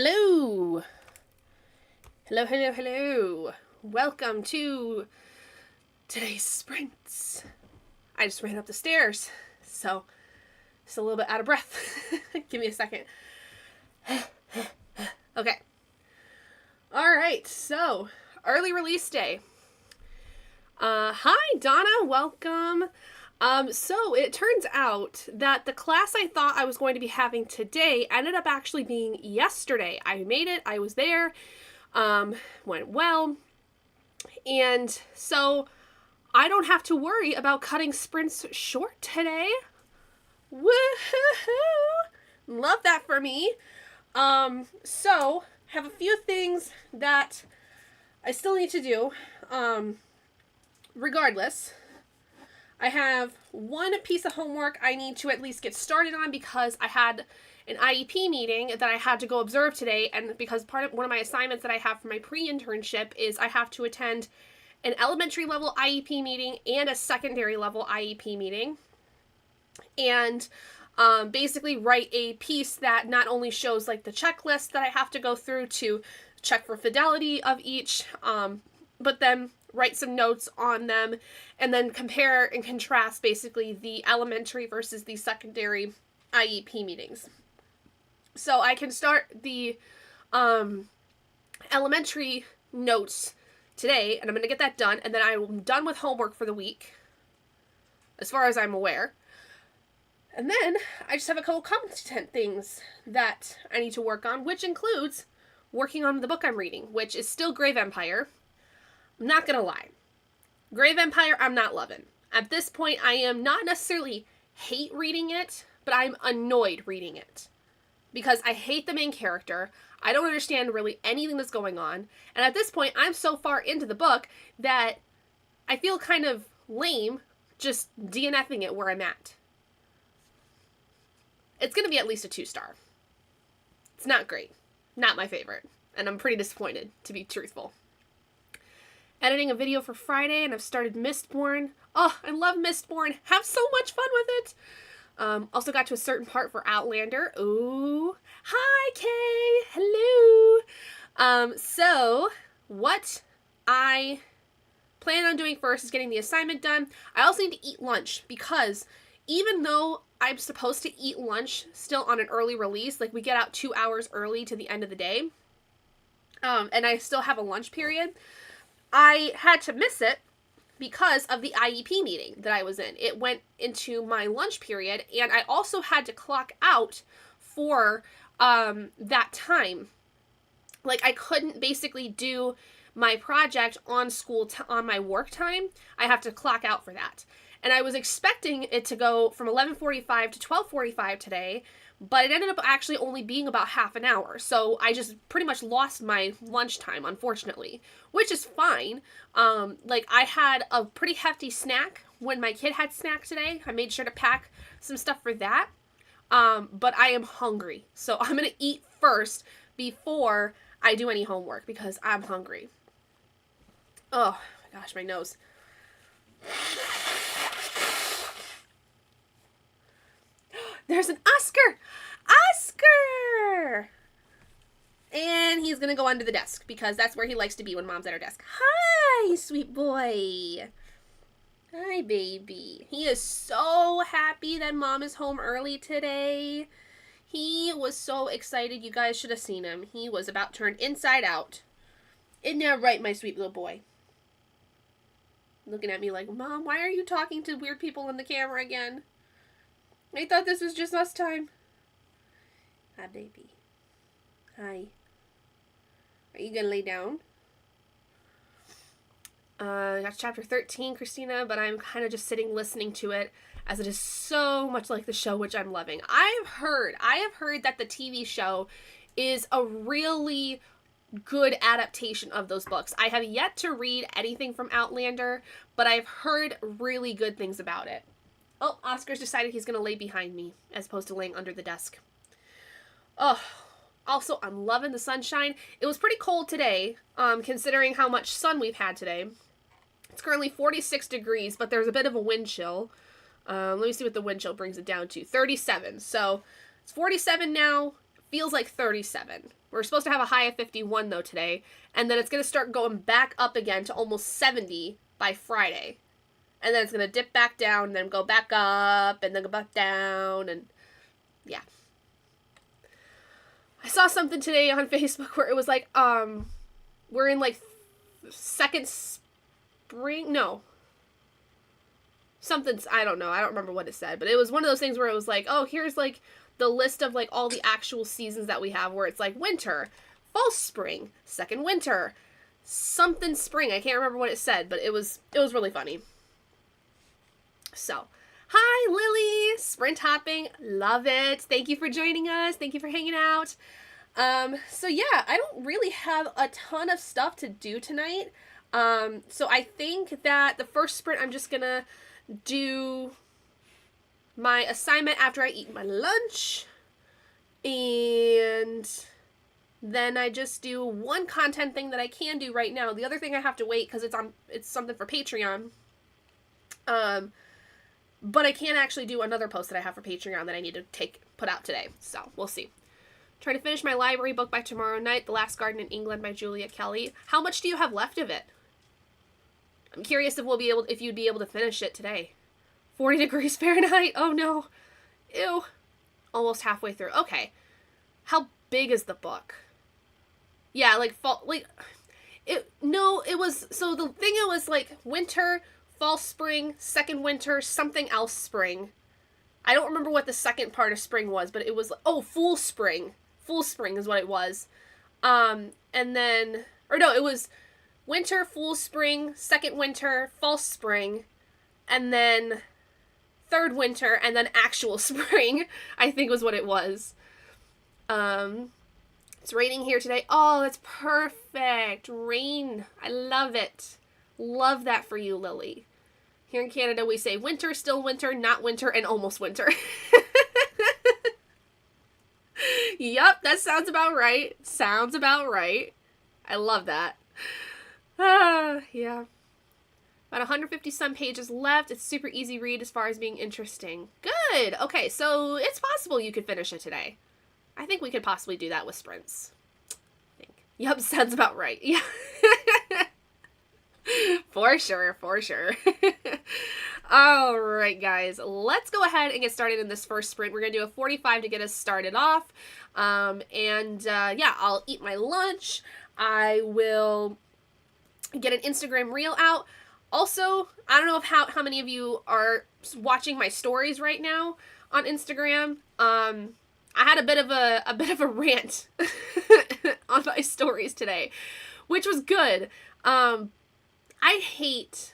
Hello! Hello. Welcome to today's sprints. I just ran up the stairs, so just a little bit out of breath. Give me a second. Okay. Alright, so early release day. Hi, Donna. Welcome. So it turns out that the class I thought I was going to be having today ended up actually being yesterday. I made it. I was there. Went well. And so I don't have to worry about cutting sprints short today. Woohoo! Love that for me. So have a few things that I still need to do. Regardless, I have one piece of homework I need to at least get started on because I had an IEP meeting that I had to go observe today, and because one of my assignments that I have for my pre-internship is I have to attend an elementary level IEP meeting and a secondary level IEP meeting, and basically write a piece that not only shows like the checklist that I have to go through to check for fidelity of each, but then write some notes on them, and then compare and contrast basically the elementary versus the secondary IEP meetings. So I can start the elementary notes today, and I'm going to get that done, and then I'm done with homework for the week, as far as I'm aware. And then I just have a couple content things that I need to work on, which includes working on the book I'm reading, which is still Grave Empire. I'm not gonna lie. Grave Empire, I'm not loving. At this point, I am not necessarily hate reading it, but I'm annoyed reading it. Because I hate the main character. I don't understand really anything that's going on. And at this point, I'm so far into the book that I feel kind of lame just DNFing it where I'm at. It's gonna be at least a 2-star. It's not great. Not my favorite. And I'm pretty disappointed, to be truthful. Editing a video for Friday, and I've started Mistborn. Oh, I love Mistborn. Have so much fun with it. Also got to a certain part for Outlander. Ooh. Hi, Kay. Hello. So what I plan on doing first is getting the assignment done. I also need to eat lunch because even though I'm supposed to eat lunch still on an early release, like we get out 2 hours early to the end of the day, and I still have a lunch period, I had to miss it because of the IEP meeting that I was in. It went into my lunch period, and I also had to clock out for that time. Like, I couldn't basically do my project on on my work time. I have to clock out for that. And I was expecting it to go from 11:45 to 12:45 today, but it ended up actually only being about half an hour. So I just pretty much lost my lunchtime, unfortunately, which is fine. Like, I had a pretty hefty snack when my kid had snack today. I made sure to pack some stuff for that. But I am hungry. So I'm going to eat first before I do any homework because I'm hungry. Oh my gosh, my nose. There's an Oscar! Oscar! And he's gonna go under the desk because that's where he likes to be when Mom's at her desk. Hi, sweet boy. Hi, baby. He is so happy that Mom is home early today. He was so excited. You guys should have seen him. He was about turned inside out. Isn't that right, my sweet little boy? Looking at me like, Mom, why are you talking to weird people in the camera again? I thought this was just us time. Hi, baby. Hi. Are you gonna lay down? That's chapter 13, Christina, but I'm kind of just sitting listening to it as it is so much like the show, which I'm loving. I have heard that the TV show is a really good adaptation of those books. I have yet to read anything from Outlander, but I've heard really good things about it. Oh, Oscar's decided he's going to lay behind me as opposed to laying under the desk. Oh, also, I'm loving the sunshine. It was pretty cold today, considering how much sun we've had today. It's currently 46 degrees, but there's a bit of a wind chill. Let me see what the wind chill brings it down to. 37. So, it's 47 now. feels like 37. We're supposed to have a high of 51 though today, and then it's going to start going back up again to almost 70 by Friday. And then it's going to dip back down, and then go back up, and then go back down, and yeah. I saw something today on Facebook where it was like, we're in like second spring, no. Something's, I don't know, I don't remember what it said, but it was one of those things where it was like, oh, here's like the list of like all the actual seasons that we have, where it's like winter, false spring, second winter, something spring. I can't remember what it said, but it was really funny. So, hi Lily, sprint hopping, love it. Thank you for joining us. Thank you for hanging out. So yeah, I don't really have a ton of stuff to do tonight. So I think that the first sprint, I'm just gonna do my assignment after I eat my lunch, and then I just do one content thing that I can do right now. The other thing I have to wait because it's something for Patreon. But I can't actually do another post that I have for Patreon that I need to put out today. So we'll see. Trying to finish my library book by tomorrow night, The Last Garden in England by Julia Kelly. How much do you have left of it? I'm curious if you'd be able to finish it today. 40 degrees Fahrenheit? Oh no. Ew. Almost halfway through. Okay. How big is the book? Yeah, it was, so the thing, it was like winter, fall, spring, second winter, something else spring. I don't remember what the second part of spring was, but it was, full spring. Full spring is what it was. And then, it was winter, full spring, second winter, false spring, and then third winter, and then actual spring, I think was what it was. It's raining here today. Oh, that's perfect. Rain. I love it. Love that for you, Lily. Here in Canada, we say winter, still winter, not winter, and almost winter. Yup, that sounds about right. Sounds about right. I love that. Yeah. About 150 some pages left. It's super easy read as far as being interesting. Good. Okay, so it's possible you could finish it today. I think we could possibly do that with sprints. I think. Yup, sounds about right. Yeah. For sure. All right, guys, let's go ahead and get started in this first sprint. We're going to do a 45 to get us started off. Yeah, I'll eat my lunch. I will get an Instagram reel out. Also, I don't know how many of you are watching my stories right now on Instagram. I had a bit of a rant on my stories today, which was good. I hate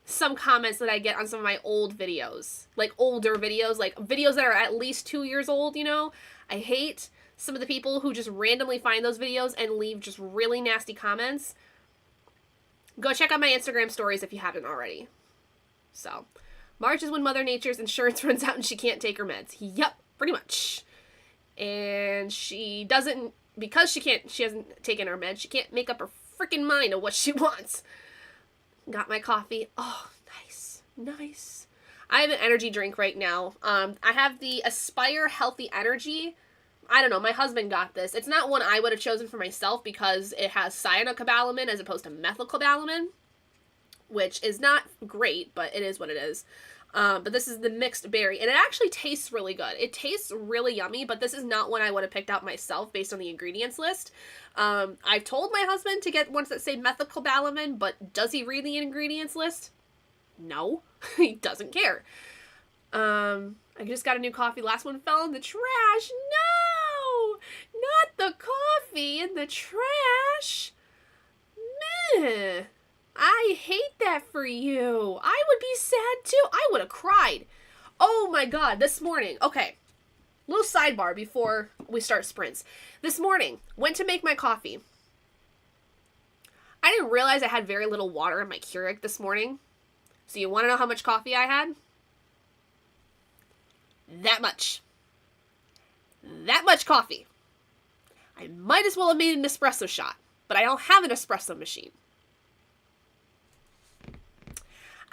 some comments that I get on some of my old videos, like older videos, like videos that are at least 2 years old, I hate some of the people who just randomly find those videos and leave just really nasty comments. Go check out my Instagram stories if you haven't already. So, March is when Mother Nature's insurance runs out and she can't take her meds. Yup, pretty much. And she doesn't, because she hasn't taken her meds, she can't make up her freaking mind of what she wants. Got my coffee. Oh, nice. I have an energy drink right now. I have the Aspire Healthy Energy. I don't know, my husband got this. It's not one I would have chosen for myself because it has cyanocobalamin as opposed to methylcobalamin, which is not great, but it is what it is. But this is the mixed berry, and it actually tastes really good. It tastes really yummy, but this is not one I would have picked out myself based on the ingredients list. I've told my husband to get ones that say methylcobalamin, but does he read the ingredients list? No, he doesn't care. I just got a new coffee. Last one fell in the trash. No! Not the coffee in the trash. Meh. I hate that for you. I would be sad too. I would have cried. Oh my god, this morning. Okay. Little sidebar before we start sprints. This morning, went to make my coffee. I didn't realize I had very little water in my Keurig this morning. So you want to know how much coffee I had? That much. That much coffee. I might as well have made an espresso shot, but I don't have an espresso machine.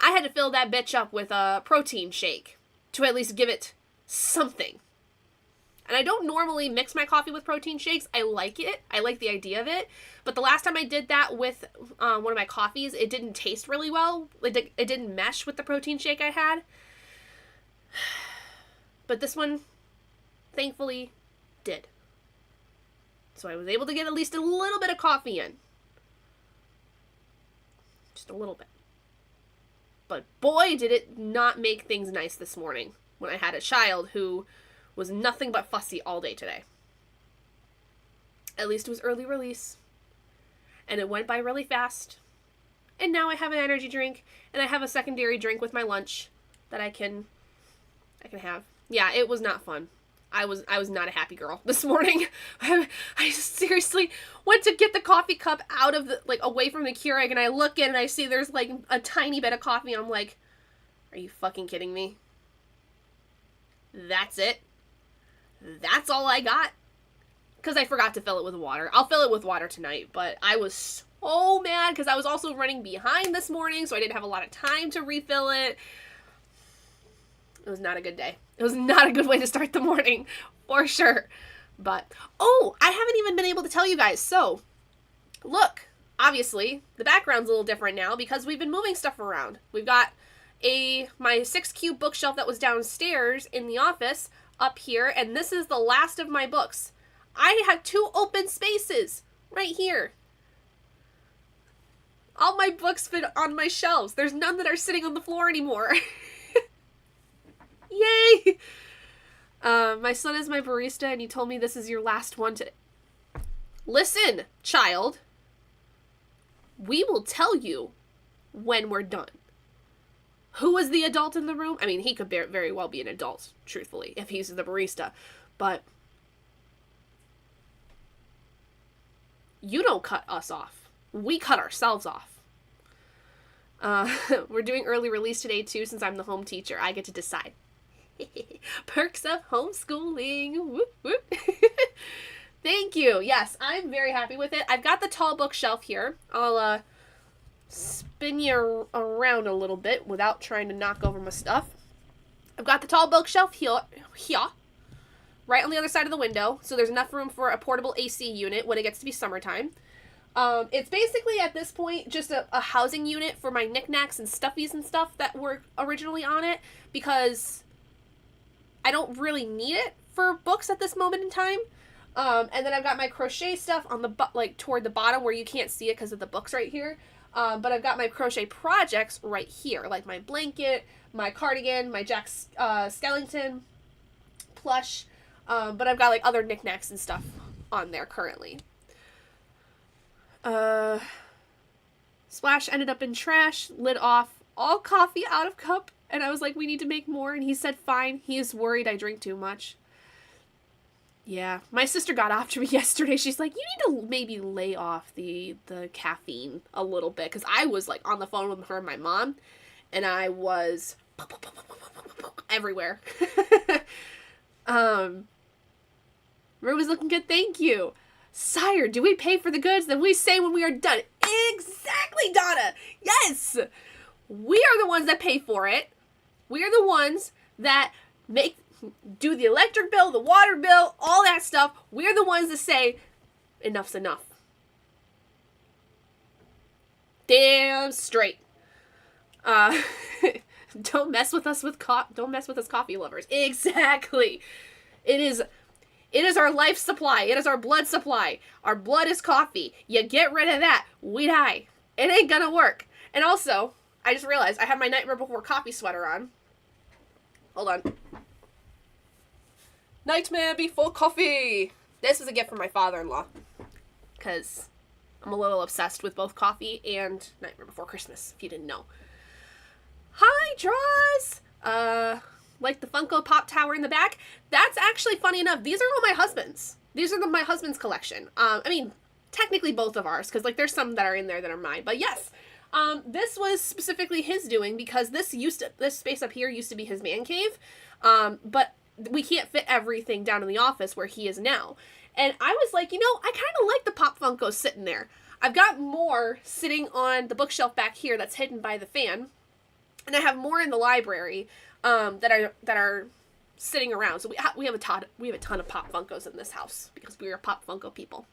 I had to fill that bitch up with a protein shake to at least give it something. And I don't normally mix my coffee with protein shakes. I like it. I like the idea of it. But the last time I did that with one of my coffees, it didn't taste really well. It didn't mesh with the protein shake I had. But this one, thankfully, did. So I was able to get at least a little bit of coffee in. Just a little bit. But boy, did it not make things nice this morning when I had a child who was nothing but fussy all day today. At least it was early release. And it went by really fast. And now I have an energy drink, and I have a secondary drink with my lunch that I can have. Yeah, it was not fun. I was not a happy girl this morning. I seriously went to get the coffee cup out of away from the Keurig, and I look in and I see there's like a tiny bit of coffee, and I'm like, are you fucking kidding me? That's it? That's all I got? Because I forgot to fill it with water. I'll fill it with water tonight, but I was so mad because I was also running behind this morning, so I didn't have a lot of time to refill it. It was not a good day. It was not a good way to start the morning, for sure. But, oh, I haven't even been able to tell you guys. So, look, obviously, the background's a little different now because we've been moving stuff around. We've got my 6-cube bookshelf that was downstairs in the office up here, and this is the last of my books. I have 2 open spaces right here. All my books fit on my shelves. There's none that are sitting on the floor anymore. Yay! My son is my barista, and he told me this is your last one today. Listen, child. We will tell you when we're done. Who is the adult in the room? I mean, he could very well be an adult, truthfully, if he's the barista. But you don't cut us off. We cut ourselves off. We're doing early release today, too, since I'm the home teacher. I get to decide. Perks of homeschooling. Whoop, whoop. Thank you. Yes, I'm very happy with it. I've got the tall bookshelf here. I'll spin you around a little bit without trying to knock over my stuff. I've got the tall bookshelf here, right on the other side of the window, so there's enough room for a portable AC unit when it gets to be summertime. It's basically, at this point, just a housing unit for my knickknacks and stuffies and stuff that were originally on it, because I don't really need it for books at this moment in time. And then I've got my crochet stuff on the toward the bottom where you can't see it because of the books right here. But I've got my crochet projects right here, like my blanket, my cardigan, my Jack Skellington plush. But I've got like other knickknacks and stuff on there currently. Splash ended up in trash, lid off, all coffee out of cup. And I was like, we need to make more. And he said, fine. He is worried I drink too much. Yeah. My sister got after me yesterday. She's like, you need to maybe lay off the caffeine a little bit. Because I was like on the phone with her and my mom. And I was everywhere. Room is looking good. Thank you. Sire, do we pay for the goods? Then we say when we are done. Exactly, Donna. Yes. We are the ones that pay for it. We are the ones that do the electric bill, the water bill, all that stuff. We're the ones that say, enough's enough. Damn straight. Don't mess with us coffee lovers. Exactly. It is our life supply. It is our blood supply. Our blood is coffee. You get rid of that, we die. It ain't gonna work. And also, I just realized I have my Nightmare Before Coffee sweater on. Hold on. Nightmare Before Coffee! This is a gift from my father-in-law. Because I'm a little obsessed with both coffee and Nightmare Before Christmas, if you didn't know. Hi, Draws! Like the Funko Pop Tower in the back. That's actually, funny enough, these are all my husband's. These are my husband's collection. I mean, technically both of ours, because like there's some that are in there that are mine. But yes, this was specifically his doing because this space up here used to be his man cave. But we can't fit everything down in the office where he is now. And I was like, I kind of like the Pop Funkos sitting there. I've got more sitting on the bookshelf back here that's hidden by the fan. And I have more in the library that are sitting around. So we have a ton of Pop Funkos in this house because we are Pop Funko people.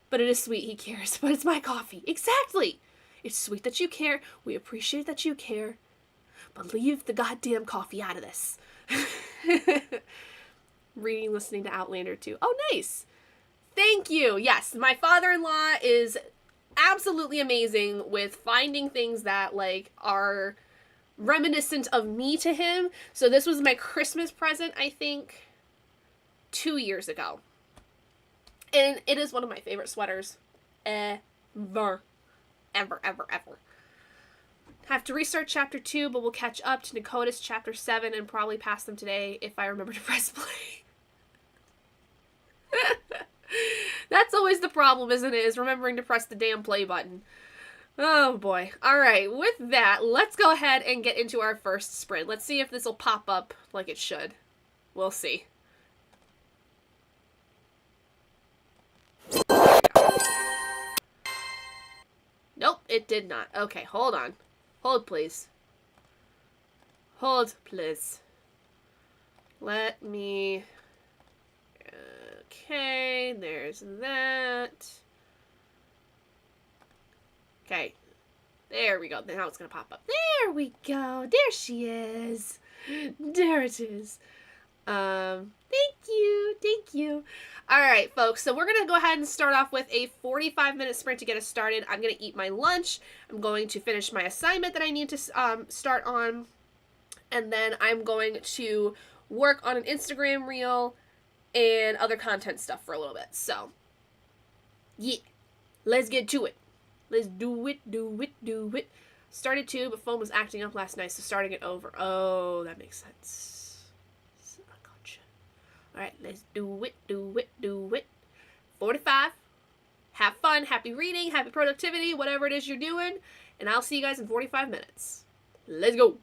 But it is sweet he cares. But it's my coffee. Exactly. It's sweet that you care. We appreciate that you care. But leave the goddamn coffee out of this. Reading, listening to Outlander too. Oh, nice. Thank you. Yes, my father-in-law is absolutely amazing with finding things that, like, are reminiscent of me to him. So this was my Christmas present, I think, 2 years ago. And it is one of my favorite sweaters ever. Ever, ever, ever. Have to restart chapter 2, but we'll catch up to Nakota's chapter 7 and probably pass them today if I remember to press play. That's always the problem, isn't it? Is remembering to press the damn play button. Oh boy. Alright, with that, let's go ahead and get into our first sprint. Let's see if this will pop up like it should. We'll see. Nope, it did not. Okay, hold on. Hold, please. Hold, please. Let me... Okay, there's that. Okay. There we go. Now it's going to pop up. There we go. There she is. There it is. Thank you. Thank you. All right, folks. So we're going to go ahead and start off with a 45-minute sprint to get us started. I'm going to eat my lunch. I'm going to finish my assignment that I need to start on. And then I'm going to work on an Instagram reel and other content stuff for a little bit. So, yeah. Let's get to it. Let's do it, do it, do it. Started 2, but phone was acting up last night, so starting it over. Oh, that makes sense. I gotcha. Alright, let's do it, do it, do it. 45. Have fun, happy reading, happy productivity, whatever it is you're doing. And I'll see you guys in 45 minutes. Let's go.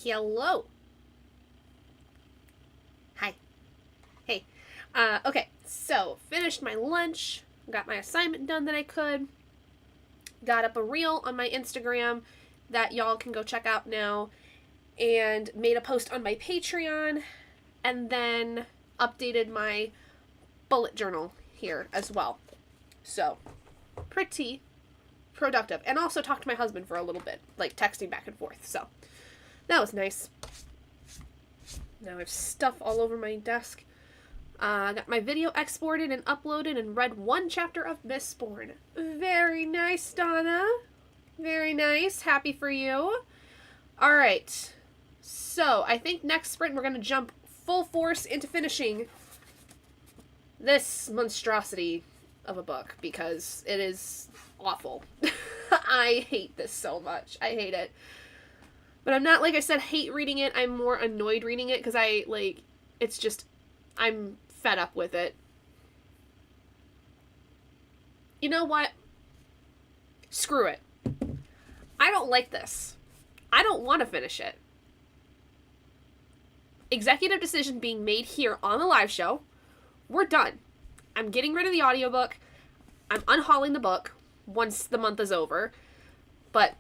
Hello. Hi. Hey. Okay, so finished my lunch, got my assignment done that I could, got up a reel on my Instagram that y'all can go check out now, and made a post on my Patreon, and then updated my bullet journal here as well. So, pretty productive. And also talked to my husband for a little bit, like texting back and forth. So, that was nice. Now I have stuff all over my desk. I got my video exported and uploaded and read one chapter of Mistborn. Very nice, Donna. Very nice. Happy for you. Alright. So, I think next sprint we're going to jump full force into finishing this monstrosity of a book because it is awful. I hate this so much. I hate it. But I'm not, like I said, hate reading it. I'm more annoyed reading it because it's just, I'm fed up with it. You know what? Screw it. I don't like this. I don't want to finish it. Executive decision being made here on the live show. We're done. I'm getting rid of the audiobook. I'm unhauling the book once the month is over. But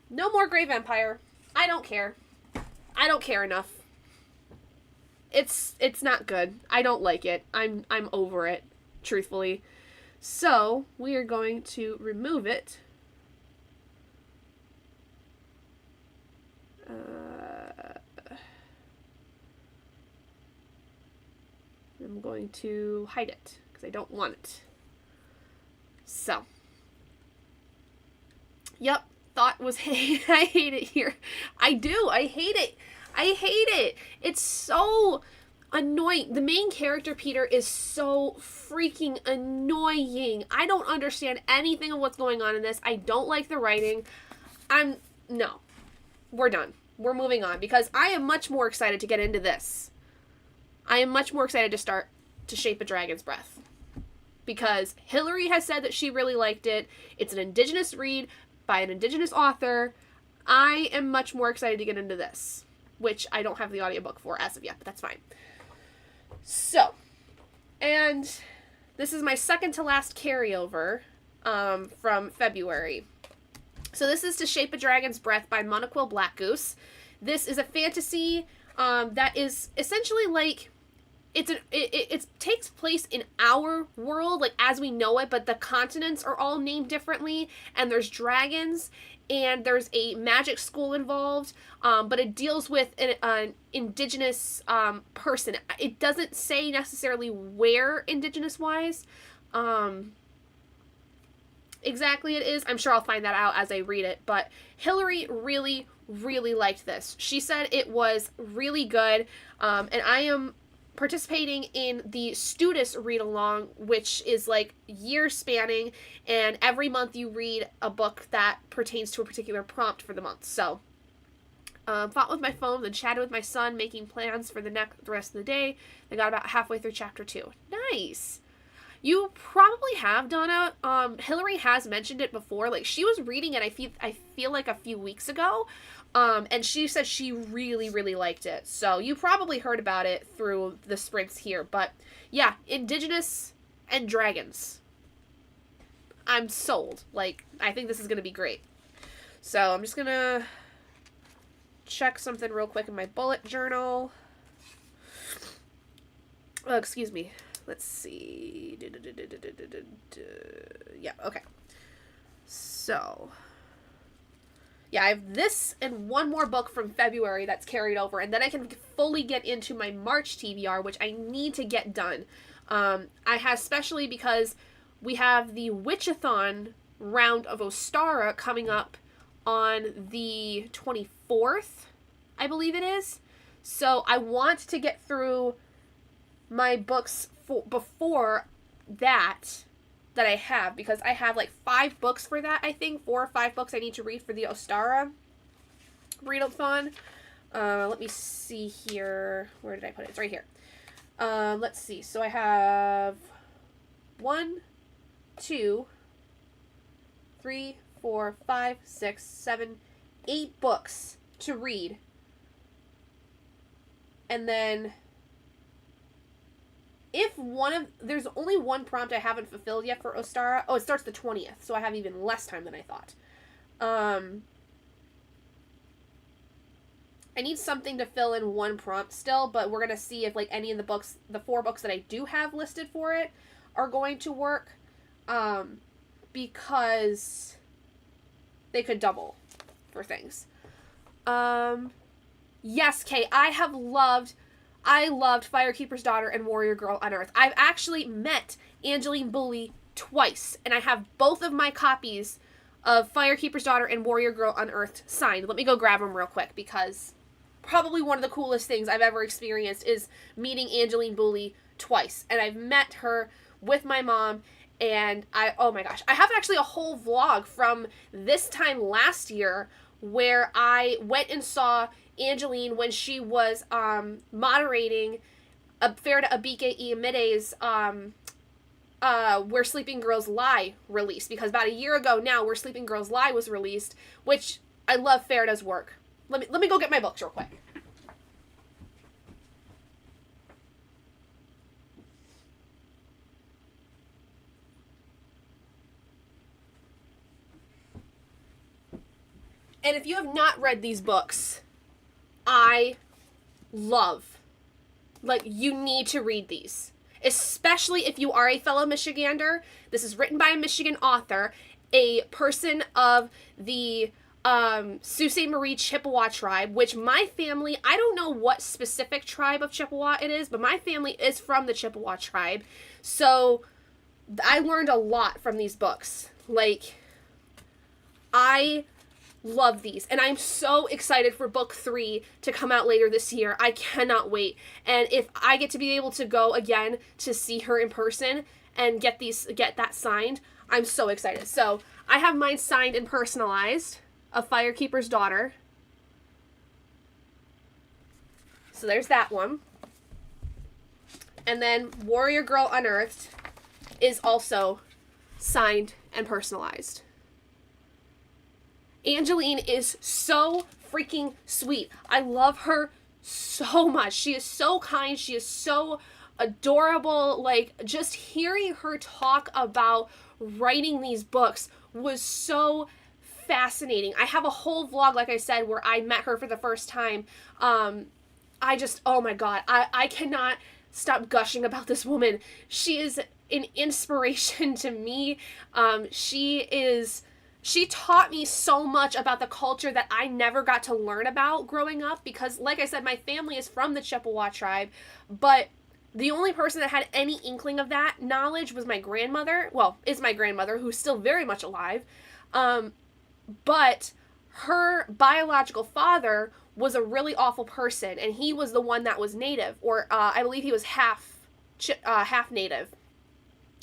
no more Grey Vampire. I don't care. I don't care enough. It's not good. I don't like it. I'm over it, truthfully. So, we are going to remove it. I'm going to hide it because I don't want it. So, yep, thought was I hate it here. I do. I hate it. I hate it. It's so annoying. The main character, Peter, is so freaking annoying. I don't understand anything of what's going on in this. I don't like the writing. No. We're done. We're moving on because I am much more excited to get into this. I am much more excited to start To Shape a Dragon's Breath. Because Hillary has said that she really liked it. It's an Indigenous read by an Indigenous author. I am much more excited to get into this, which I don't have the audiobook for as of yet, but that's fine. So, and this is my second to last carryover from February. So this is To Shape a Dragon's Breath by Monoquill Blackgoose. This is a fantasy that is essentially like, it takes place in our world, like as we know it, but the continents are all named differently, and there's dragons, and there's a magic school involved, but it deals with an indigenous person. It doesn't say necessarily where indigenous-wise exactly it is. I'm sure I'll find that out as I read it, but Hillary really, really liked this. She said it was really good, and I am participating in the Studis read-along, which is like year-spanning, and every month you read a book that pertains to a particular prompt for the month. So, fought with my phone, then chatted with my son, making plans for the rest of the day. I got about halfway through chapter 2. Nice! You probably have, Donna. Hillary has mentioned it before. Like, she was reading it, I feel like a few weeks ago. And she said she really, really liked it. So you probably heard about it through the sprints here. But yeah, Indigenous and dragons. I'm sold. Like, I think this is going to be great. So I'm just going to check something real quick in my bullet journal. Oh, excuse me. Let's see. Yeah, okay. So, yeah, I have this and one more book from February that's carried over, and then I can fully get into my March TBR, which I need to get done. I have, especially because we have the Witchathon round of Ostara coming up on the 24th, I believe it is. So I want to get through my books before that I have, because I have like 5 books for that, I think. 4 or 5 books I need to read for the Ostara read-a-thon. Let me see here. Where did I put it? It's right here. Let's see. So I have 1, 2, 3, 4, 5, 6, 7, 8 books to read. And then there's only one prompt I haven't fulfilled yet for Ostara. Oh, it starts the 20th, so I have even less time than I thought. I need something to fill in one prompt still, but we're going to see if, like, any of the books, the 4 books that I do have listed for it, are going to work, because they could double for things. Yes, Kay, I loved Firekeeper's Daughter and Warrior Girl Unearthed. I've actually met Angeline Boulley twice, and I have both of my copies of Firekeeper's Daughter and Warrior Girl Unearthed signed. Let me go grab them real quick, because probably one of the coolest things I've ever experienced is meeting Angeline Boulley twice. And I've met her with my mom, and oh my gosh, I have actually a whole vlog from this time last year where I went and saw Angeline when she was moderating Ferda Abike Iyemide's Where Sleeping Girls Lie release, because about a year ago now Where Sleeping Girls Lie was released, which I love Ferda's work. Let me go get my books real quick. And if you have not read these books, I love, like, you need to read these. Especially if you are a fellow Michigander. This is written by a Michigan author, a person of the Sault Ste. Marie Chippewa tribe, which my family, I don't know what specific tribe of Chippewa it is, but my family is from the Chippewa tribe. So I learned a lot from these books. Like, I love these, and I'm so excited for book 3 to come out later this year. I cannot wait. And if I get to be able to go again to see her in person and get that signed, I'm so excited. So I have mine signed and personalized of Firekeeper's Daughter. So there's that one. And then Warrior Girl Unearthed is also signed and personalized. Angeline is so freaking sweet. I love her so much. She is so kind. She is so adorable. Like, just hearing her talk about writing these books was so fascinating. I have a whole vlog, like I said, where I met her for the first time. Oh my God. I cannot stop gushing about this woman. She is an inspiration to me. She taught me so much about the culture that I never got to learn about growing up, because, like I said, my family is from the Chippewa tribe, but the only person that had any inkling of that knowledge was my grandmother. Well, is my grandmother, who's still very much alive. But her biological father was a really awful person, and he was the one that was native, or I believe he was half native.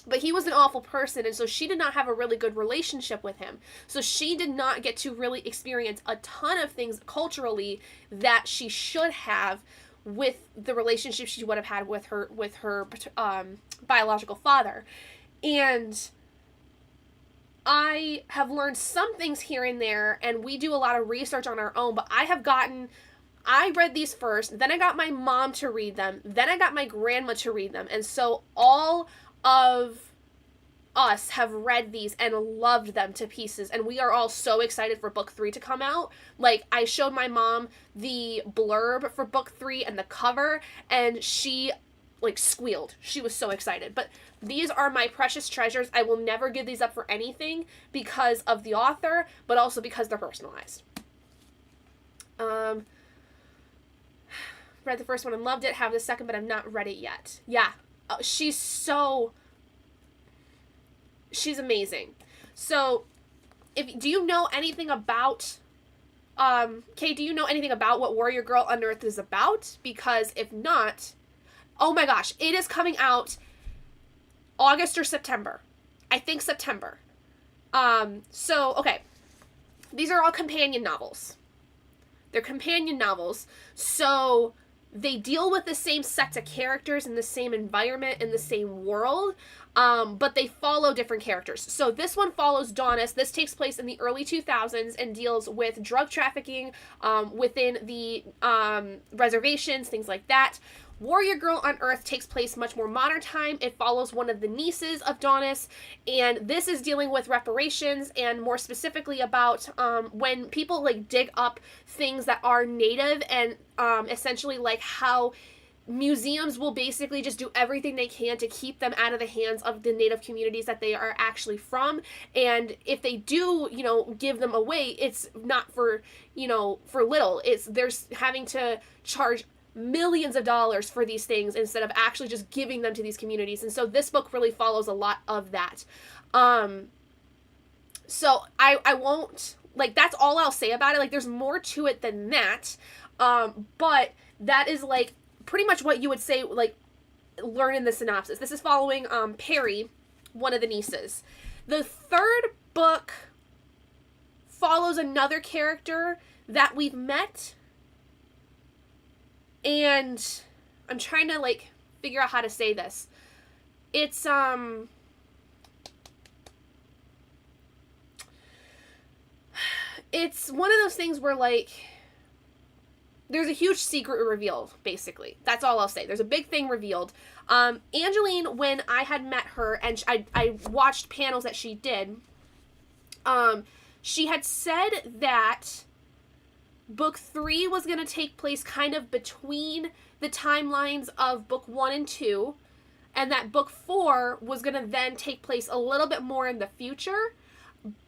But he was an awful person, and so she did not have a really good relationship with him. So she did not get to really experience a ton of things culturally that she should have with the relationship she would have had with her biological father. And I have learned some things here and there, and we do a lot of research on our own, but I read these first, then I got my mom to read them, then I got my grandma to read them, and so all of us have read these and loved them to pieces, and we are all so excited for book 3 to come out. Like, I showed my mom the blurb for book 3 and the cover, and she, like, squealed. She was so excited. But these are my precious treasures. I will never give these up for anything because of the author, but also because they're personalized. Read the first one and loved it. Have the second, but I've not read it yet. Yeah. She's amazing. So, do you know anything about, Kay, do you know anything about what Warrior Girl Unearthed is about? Because if not, oh my gosh, it is coming out August or September. I think September. Okay. These are all companion novels. They're companion novels, so they deal with the same sets of characters in the same environment, in the same world, but they follow different characters. So this one follows Daunis. This takes place in the early 2000s and deals with drug trafficking within the reservations, things like that. Warrior Girl on Earth takes place much more modern time. It follows one of the nieces of Daunis, and this is dealing with reparations and more specifically about when people like dig up things that are native and essentially like how museums will basically just do everything they can to keep them out of the hands of the native communities that they are actually from. And if they do, you know, give them away, it's not for, you know, for little. It's there's having to charge millions of dollars for these things instead of actually just giving them to these communities. And so this book really follows a lot of that. So I won't, like, that's all I'll say about it. Like, there's more to it than that. But that is like pretty much what you would say, like, learn in the synopsis. This is following Perry, one of the nieces. The third book follows another character that we've met, and I'm trying to like figure out how to say this. It's it's one of those things where like there's a huge secret revealed, basically. That's all I'll say. There's a big thing revealed. Angeline, when I had met her and I watched panels that she did, she had said that book 3 was going to take place kind of between the timelines of book 1 and 2, and that book 4 was going to then take place a little bit more in the future.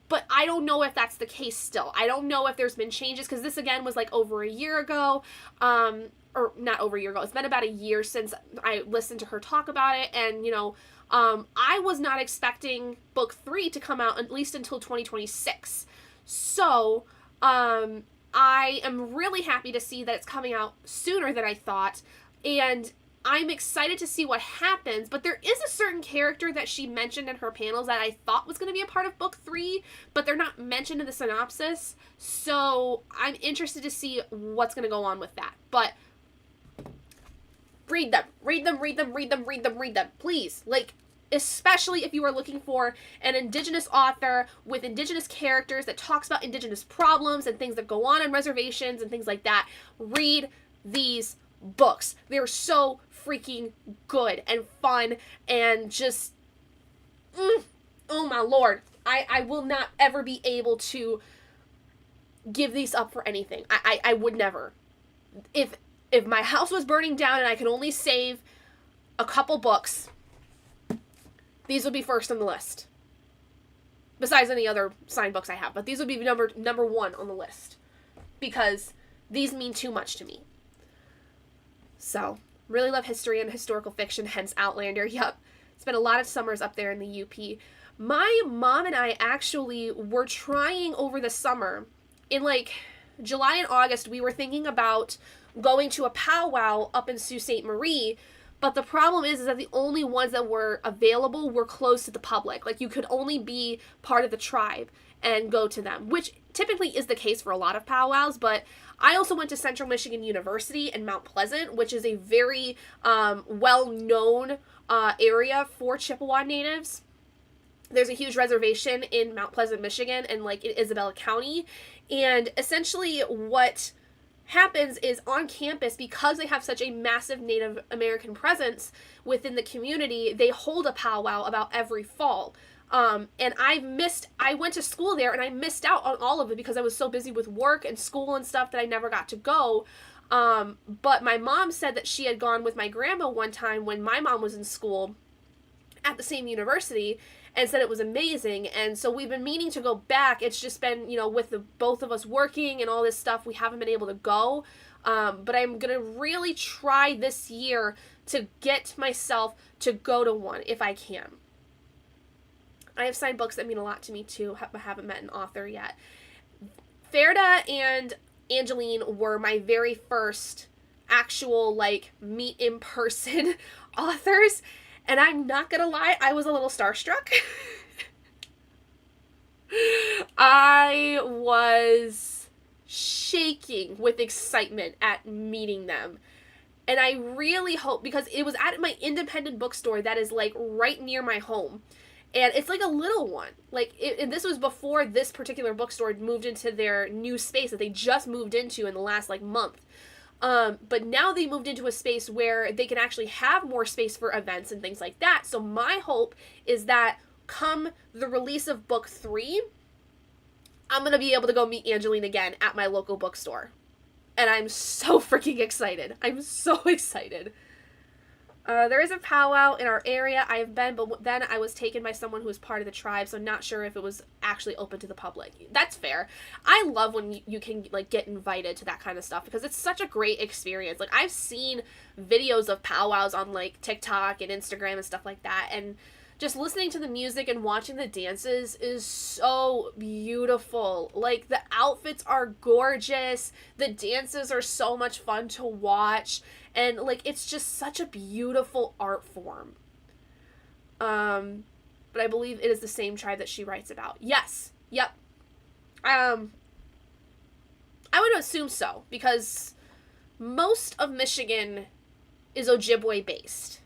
But I don't know if that's the case still. I don't know if there's been changes, because this, again, was like over a year ago. Or not over a year ago. It's been about a year since I listened to her talk about it. And, you know, I was not expecting book 3 to come out at least until 2026. So, I am really happy to see that it's coming out sooner than I thought. And I'm excited to see what happens, but there is a certain character that she mentioned in her panels that I thought was going to be a part of book 3, but they're not mentioned in the synopsis, so I'm interested to see what's going to go on with that. But read them, please. Like, especially if you are looking for an Indigenous author with Indigenous characters that talks about Indigenous problems and things that go on reservations and things like that. Read these books. They're so freaking good and fun and just oh my lord, I will not ever be able to give these up for anything. I would never. If my house was burning down and I could only save a couple books, these would be first on the list, besides any other signed books I have, but these would be number 1 on the list because these mean too much to me. So, really love history and historical fiction, hence Outlander. Yep, spent a lot of summers up there in the UP. My mom and I actually were trying over the summer, in like July and August, we were thinking about going to a powwow up in Sault Ste. Marie, but the problem is that the only ones that were available were closed to the public. Like, you could only be part of the tribe and go to them, which typically is the case for a lot of powwows, but I also went to Central Michigan University in Mount Pleasant, which is a very well-known area for Chippewa natives. There's a huge reservation in Mount Pleasant, Michigan, and like in Isabella County, and essentially what happens is on campus, because they have such a massive Native American presence within the community, they hold a powwow about every fall. And I went to school there and I missed out on all of it because I was so busy with work and school and stuff that I never got to go. But my mom said that she had gone with my grandma one time when my mom was in school at the same university and said it was amazing. And so we've been meaning to go back. It's just been, you know, with both of us working and all this stuff, we haven't been able to go. But I'm going to really try this year to get myself to go to one if I can. I have signed books that mean a lot to me too, but haven't met an author yet. Ferda and Angeline were my very first actual, like, meet in person authors, and I'm not gonna lie, I was a little starstruck. I was shaking with excitement at meeting them. And I really hope, because it was at my independent bookstore that is like right near my home. And it's like a little one. Like, and this was before this particular bookstore moved into their new space that they just moved into in the last like month. But now they moved into a space where they can actually have more space for events and things like that. So my hope is that come the release of book 3, I'm going to be able to go meet Angeline again at my local bookstore. And I'm so freaking excited. I'm so excited. There is a powwow in our area I have been, but then I was taken by someone who was part of the tribe, so not sure if it was actually open to the public. That's fair. I love when you can, like, get invited to that kind of stuff, because it's such a great experience. Like, I've seen videos of powwows on, like, TikTok and Instagram and stuff like that, and just listening to the music and watching the dances is so beautiful. Like, the outfits are gorgeous, the dances are so much fun to watch, and, like, it's just such a beautiful art form. But I believe it is the same tribe that she writes about. Yes. Yep. I would assume so, because most of Michigan is Ojibwe based.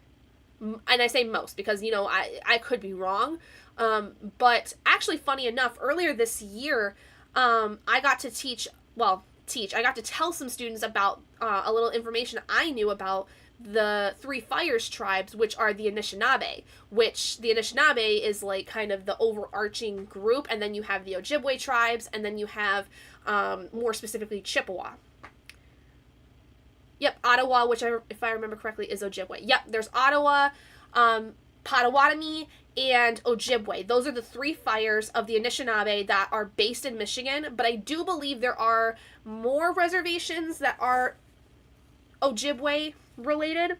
And I say most because, you know, I could be wrong. But actually, funny enough, earlier this year, I got to I got to tell some students about a little information I knew about the Three Fires tribes, which are the Anishinaabe, which the Anishinaabe is like kind of the overarching group, and then you have the Ojibwe tribes, and then you have, more specifically, Chippewa. Yep, Ottawa, which, if I remember correctly, is Ojibwe. Yep, there's Ottawa, Potawatomi, and Ojibwe. Those are the Three Fires of the Anishinaabe that are based in Michigan, but I do believe there are more reservations that are Ojibwe related.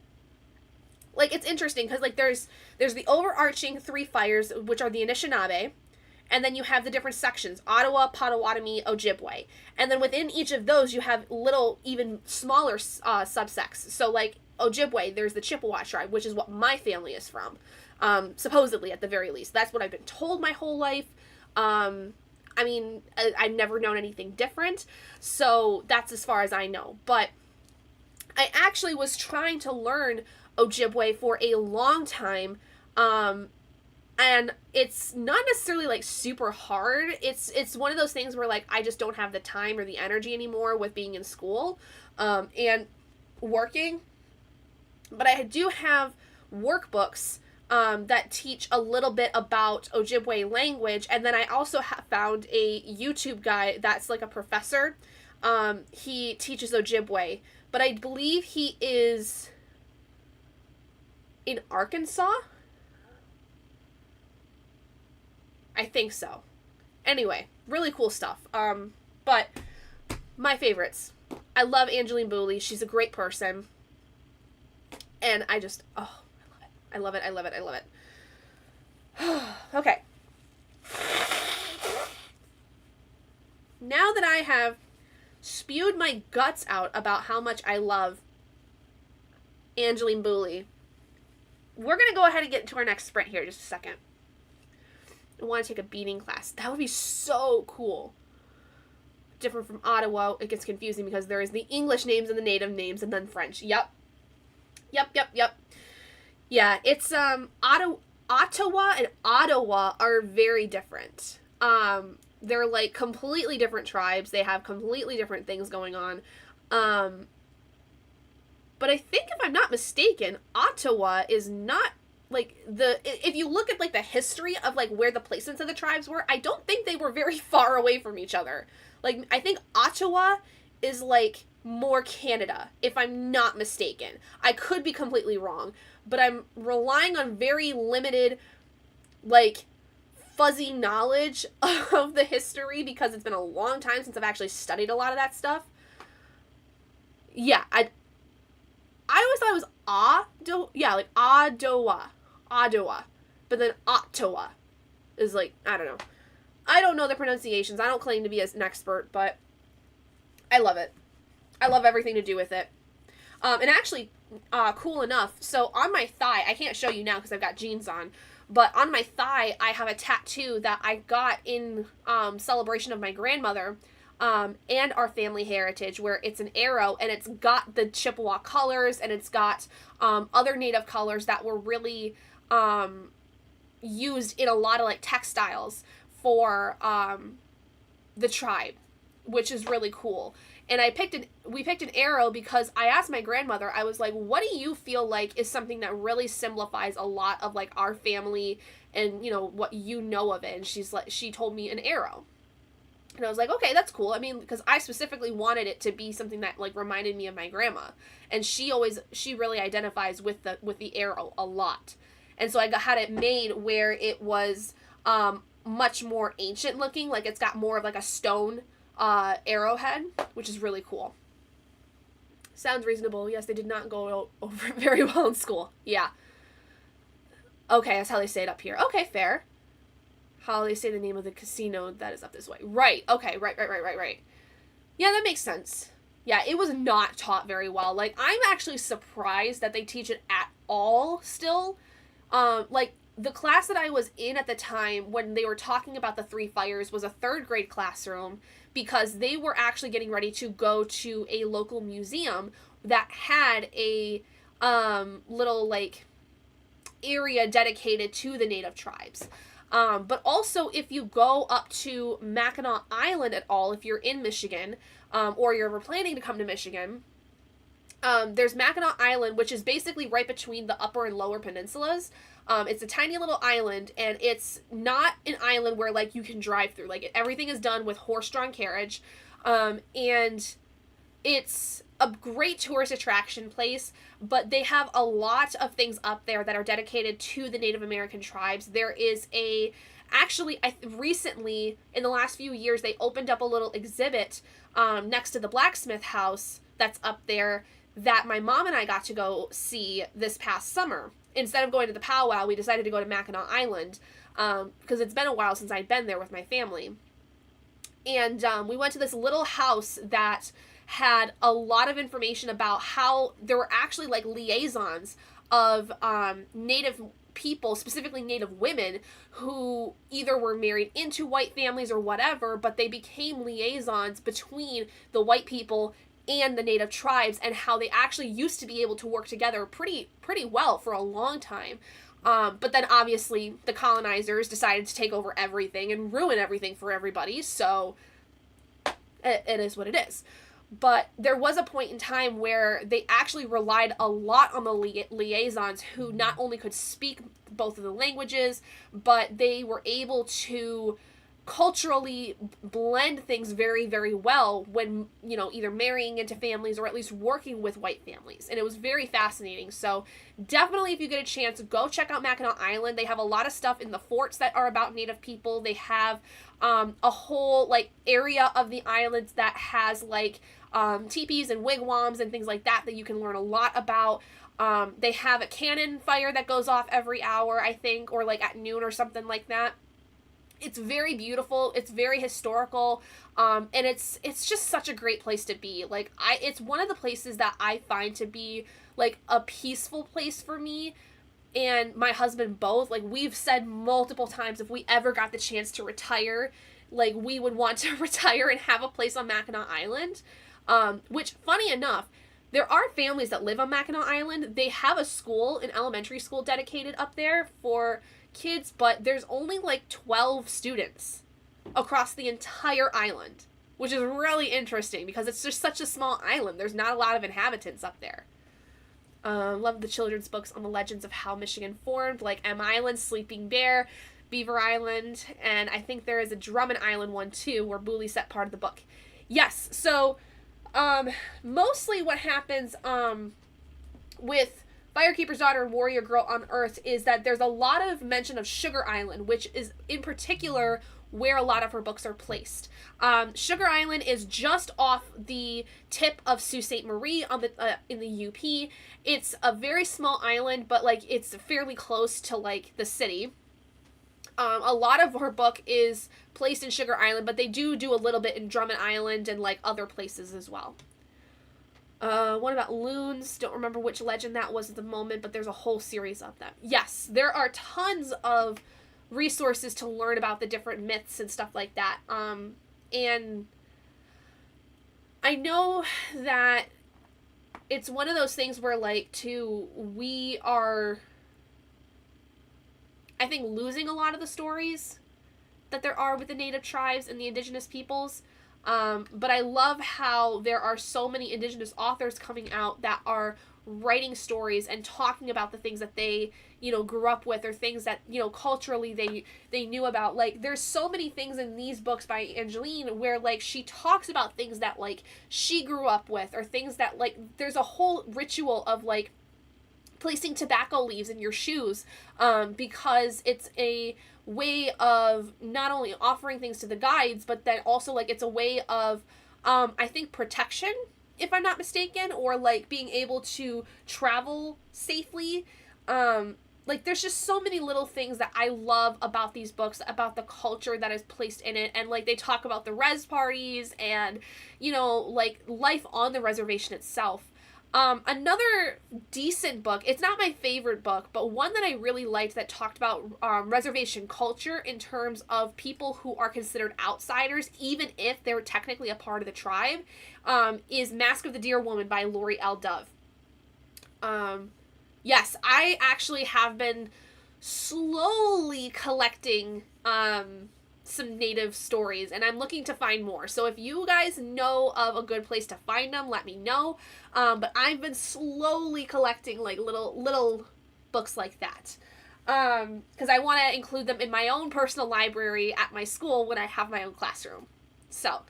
Like, it's interesting, because, like, there's the overarching Three Fires, which are the Anishinaabe, and then you have the different sections, Ottawa, Potawatomi, Ojibwe. And then within each of those, you have little, even smaller subsects. So, like, Ojibwe, there's the Chippewa tribe, which is what my family is from. Supposedly, at the very least. That's what I've been told my whole life. I mean, I've never known anything different. So, that's as far as I know. But I actually was trying to learn Ojibwe for a long time. And it's not necessarily, like, super hard. It's one of those things where, like, I just don't have the time or the energy anymore with being in school, and working. But I do have workbooks, that teach a little bit about Ojibwe language, and then I also found a YouTube guy that's, like, a professor. He teaches Ojibwe, but I believe he is in Arkansas? I think so. Anyway, really cool stuff. But my favorites. I love Angeline Boulley. She's a great person. And I just, I love it. I love it. I love it. I love it. Okay. Now that I have spewed my guts out about how much I love Angeline Boulley, we're going to go ahead and get into our next sprint here in just a second. I want to take a beading class. That would be so cool. Different from Ottawa, it gets confusing because there is the English names and the native names and then French. Yep. Yeah, it's, Ottawa and Ottawa are very different. They're, like, completely different tribes. They have completely different things going on. But I think, if I'm not mistaken, Ottawa is not, like, if you look at, like, the history of, like, where the placements of the tribes were, I don't think they were very far away from each other. Like, I think Ottawa is, like, more Canada, if I'm not mistaken. I could be completely wrong, but I'm relying on very limited, like, fuzzy knowledge of the history because it's been a long time since I've actually studied a lot of that stuff. Yeah, I always thought it was Ottawa, but then Ottawa is, like, I don't know. I don't know the pronunciations. I don't claim to be an expert, but I love it. I love everything to do with it. And actually, cool enough, so on my thigh, I can't show you now because I've got jeans on, but on my thigh, I have a tattoo that I got in celebration of my grandmother. and our family heritage, where it's an arrow and it's got the Chippewa colors and it's got other native colors that were really used in a lot of like textiles for the tribe, which is really cool. And we picked an arrow because I asked my grandmother, I was like, what do you feel like is something that really simplifies a lot of like our family and, you know, what you know of it? And she told me an arrow. And I was like, okay, that's cool. I mean, because I specifically wanted it to be something that like reminded me of my grandma. And she really identifies with the arrow a lot. And so I had it made where it was much more ancient looking, like it's got more of like a stone arrowhead, which is really cool. Sounds reasonable. Yes, they did not go over very well in school. Yeah. Okay, that's how they say it up here. Okay, fair. How they say the name of the casino that is up this way. Right. Okay, right. Yeah, that makes sense. Yeah, it was not taught very well. Like, I'm actually surprised that they teach it at all still. Like, the class that I was in at the time when they were talking about the Three Fires was a 3rd grade classroom, because they were actually getting ready to go to a local museum that had a little like area dedicated to the native tribes. But also, if you go up to Mackinac Island at all, if you're in Michigan, or you're ever planning to come to Michigan, there's Mackinac Island, which is basically right between the upper and lower peninsulas. It's a tiny little island, and it's not an island where, like, you can drive through. Like, everything is done with horse-drawn carriage, and it's a great tourist attraction place, but they have a lot of things up there that are dedicated to the Native American tribes. There is recently, in the last few years, they opened up a little exhibit next to the blacksmith house that's up there that my mom and I got to go see this past summer. Instead of going to the powwow, we decided to go to Mackinac Island, because it's been a while since I'd been there with my family. And we went to this little house that had a lot of information about how there were actually like liaisons of Native people, specifically Native women, who either were married into white families or whatever, but they became liaisons between the white people and the Native tribes, and how they actually used to be able to work together pretty well for a long time. But then obviously the colonizers decided to take over everything and ruin everything for everybody, so it is what it is. But there was a point in time where they actually relied a lot on the liaisons, who not only could speak both of the languages, but they were able to culturally blend things very, very well when, you know, either marrying into families or at least working with white families. And it was very fascinating. So definitely, if you get a chance, go check out Mackinac Island. They have a lot of stuff in the forts that are about Native people. They have a whole like area of the islands that has like teepees and wigwams and things like that you can learn a lot about. They have a cannon fire that goes off every hour, I think, or like at noon or something like that. It's very beautiful. It's very historical. And it's just such a great place to be. Like, it's one of the places that I find to be like a peaceful place for me and my husband both. Like, we've said multiple times, if we ever got the chance to retire, like, we would want to retire and have a place on Mackinac Island. Which, funny enough, there are families that live on Mackinac Island. They have a school, an elementary school dedicated up there for kids, but there's only like 12 students across the entire island, which is really interesting because it's just such a small island. There's not a lot of inhabitants up there. Love the children's books on the legends of how Michigan formed, like M Island, Sleeping Bear, Beaver Island, and I think there is a Drummond Island one too, where Booley set part of the book. Yes, so mostly what happens with Firekeeper's Daughter and Warrior Girl on Earth is that there's a lot of mention of Sugar Island, which is in particular where a lot of her books are placed. Sugar Island is just off the tip of Sault Ste. Marie on the in the UP. It's a very small island, but like it's fairly close to like the city. A lot of her book is placed in Sugar Island, but they do a little bit in Drummond Island and like other places as well. One about loons. Don't remember which legend that was at the moment, but there's a whole series of them. Yes, there are tons of resources to learn about the different myths and stuff like that. And I know that it's one of those things where, like, too, we are, I think, losing a lot of the stories that there are with the native tribes and the indigenous peoples. But I love how there are so many indigenous authors coming out that are writing stories and talking about the things that they, you know, grew up with, or things that, you know, culturally they knew about. Like, there's so many things in these books by Angeline where, like, she talks about things that, like, she grew up with, or things that, like, there's a whole ritual of, like, placing tobacco leaves in your shoes, because it's a way of not only offering things to the guides, but then also, like, it's a way of, I think, protection, if I'm not mistaken, or, like, being able to travel safely. Like, there's just so many little things that I love about these books, about the culture that is placed in it. And, like, they talk about the res parties and, you know, like, life on the reservation itself. Another decent book, it's not my favorite book, but one that I really liked that talked about reservation culture in terms of people who are considered outsiders, even if they're technically a part of the tribe, is Mask of the Deer Woman by Lori L. Dove. Yes, I actually have been slowly collecting some native stories, and I'm looking to find more. So if you guys know of a good place to find them, let me know. But I've been slowly collecting, like, little books like that, because I want to include them in my own personal library at my school when I have my own classroom. So,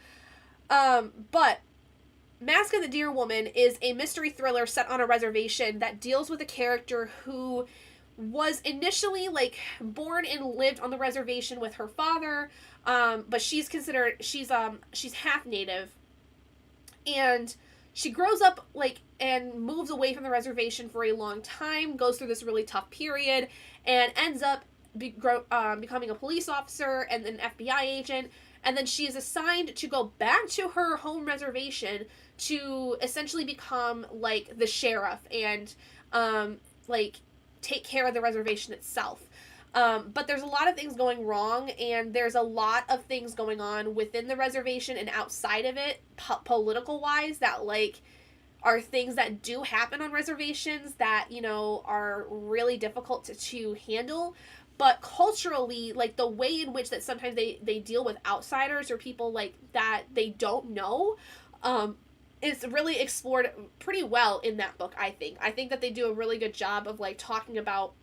but Mask of the Deer Woman is a mystery thriller set on a reservation that deals with a character who was initially, like, born and lived on the reservation with her father, but she's half native, and she grows up, like, and moves away from the reservation for a long time, goes through this really tough period, and ends up becoming a police officer and an FBI agent. And then she is assigned to go back to her home reservation to essentially become, like, the sheriff and, like, take care of the reservation itself. But there's a lot of things going wrong, and there's a lot of things going on within the reservation and outside of it, political wise, that, like, are things that do happen on reservations that, you know, are really difficult to handle. But culturally, like, the way in which that sometimes they deal with outsiders or people, like, that they don't know, is really explored pretty well in that book, I think. I think that they do a really good job of, like, talking about,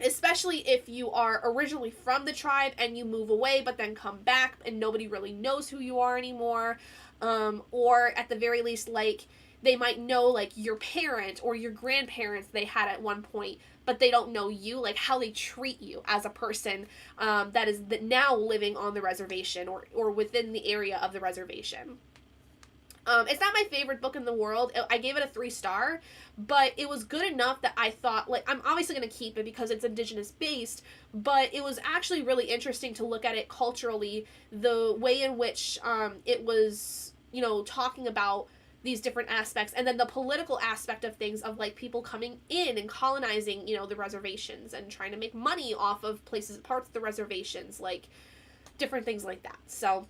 especially if you are originally from the tribe and you move away but then come back and nobody really knows who you are anymore, or at the very least, like, they might know, like, your parent or your grandparents they had at one point, but they don't know you, like, how they treat you as a person that is now living on the reservation or within the area of the reservation. It's not my favorite book in the world. I gave it a 3-star, but it was good enough that I thought, like, I'm obviously going to keep it because it's indigenous based, but it was actually really interesting to look at it culturally, the way in which it was, you know, talking about these different aspects, and then the political aspect of things, of, like, people coming in and colonizing, you know, the reservations and trying to make money off of parts of the reservations, like, different things like that. So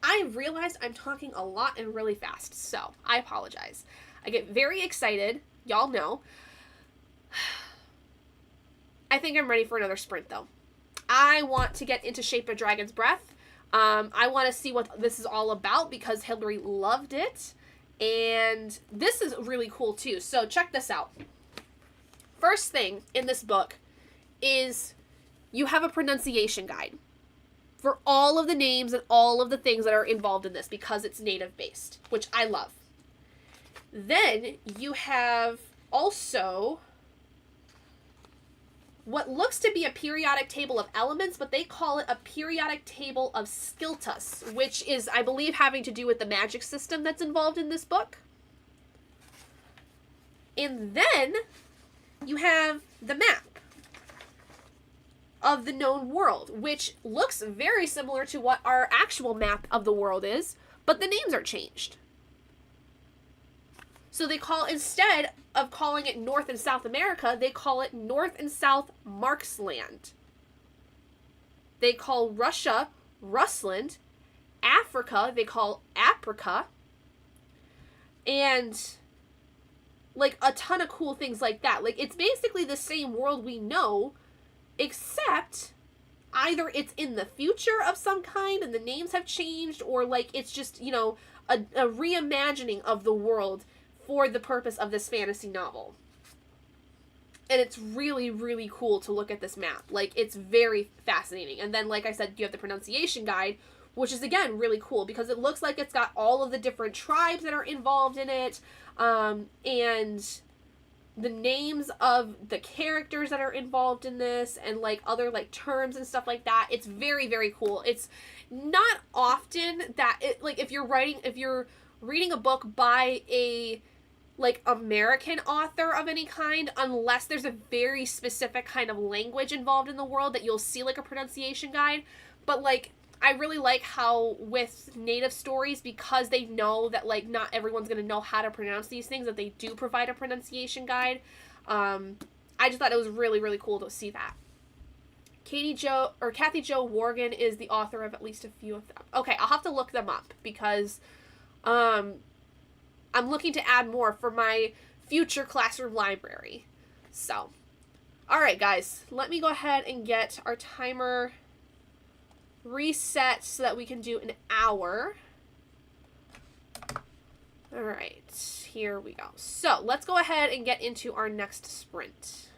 I realized I'm talking a lot and really fast, so I apologize. I get very excited, y'all know. I think I'm ready for another sprint, though. I want to get into Shape of Dragon's Breath. I want to see what this is all about because Hillary loved it, and this is really cool too. So check this out. First thing in this book is you have a pronunciation guide for all of the names and all of the things that are involved in this because it's native based, which I love. Then you have also what looks to be a periodic table of elements, but they call it a periodic table of Skiltus, which is, I believe, having to do with the magic system that's involved in this book. And then you have the map of the known world, which looks very similar to what our actual map of the world is, but the names are changed. So they call, instead of calling it North and South America, they call it North and South Marksland. They call Russia Russland, Africa they call Africa, and like a ton of cool things like that. Like, it's basically the same world we know, except either it's in the future of some kind and the names have changed, or like it's just, you know, a reimagining of the world for the purpose of this fantasy novel. And it's really, really cool to look at this map. Like, it's very fascinating. And then, like I said, you have the pronunciation guide, which is, again, really cool because it looks like it's got all of the different tribes that are involved in it, and the names of the characters that are involved in this, and, like, other, like, terms and stuff like that. It's very, very cool. It's not often that, if you're reading a book by a, like, American author of any kind, unless there's a very specific kind of language involved in the world, that you'll see, like, a pronunciation guide. But, like, I really like how with native stories, because they know that, like, not everyone's going to know how to pronounce these things, that they do provide a pronunciation guide. I just thought it was really, really cool to see that. Kathy Jo Worgan is the author of at least a few of them. Okay, I'll have to look them up because I'm looking to add more for my future classroom library. So, alright guys, let me go ahead and get our timer reset so that we can do an hour. Alright, here we go. So, let's go ahead and get into our next sprint.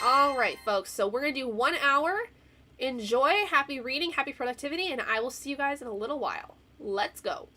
Alright, folks, so we're going to do 1 hour. Enjoy, happy reading, happy productivity, and I will see you guys in a little while. Let's go.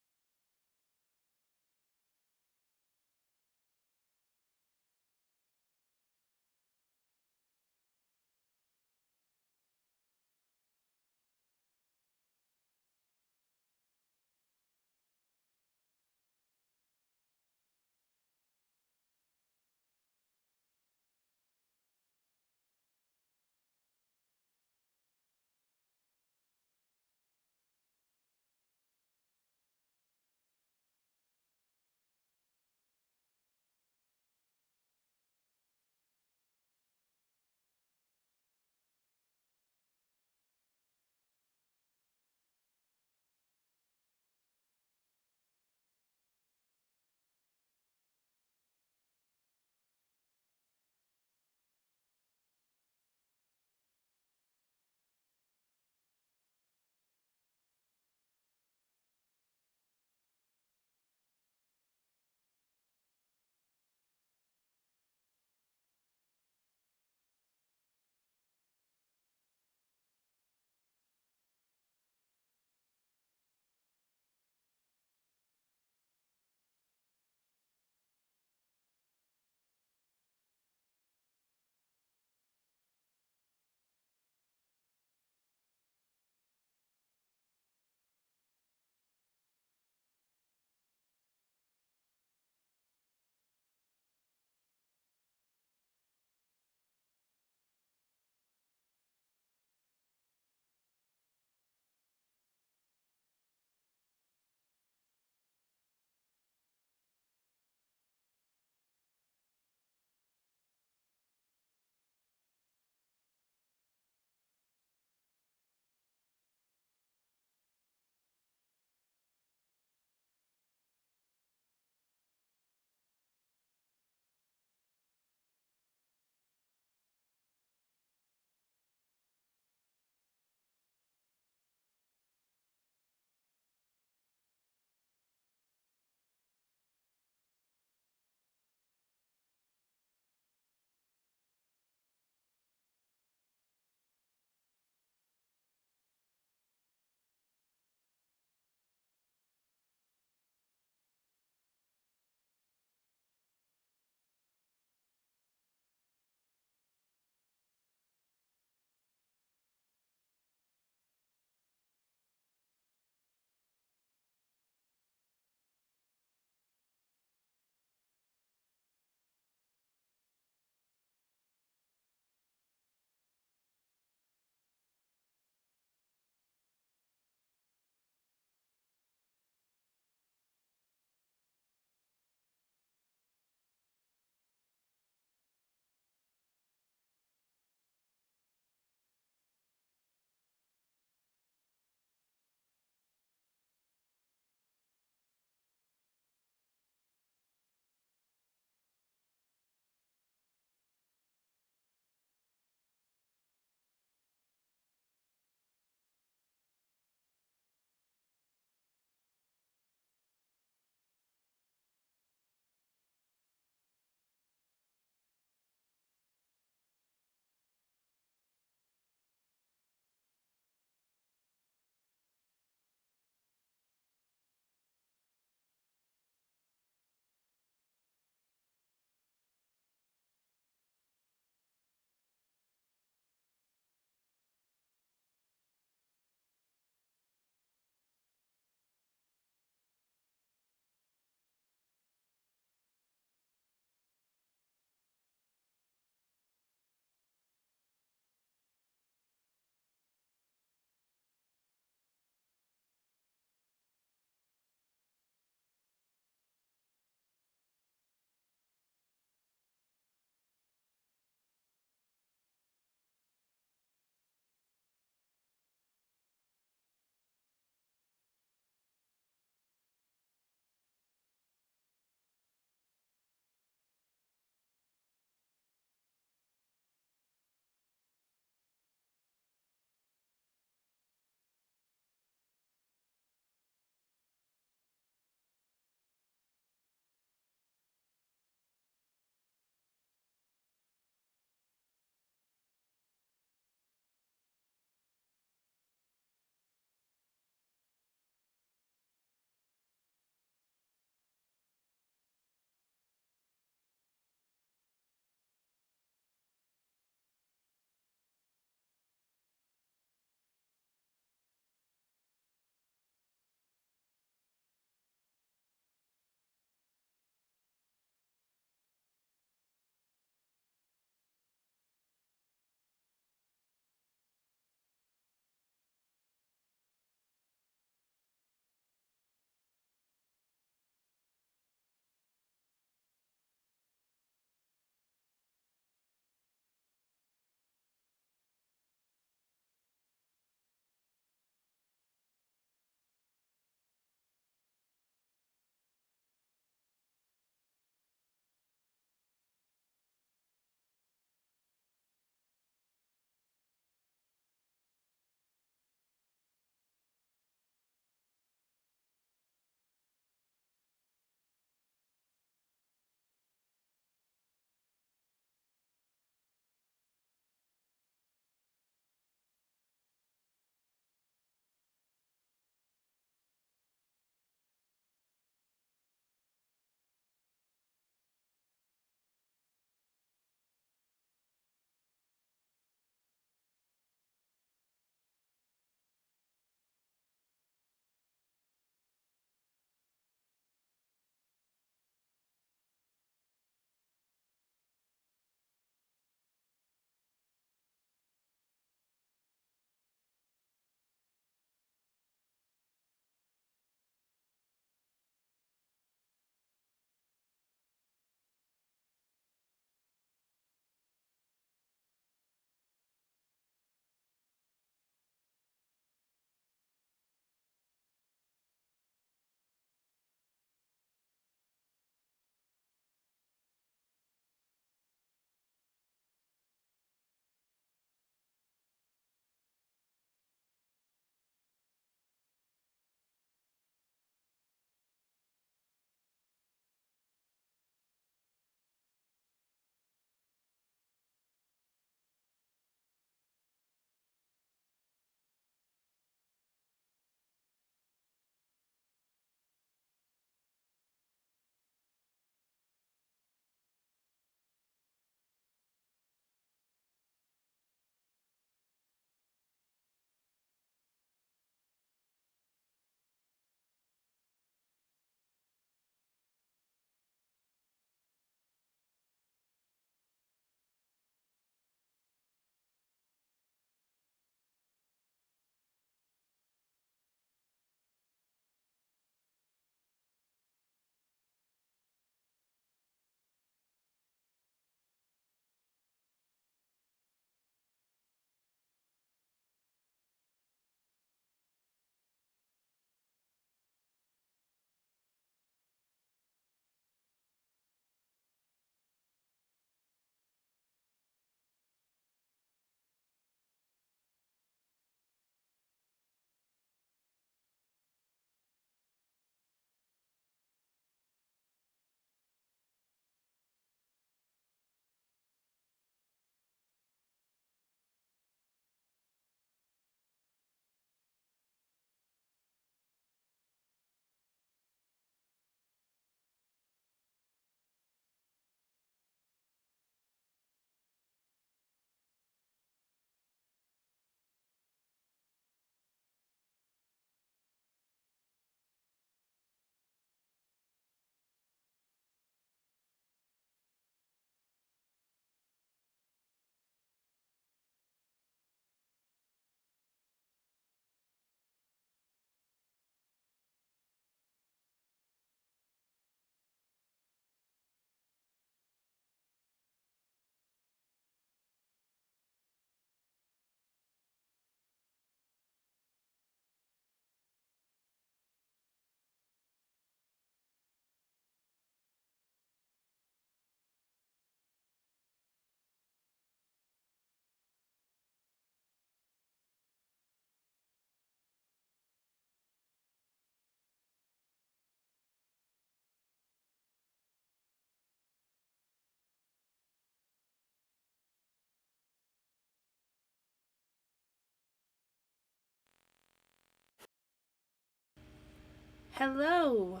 Hello.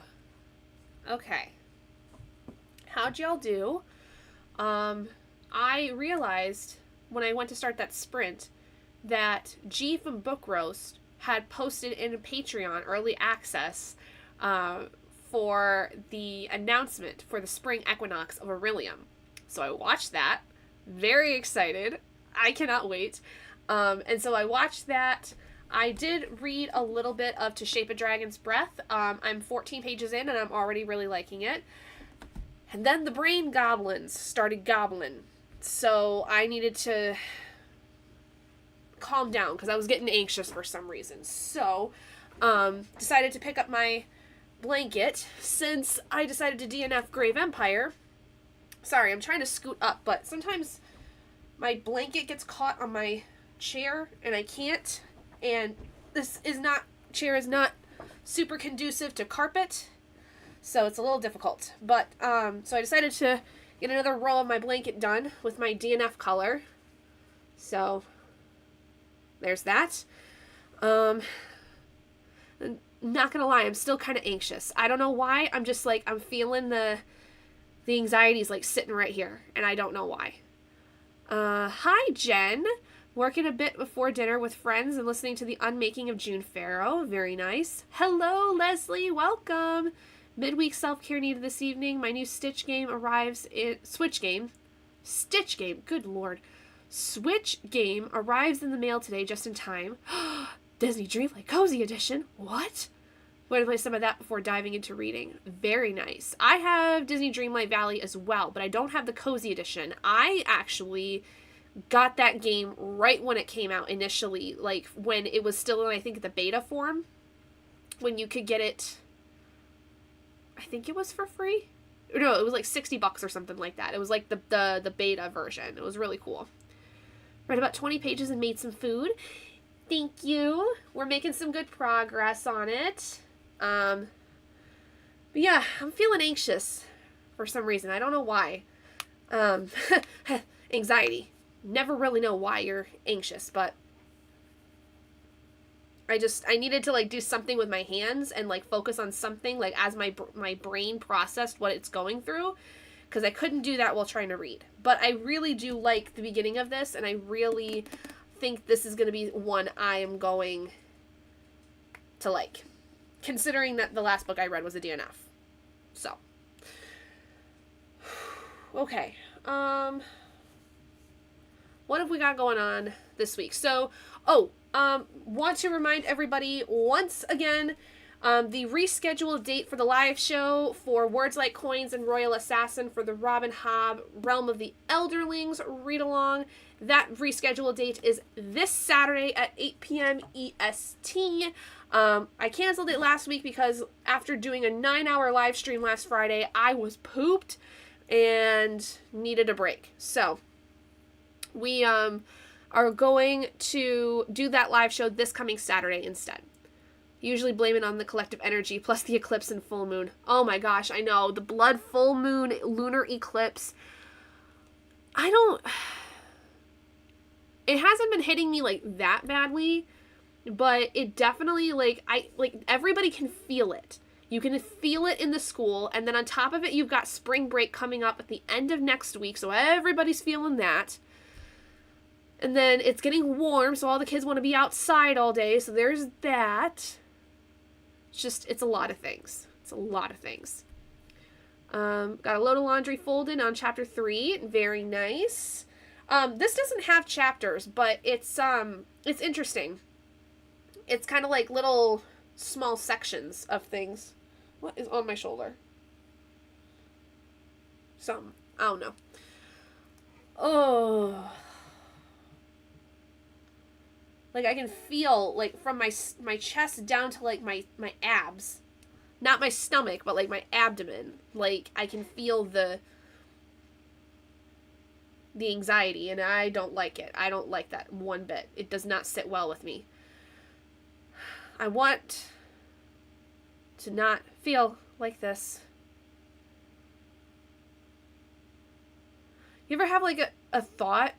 Okay. How'd y'all do? I realized when I went to start that sprint that G from Book Roast had posted in Patreon early access for the announcement for the spring equinox of Aurelium. So I watched that. Very excited. I cannot wait. And so I watched that. I did read a little bit of To Shape a Dragon's Breath. I'm 14 pages in and I'm already really liking it. And then the brain goblins started gobbling. So I needed to calm down because I was getting anxious for some reason. So decided to pick up my blanket since I decided to DNF Grave Empire. Sorry, I'm trying to scoot up, but sometimes my blanket gets caught on my chair and I can't. And this chair is not super conducive to carpet, so it's a little difficult. But so I decided to get another roll of my blanket done with my DNF color. So there's that. Not gonna lie, I'm still kind of anxious. I don't know why. I'm just like, I'm feeling the anxiety's like sitting right here, and I don't know why. Hi, Jen. Working a bit before dinner with friends and listening to the unmaking of June Farrow. Very nice. Hello, Leslie. Welcome. Midweek self-care needed this evening. My new Stitch game arrives in... Switch game. Stitch game. Good lord. Switch game arrives in the mail today just in time. Disney Dreamlight Cozy Edition. What? I'm going to play some of that before diving into reading. Very nice. I have Disney Dreamlight Valley as well, but I don't have the Cozy Edition. I actually got that game right when it came out initially, like when it was still in, I think, the beta form, when you could get it, I think it was for free. No, it was like $60 or something like that. It was like the beta version. It was really cool. Read about 20 pages and made some food. Thank you. We're making some good progress on it. But yeah, I'm feeling anxious for some reason. I don't know why. Anxiety. Never really know why you're anxious, but I needed to like do something with my hands and like focus on something like as my brain processed what it's going through, because I couldn't do that while trying to read. But I really do like the beginning of this, and I really think this is going to be one I am going to like, considering that the last book I read was a DNF. So okay. What have we got going on this week? So, want to remind everybody once again, the rescheduled date for the live show for Words Like Coins and Royal Assassin for the Robin Hobb Realm of the Elderlings read-along. That rescheduled date is this Saturday at 8 p.m. EST. I canceled it last week because after doing a 9-hour live stream last Friday, I was pooped and needed a break. So we are going to do that live show this coming Saturday instead. Usually blame it on the collective energy plus the eclipse and full moon. Oh my gosh, I know. The blood full moon lunar eclipse. It hasn't been hitting me like that badly, but it definitely everybody can feel it. You can feel it in the school, and then on top of it, you've got spring break coming up at the end of next week, so everybody's feeling that. And then it's getting warm, so all the kids want to be outside all day, so there's that. It's a lot of things. Got a load of laundry folded on chapter 3. Very nice. This doesn't have chapters, but it's interesting. It's kind of like little small sections of things. What is on my shoulder? Something. I don't know. Oh. Like, I can feel, like, from my chest down to, like, my abs. Not my stomach, but, like, my abdomen. Like, I can feel the anxiety, and I don't like it. I don't like that one bit. It does not sit well with me. I want to not feel like this. You ever have, like, a thought?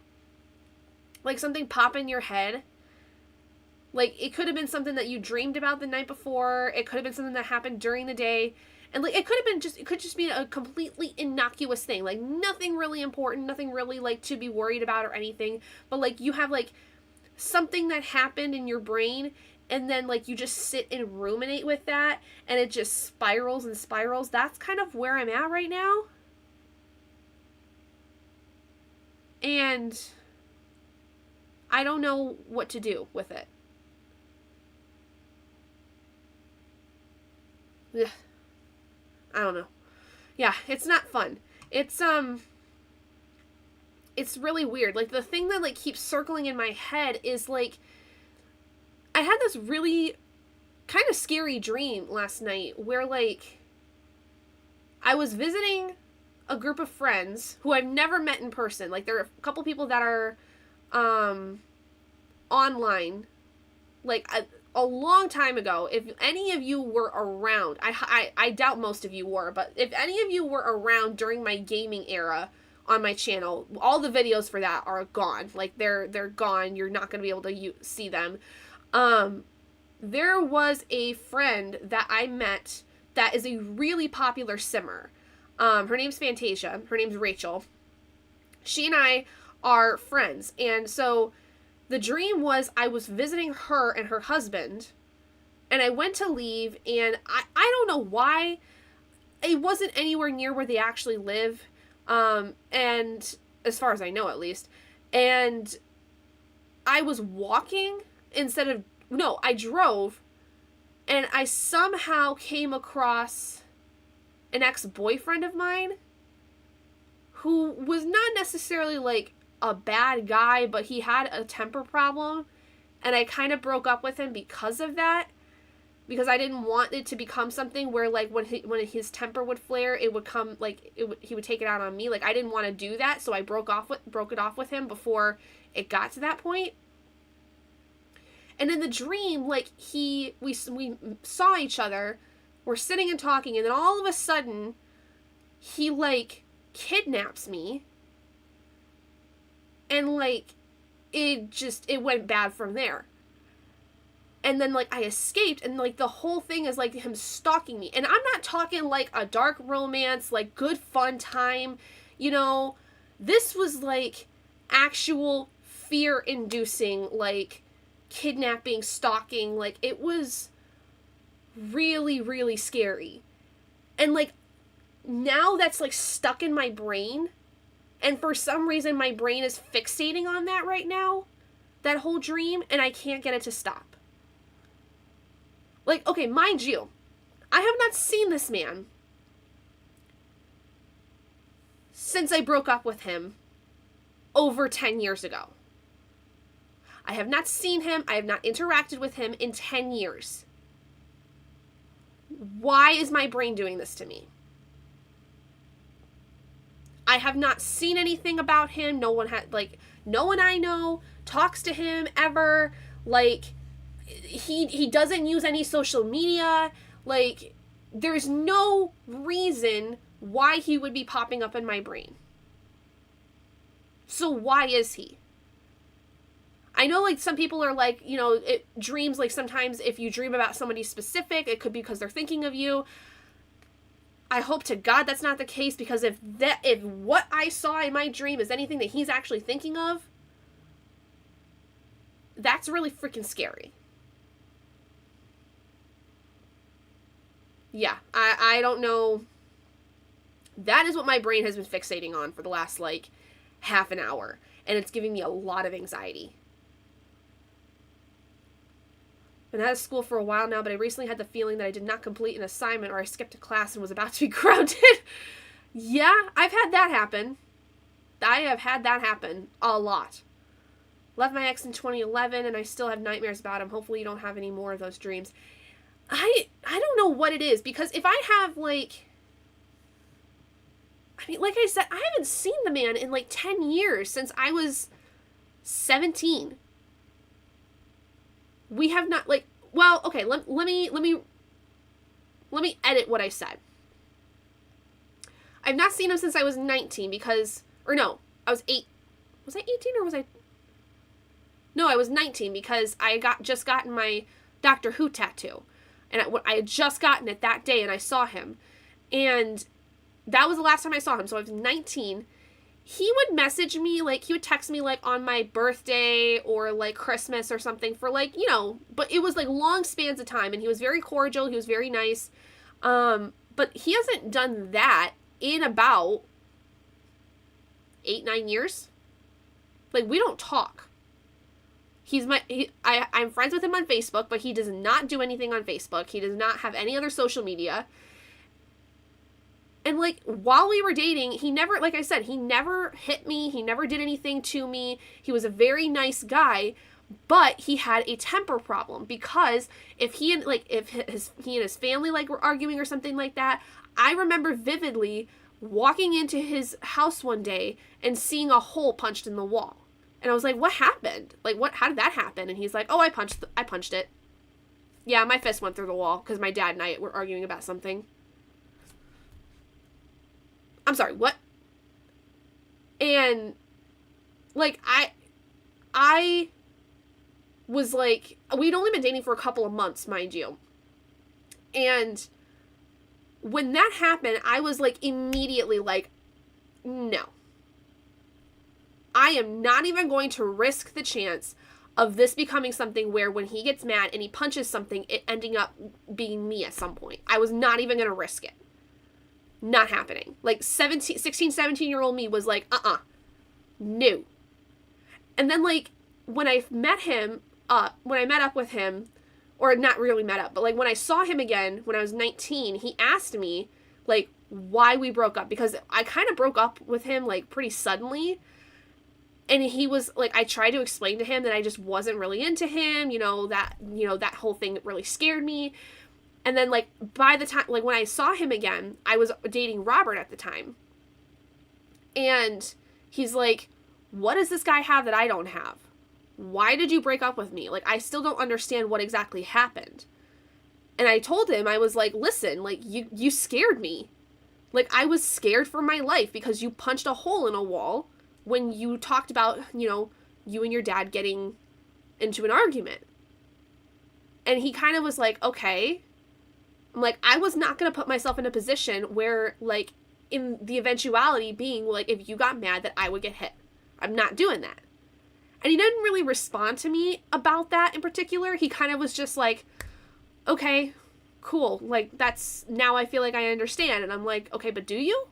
Like, something pop in your head? Like, it could have been something that you dreamed about the night before. It could have been something that happened during the day. And, like, it could just be a completely innocuous thing. Like, nothing really important, nothing really, like, to be worried about or anything. But, like, you have, like, something that happened in your brain, and then, like, you just sit and ruminate with that, and it just spirals and spirals. That's kind of where I'm at right now. And I don't know what to do with it. Ugh. I don't know. Yeah, it's not fun. It's really weird. Like, the thing that, like, keeps circling in my head is, like, I had this really kind of scary dream last night where, like, I was visiting a group of friends who I've never met in person. Like, there are a couple people that are online, like, a long time ago. If any of you were around, I doubt most of you were, but if any of you were around during my gaming era on my channel, all the videos for that are gone. Like, they're gone. You're not going to be able to see them. There was a friend that I met that is a really popular simmer. Her name's Fantasia. Her name's Rachel. She and I are friends. And so the dream was I was visiting her and her husband, and I went to leave, and I don't know why. It wasn't anywhere near where they actually live, and as far as I know, at least. And I was walking I drove, and I somehow came across an ex-boyfriend of mine who was not necessarily, like, a bad guy, but he had a temper problem, and I kind of broke up with him because of that, because I didn't want it to become something where, like, when his temper would flare, it would come, like, he would take it out on me. Like, I didn't want to do that, so I broke it off with him before it got to that point. And in the dream, like, we saw each other, we're sitting and talking, and then all of a sudden, he, like, kidnaps me. And, like, it went bad from there. And then, like, I escaped, and, like, the whole thing is, like, him stalking me. And I'm not talking, like, a dark romance, like, good fun time. You know, this was, like, actual fear-inducing, like, kidnapping, stalking. Like, it was really, really scary. And, like, now that's, like, stuck in my brain. And for some reason, my brain is fixating on that right now. That whole dream. And I can't get it to stop. Like, okay, mind you, I have not seen this man since I broke up with him over 10 years ago. I have not seen him. I have not interacted with him in 10 years. Why is my brain doing this to me? I have not seen anything about him. No one I know talks to him ever. Like, he doesn't use any social media. Like, there's no reason why he would be popping up in my brain. So why is he? I know, like, some people are like, you know, dreams, like, sometimes if you dream about somebody specific, it could be because they're thinking of you. I hope to God that's not the case, because if what I saw in my dream is anything that he's actually thinking of, that's really freaking scary. Yeah, I don't know. That is what my brain has been fixating on for the last, like, half an hour, and it's giving me a lot of anxiety. Been out of school for a while now, but I recently had the feeling that I did not complete an assignment, or I skipped a class and was about to be grounded. Yeah, I've had that happen. I have had that happen a lot. Left my ex in 2011, and I still have nightmares about him. Hopefully you don't have any more of those dreams. I don't know what it is, because if I have, like... I mean, like I said, I haven't seen the man in, like, 10 years, since I was 17. We have not, like, well, okay, let me edit what I said. I've not seen him since I was 19 because, or no, I was 8. Was I 18 or was I? No, I was 19 because I just gotten my Doctor Who tattoo. And I had just gotten it that day, and I saw him. And that was the last time I saw him. So I was 19. He would message me, like, he would text me, like, on my birthday or, like, Christmas or something for, like, you know, but it was, like, long spans of time. And he was very cordial. He was very nice. But he hasn't done that in about 8-9 years. Like, we don't talk. I'm friends with him on Facebook, but he does not do anything on Facebook. He does not have any other social media. And, like, while we were dating, he never, like I said, he never hit me. He never did anything to me. He was a very nice guy, but he had a temper problem because if he and his family, like, were arguing or something like that, I remember vividly walking into his house one day and seeing a hole punched in the wall. And I was like, what happened? Like, how did that happen? And he's like, oh, I punched it. Yeah, my fist went through the wall because my dad and I were arguing about something. I'm sorry, what? And, like, I was like, we'd only been dating for a couple of months, mind you. And when that happened, I was, like, immediately like, no. I am not even going to risk the chance of this becoming something where when he gets mad and he punches something, it ending up being me at some point. I was not even going to risk it. Not happening. Like 16, 17-year-old me was like, no. And then, like, when I met up with him, or not really met up, but, like, when I saw him again when I was 19, he asked me, like, why we broke up, because I kind of broke up with him, like, pretty suddenly. And he was, like, I tried to explain to him that I just wasn't really into him, that whole thing really scared me. And then, like, by the time, like, when I saw him again, I was dating Robert at the time. And he's like, what does this guy have that I don't have? Why did you break up with me? Like, I still don't understand what exactly happened. And I told him, I was like, listen, like, you scared me. Like, I was scared for my life because you punched a hole in a wall when you talked about, you and your dad getting into an argument. And he kind of was like, okay. I'm like, I was not going to put myself in a position where, like, in the eventuality being, like, if you got mad that I would get hit. I'm not doing that. And he didn't really respond to me about that in particular. He kind of was just like, okay, cool. Like, now I feel like I understand. And I'm like, okay, but do you?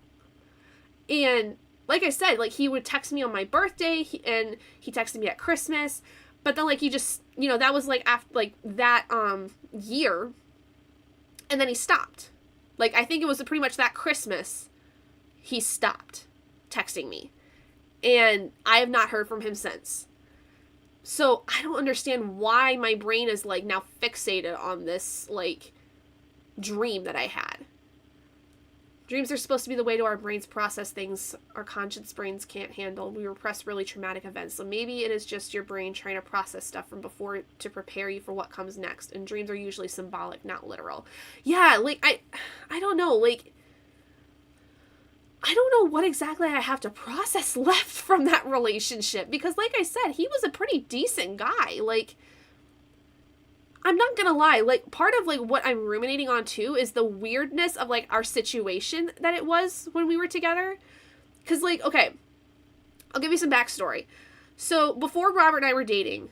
And like I said, like, he would text me on my birthday, and he texted me at Christmas, but then, like, he just, that was, like, after, like, that, year, and then he stopped. Like, I think it was pretty much that Christmas, he stopped texting me, and I have not heard from him since. So, I don't understand why my brain is, like, now fixated on this, like, dream that I had. Dreams are supposed to be the way to our brains process things our conscious brains can't handle. We repress really traumatic events. So maybe it is just your brain trying to process stuff from before to prepare you for what comes next. And dreams are usually symbolic, not literal. Yeah, like, I don't know. Like, I don't know what exactly I have to process left from that relationship. Because, like I said, he was a pretty decent guy. Like, I'm not gonna lie, like, part of, like, what I'm ruminating on, too, is the weirdness of, like, our situation that it was when we were together. Because, like, okay, I'll give you some backstory. So, before Robert and I were dating,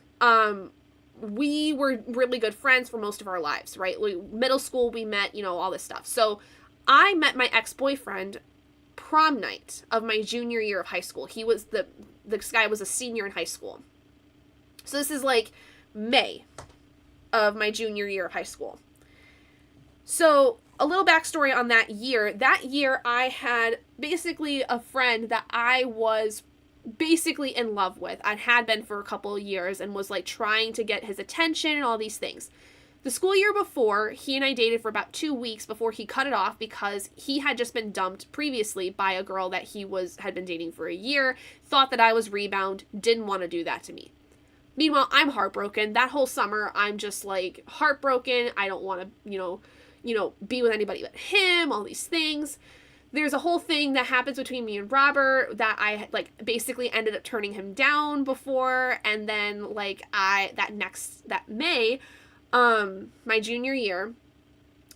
we were really good friends for most of our lives, right? Like, middle school, we met, all this stuff. So, I met my ex-boyfriend prom night of my junior year of high school. He was, this guy was a senior in high school. So, this is, like, May of my junior year of high school. So, a little backstory on that year. That year, I had basically a friend that I was basically in love with. I had been for a couple of years and was, like, trying to get his attention and all these things. The school year before, he and I dated for about 2 weeks before he cut it off because he had just been dumped previously by a girl that he had been dating for a year, thought that I was rebound, didn't want to do that to me. Meanwhile, I'm heartbroken. That whole summer, I'm just, like, heartbroken. I don't want to, be with anybody but him, all these things. there's a whole thing that happens between me and Robert that I like basically ended up turning him down before. And then like that May, my junior year,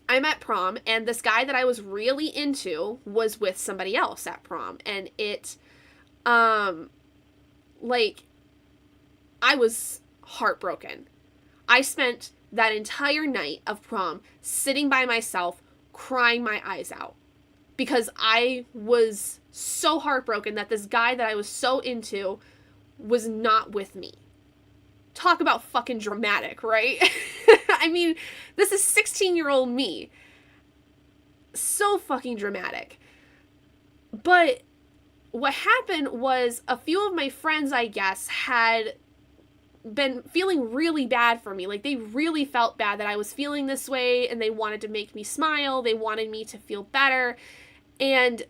I'm at prom, and this guy that I was really into was with somebody else at prom. And it, like, I was heartbroken. I spent that entire night of prom sitting by myself, crying my eyes out. Because I was so heartbroken that this guy that I was so into was not with me. Talk about fucking dramatic, right? I mean, this is 16-year-old me. So fucking dramatic. But what happened was a few of my friends, I guess, had been feeling really bad for me. Like, they really felt bad that I was feeling this way, and they wanted to make me smile. They wanted me to feel better. And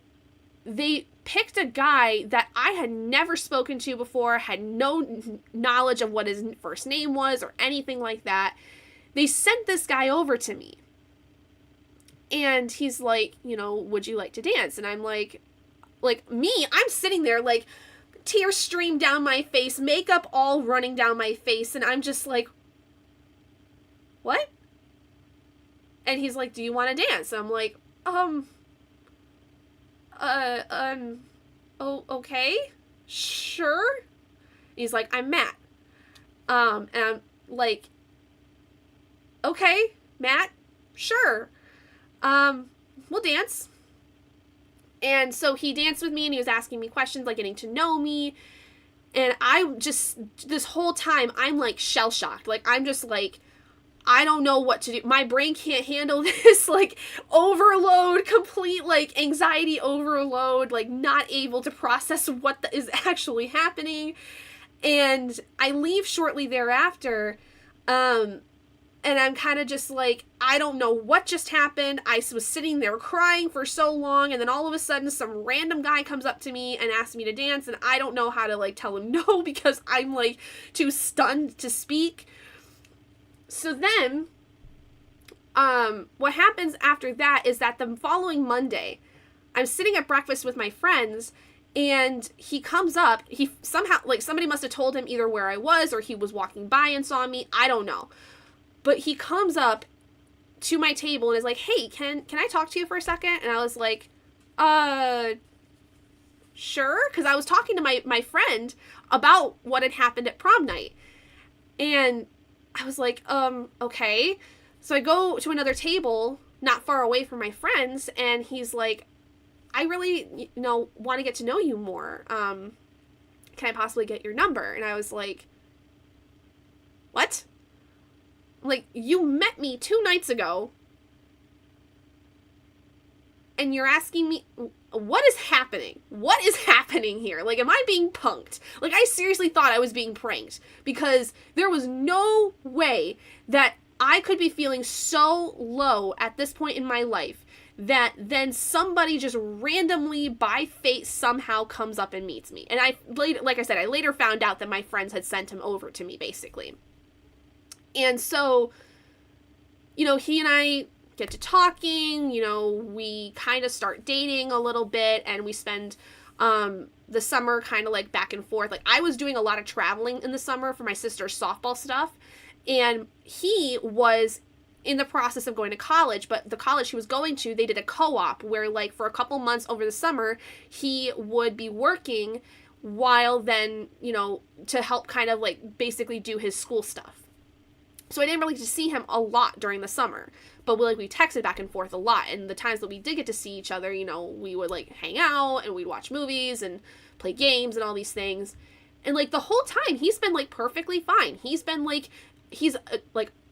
they picked a guy that I had never spoken to before, had no knowledge of what his first name was or anything like that. They sent this guy over to me. And he's like, you know, would you like to dance? And I'm like me, I'm sitting there like tears stream down my face, makeup all running down my face. And I'm just like, what? And he's like, do you want to dance? And I'm like, oh, okay, sure. He's like, I'm Matt. And I'm like, okay, Matt, sure. We'll dance. And so he danced with me, and he was asking me questions, like getting to know me. And I just, this whole time, I'm like shell-shocked. Like, I'm just like, I don't know what to do. My brain can't handle this, like, overload, complete, like, anxiety overload, like, not able to process what is actually happening. And I leave shortly thereafter, and I'm kind of just like, I don't know what just happened. I was sitting there crying for so long, and then all of a sudden, some random guy comes up to me and asks me to dance, and I don't know how to, like, tell him no, because I'm, like, too stunned to speak. So then, what happens after that is that the following Monday, I'm sitting at breakfast with my friends, and he comes up. He somehow, like, somebody must have told him either where I was or he was walking by and saw me. I don't know. But he comes up to my table and is like, hey, can I talk to you for a second? And I was like, sure. Because I was talking to my friend about what had happened at prom night. And I was like, okay. So I go to another table not far away from my friends, and he's like, I really, want to get to know you more. Can I possibly get your number? And I was like, what? Like, you met me 2 nights ago, and you're asking me, what is happening? What is happening here? Like, am I being punked? Like, I seriously thought I was being pranked, because there was no way that I could be feeling so low at this point in my life that then somebody just randomly, by fate, somehow comes up and meets me. And I later found out that my friends had sent him over to me, basically. And so, he and I get to talking, we kind of start dating a little bit, and we spend the summer kind of like back and forth. Like, I was doing a lot of traveling in the summer for my sister's softball stuff, and he was in the process of going to college, but the college he was going to, they did a co-op where, like, for a couple months over the summer, he would be working while then, to help kind of like basically do his school stuff. So I didn't really get to see him a lot during the summer, but we texted back and forth a lot. And the times that we did get to see each other, we would like hang out and we'd watch movies and play games and all these things. And like the whole time he's been like perfectly fine. He's been like, he's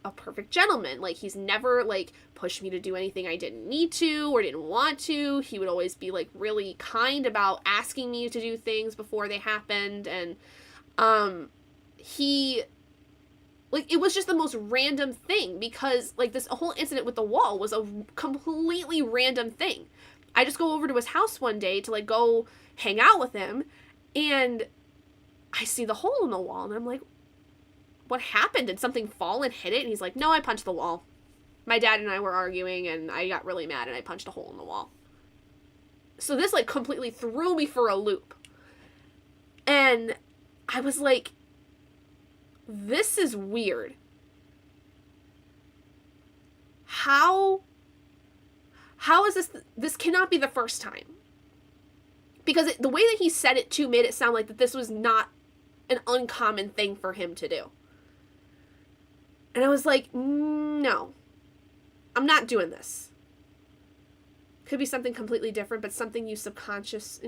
a perfect gentleman. Like, he's never like pushed me to do anything I didn't need to or didn't want to. He would always be like really kind about asking me to do things before they happened. And like, it was just the most random thing, because, like, this whole incident with the wall was a completely random thing. I just go over to his house one day to, like, go hang out with him, and I see the hole in the wall, and I'm like, what happened? Did something fall and hit it? And he's like, no, I punched the wall. My dad and I were arguing, and I got really mad, and I punched a hole in the wall. So this like completely threw me for a loop. And I was like, this is weird. How is this cannot be the first time. Because the way that he said it too made it sound like that this was not an uncommon thing for him to do. And I was like, no, I'm not doing this. Could be something completely different, but something your subconscious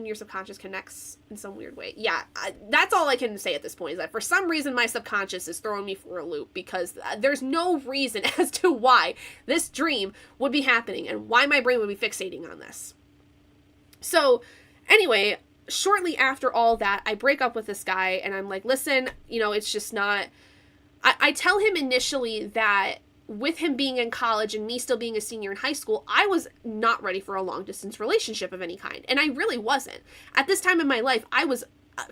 connects in some weird way. Yeah, that's all I can say at this point, is that for some reason my subconscious is throwing me for a loop, because there's no reason as to why this dream would be happening and why my brain would be fixating on this. So anyway, shortly after all that, I break up with this guy, and I'm like, listen, it's just not... I tell him initially that with him being in college and me still being a senior in high school, I was not ready for a long-distance relationship of any kind. And I really wasn't. At this time in my life, I was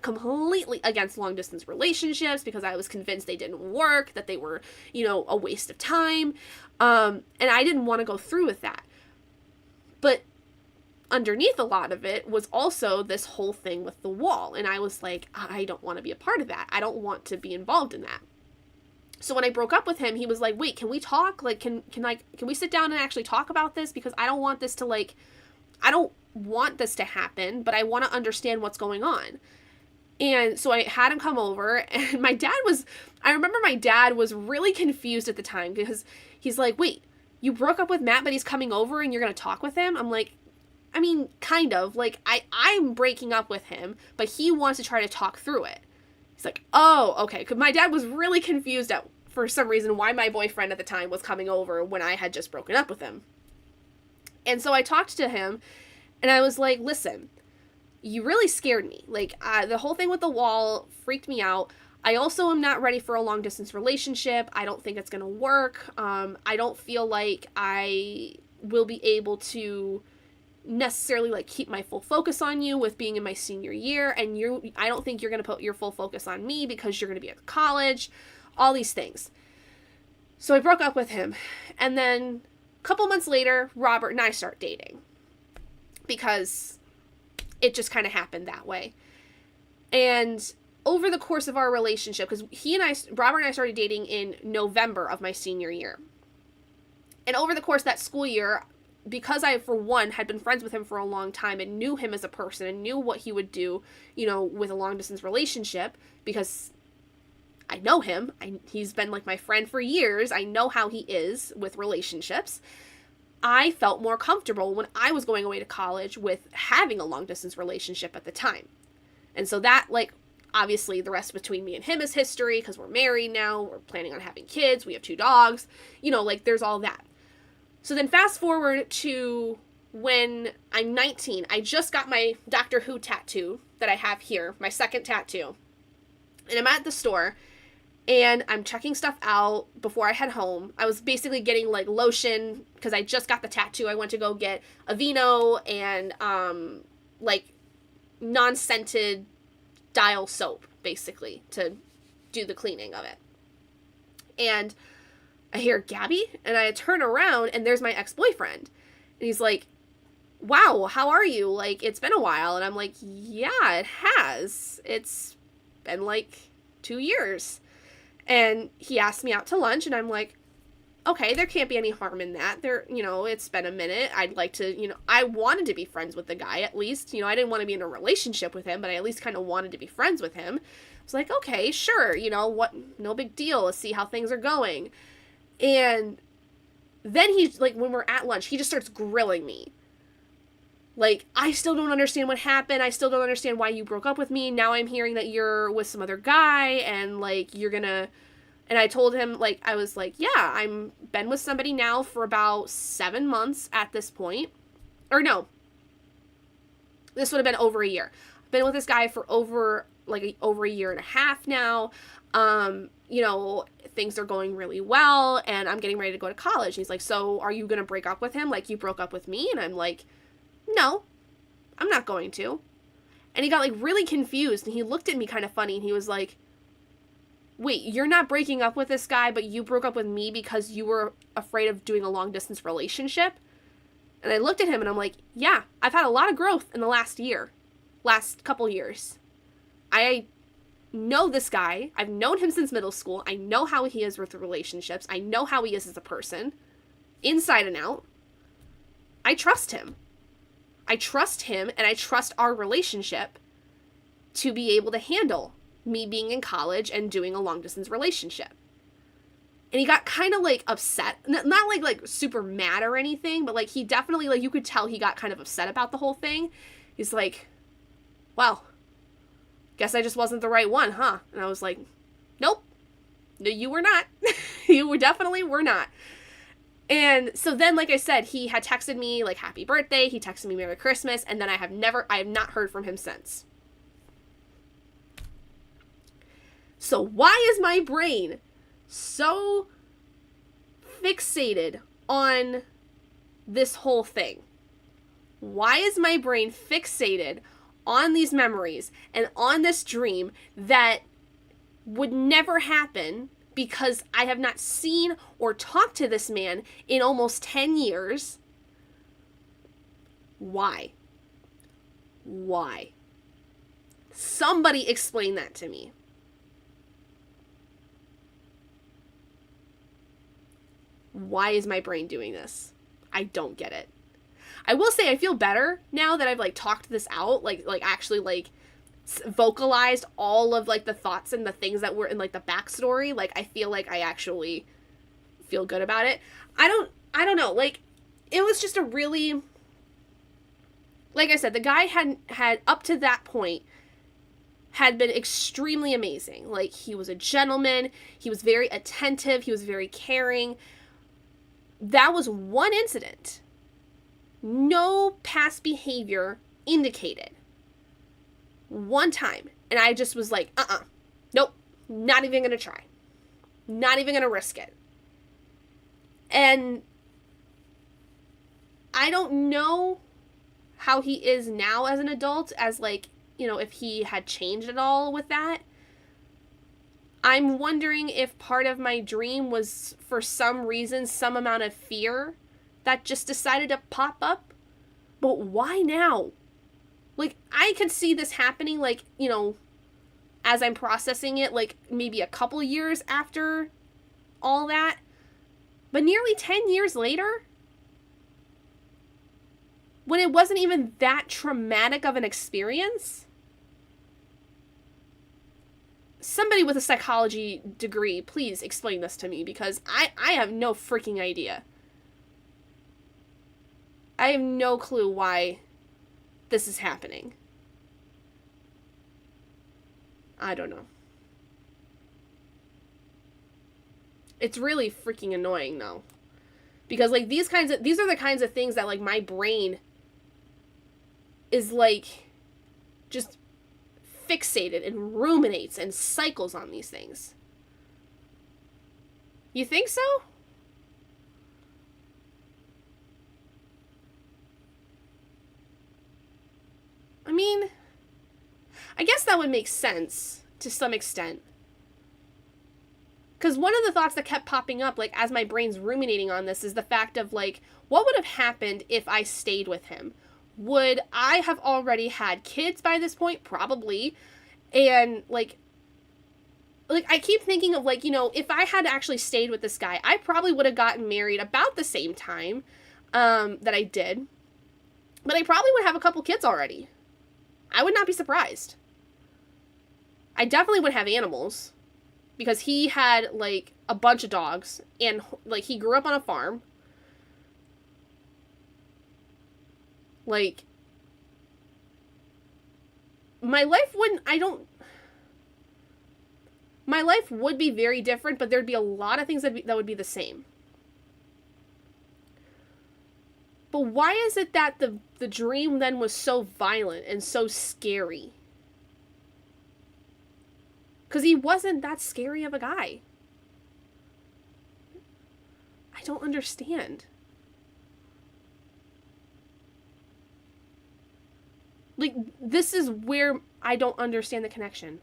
completely against long-distance relationships because I was convinced they didn't work, that they were, a waste of time. And I didn't want to go through with that. But underneath a lot of it was also this whole thing with the wall. And I was like, I don't want to be a part of that. I don't want to be involved in that. So when I broke up with him, he was like, wait, can we talk? Like, can we sit down and actually talk about this? Because I don't want this to happen, but I want to understand what's going on. And so I had him come over, and I remember my dad was really confused at the time, because he's like, wait, you broke up with Matt, but he's coming over and you're going to talk with him? I'm like, I mean, kind of. Like, I'm breaking up with him, but he wants to try to talk through it. He's like, oh, okay. Because my dad was really confused for some reason, why my boyfriend at the time was coming over when I had just broken up with him. And so I talked to him, and I was like, listen, you really scared me. Like, the whole thing with the wall freaked me out. I also am not ready for a long-distance relationship. I don't think it's going to work. I don't feel like I will be able to necessarily like keep my full focus on you with being in my senior year, and I don't think you're going to put your full focus on me because you're going to be at college, all these things. So I broke up with him, and then a couple months later, Robert and I start dating, because it just kind of happened that way. And over the course of our relationship, because Robert and I started dating in November of my senior year, and over the course of that school year, because I, for one, had been friends with him for a long time and knew him as a person and knew what he would do, with a long-distance relationship, because I know him. He's been, like, my friend for years. I know how he is with relationships. I felt more comfortable when I was going away to college with having a long-distance relationship at the time. And so that, like, obviously the rest between me and him is history, because we're married now. We're planning on having kids. We have 2 dogs. There's all that. So then fast forward to when I'm 19. I just got my Doctor Who tattoo that I have here, my second tattoo. And I'm at the store, and I'm checking stuff out before I head home. I was basically getting, like, lotion, because I just got the tattoo. I went to go get Aveeno and, non-scented Dial soap, basically, to do the cleaning of it. And I hear Gabby, and I turn around, and there's my ex-boyfriend. And he's like, wow, how are you? Like, it's been a while. And I'm like, yeah, it has. It's been, 2 years. And he asked me out to lunch, and I'm like, okay, there can't be any harm in that. It's been a minute. I'd like to, I wanted to be friends with the guy, at least. I didn't want to be in a relationship with him, but I at least kind of wanted to be friends with him. I was like, okay, sure, what, no big deal. Let's see how things are going. And then he's like, when we're at lunch, he just starts grilling me. Like, I still don't understand what happened. I still don't understand why you broke up with me. Now I'm hearing that you're with some other guy, and, you're gonna... And I told him, I was like, yeah, I'm been with somebody now for about 7 months at this point. Or no. This would have been over a year. I've been with this guy for over a year and a half now. Things are going really well, and I'm getting ready to go to college. And he's like, so are you going to break up with him like you broke up with me? And I'm like, no, I'm not going to. And he got, really confused, and he looked at me kind of funny, and he was like, wait, you're not breaking up with this guy, but you broke up with me because you were afraid of doing a long-distance relationship? And I looked at him and I'm like, yeah, I've had a lot of growth in the last couple years. I know this guy. I've known him since middle school. I know how he is with relationships. I know how he is as a person, inside and out. I trust him. I trust him and I trust our relationship to be able to handle me being in college and doing a long distance relationship. And he got kind of like upset, not like super mad or anything, but like he definitely, like, you could tell he got kind of upset about the whole thing. He's like, well, guess I just wasn't the right one, huh? And I was like, nope, no, you were not. You definitely were not. And so then, like I said, he had texted me like happy birthday, he texted me Merry Christmas, and then I have not heard from him since. So why is my brain so fixated on this whole thing? Why is my brain fixated on these memories and on this dream that would never happen because I have not seen or talked to this man in almost 10 years? Why? Why? Somebody explain that to me. Why is my brain doing this? I don't get it. I will say I feel better now that I've like talked this out, like actually like vocalized all of like the thoughts and the things that were in like the backstory. Like I feel like I actually feel good about it. I don't know. Like it was just a really, like I said, the guy had up to that point had been extremely amazing. Like he was a gentleman. He was very attentive. He was very caring. That was one incident. No past behavior indicated. One time. And I just was like, nope, not even going to try. Not even going to risk it. And I don't know how he is now as an adult, as like, you know, if he had changed at all with that. I'm wondering if part of my dream was, for some reason, some amount of fear that just decided to pop up. But why now? Like, I could see this happening, like, you know, as I'm processing it, like, maybe a couple years after all that. But nearly 10 years later, when it wasn't even that traumatic of an experience? Somebody with a psychology degree, please explain this to me, because I have no freaking idea. I have no clue why this is happening. I don't know. It's really freaking annoying, though. Because, like, these are the kinds of things that, like, my brain is, like, just fixated and ruminates and cycles on these things. You think so? I mean, I guess that would make sense to some extent. Because one of the thoughts that kept popping up, like, as my brain's ruminating on this, is the fact of, like, what would have happened if I stayed with him? Would I have already had kids by this point? Probably. And, like, I keep thinking of, like, you know, if I had actually stayed with this guy, I probably would have gotten married about the same time that I did. But I probably would have a couple kids already. I would not be surprised. I definitely would have animals. Because he had, like, a bunch of dogs. And, like, he grew up on a farm. Like, my life would be very different, but there'd be a lot of things that would be the same. But why is it that the dream then was so violent and so scary? Because he wasn't that scary of a guy. I don't understand. Like, this is where I don't understand the connection.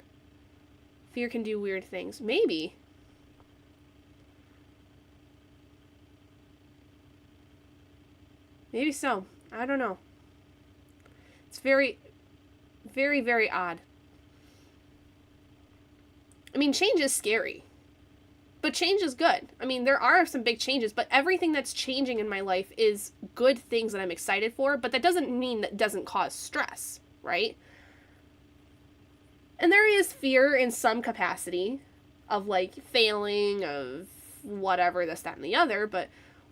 Fear can do weird things. Maybe. Maybe so. I don't know. It's very, very, very odd. I mean, change is scary. But change is good. I mean, there are some big changes, but everything that's changing in my life is good things that I'm excited for, but that doesn't mean that doesn't cause stress, right? And there is fear in some capacity of like failing, of whatever, this, that, and the other, but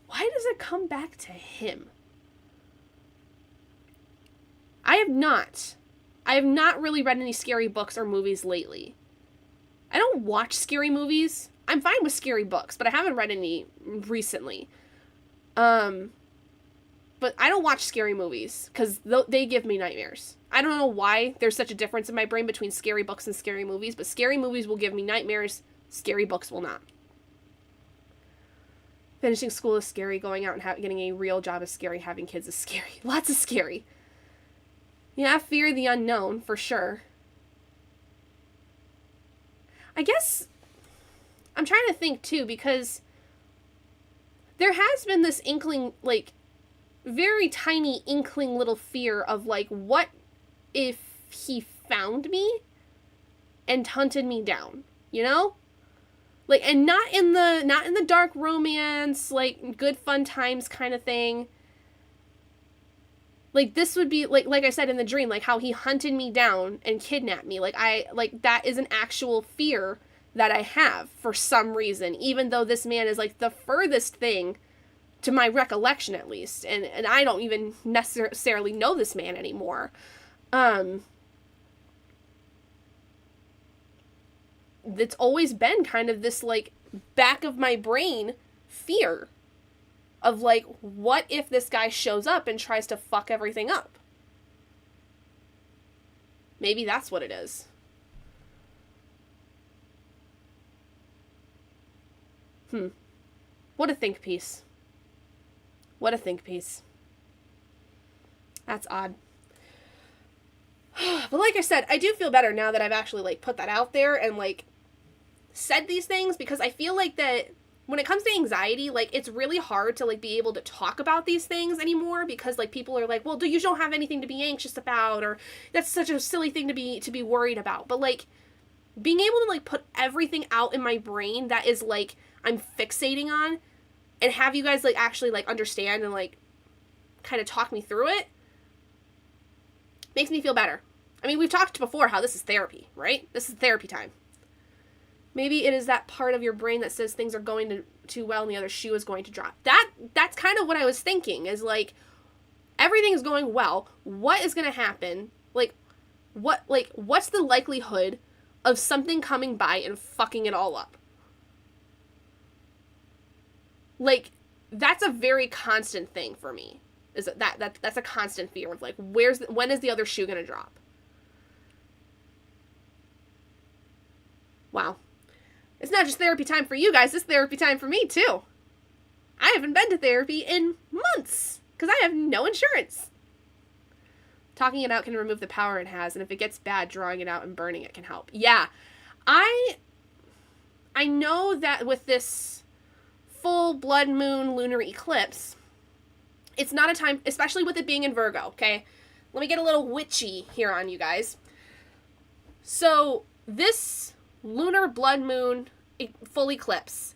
why does it come back to him? I have not really read any scary books or movies lately. I don't watch scary movies. I'm fine with scary books, but I haven't read any recently. But I don't watch scary movies because they give me nightmares. I don't know why there's such a difference in my brain between scary books and scary movies, but scary movies will give me nightmares. Scary books will not. Finishing school is scary. Going out and getting a real job is scary. Having kids is scary. Lots of scary. Yeah, fear the unknown, for sure. I guess I'm trying to think, too, because there has been this inkling, like, very tiny inkling little fear of, like, what if he found me and hunted me down, you know? Like, and not in the dark romance, like, good fun times kind of thing. Like, this would be, like I said in the dream, like, how he hunted me down and kidnapped me. Like, that is an actual fear that I have for some reason, even though this man is, like, the furthest thing to my recollection, at least. And I don't even necessarily know this man anymore. It's always been kind of this, like, back of my brain fear of, like, what if this guy shows up and tries to fuck everything up? Maybe that's what it is. What a think piece. What a think piece. That's odd. But like I said, I do feel better now that I've actually, like, put that out there and, like, said these things, because I feel like that when it comes to anxiety, like, it's really hard to, like, be able to talk about these things anymore, because, like, people are like, well, you don't have anything to be anxious about, or that's such a silly thing to be worried about. But, like, being able to, like, put everything out in my brain that is, like, I'm fixating on, and have you guys, like, actually, like, understand and, like, kind of talk me through it, makes me feel better. I mean, we've talked before how this is therapy, right? This is therapy time. Maybe it is that part of your brain that says things are going too well and the other shoe is going to drop. That's kind of what I was thinking, is, like, everything is going well. What is going to happen? What's the likelihood of something coming by and fucking it all up? Like, that's a very constant thing for me. Is that's a constant fear of, like, when is the other shoe going to drop? Wow. It's not just therapy time for you guys, it's therapy time for me, too. I haven't been to therapy in months, because I have no insurance. Talking it out can remove the power it has, and if it gets bad, drawing it out and burning it can help. Yeah. I know that with this full blood moon lunar eclipse, it's not a time, especially with it being in Virgo, okay? Let me get a little witchy here on you guys. So, this lunar blood moon full eclipse